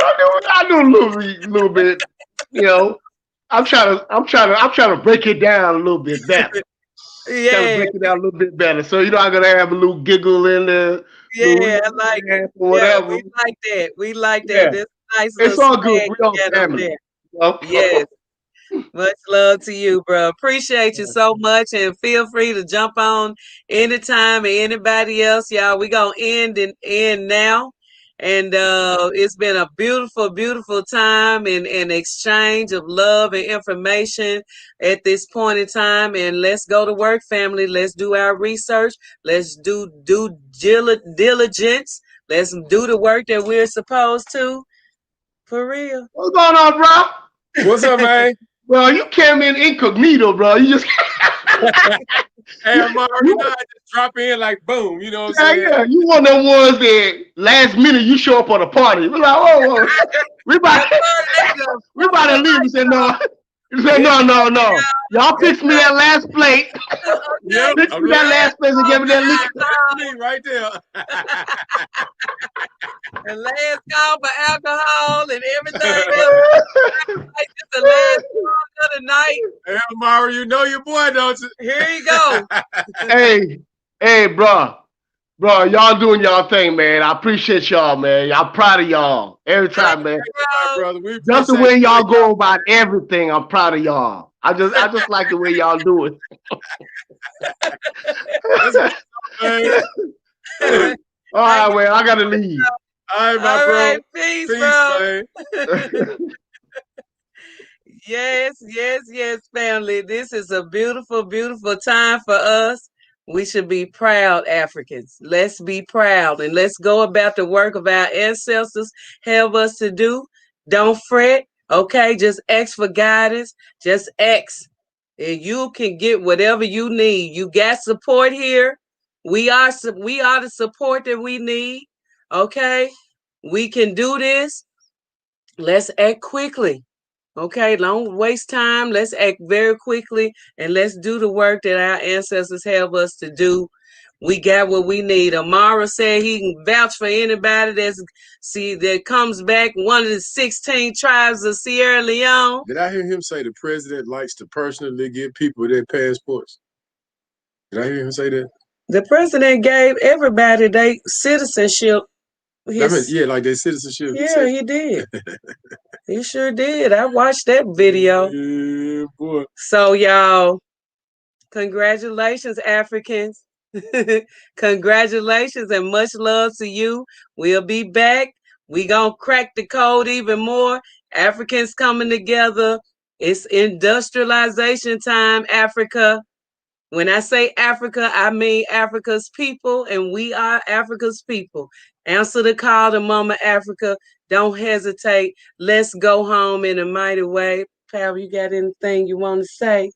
I do a little bit, I'm trying to break it down a little bit better. Yeah. Trying to break it down a little bit better. So I'm gonna have a little giggle in there. Yeah, I like it. Whatever. Yeah, we like that. Yeah. This nice it's all good. We all family. Yes. Much love to you, bro. Appreciate you so much, and feel free to jump on anytime and anybody else, y'all. We gonna end now. And it's been a beautiful, beautiful time and exchange of love and information at this point in time. And let's go to work, family. Let's do our research. Let's do diligence. Let's do the work that we're supposed to. For real. What's going on, bro? What's up, man? Bro, you came in incognito, bro. You just Hey, Amara, I just drop in like boom, you know what I'm saying? Yeah, you one of them ones that last minute you show up on a party. We're like, whoa. we about to leave. He said, no. He said, no. Y'all fix me that last plate. Yep, fix me that last plate and give me that liquor. Right there. The last call for alcohol and everything else. The last call of the night. Hey, Amara, you know your boy, don't you? Here you go. Hey, bro, y'all doing y'all thing, man. I appreciate y'all, man. I'm proud of y'all every time, man. Brother, just the way y'all go about everything, I'm proud of y'all. I just like the way y'all do it. All right, well, I gotta leave. All right, bro. Right, peace, bro. Yes, family. This is a beautiful, beautiful time for us. We should be proud Africans. Let's be proud and let's go about the work of our ancestors have us to do. Don't fret. Okay, just ask for guidance. Just ask. And you can get whatever you need. You got support here. We are the support that we need. Okay, we can do this. Let's act quickly. Okay, don't waste time. Let's act very quickly and let's do the work that our ancestors have us to do. We got what we need. Amara said he can vouch for anybody that comes back. One of the 16 tribes of Sierra Leone. Did I hear him say the president likes to personally give people their passports? Did I hear him say that? The president gave everybody their citizenship. Like their citizenship. Yeah, he did. He sure did. I watched that video. Yeah, boy. So, y'all, congratulations, Africans. Congratulations and much love to you. We'll be back. We gonna crack the code even more. Africans coming together. It's industrialization time, Africa. When I say Africa, I mean Africa's people, and we are Africa's people. Answer the call to Mama Africa. Don't hesitate. Let's go home in a mighty way. Pal, you got anything you want to say?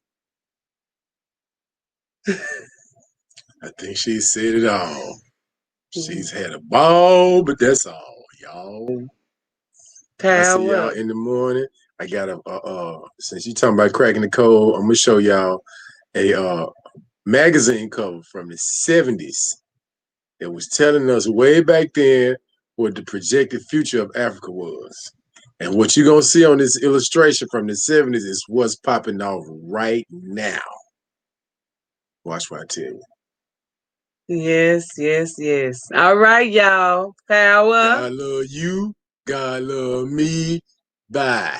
I think she said it all. She's had a ball, but that's all, y'all. I see y'all in the morning. I got since you talking about cracking the code, I'm gonna show y'all a magazine cover from the 70s that was telling us way back then what the projected future of Africa was. And what you're going to see on this illustration from the 70s is what's popping off right now. Watch what I tell you. Yes, yes, yes. All right, y'all. Power. God love you. God love me. Bye.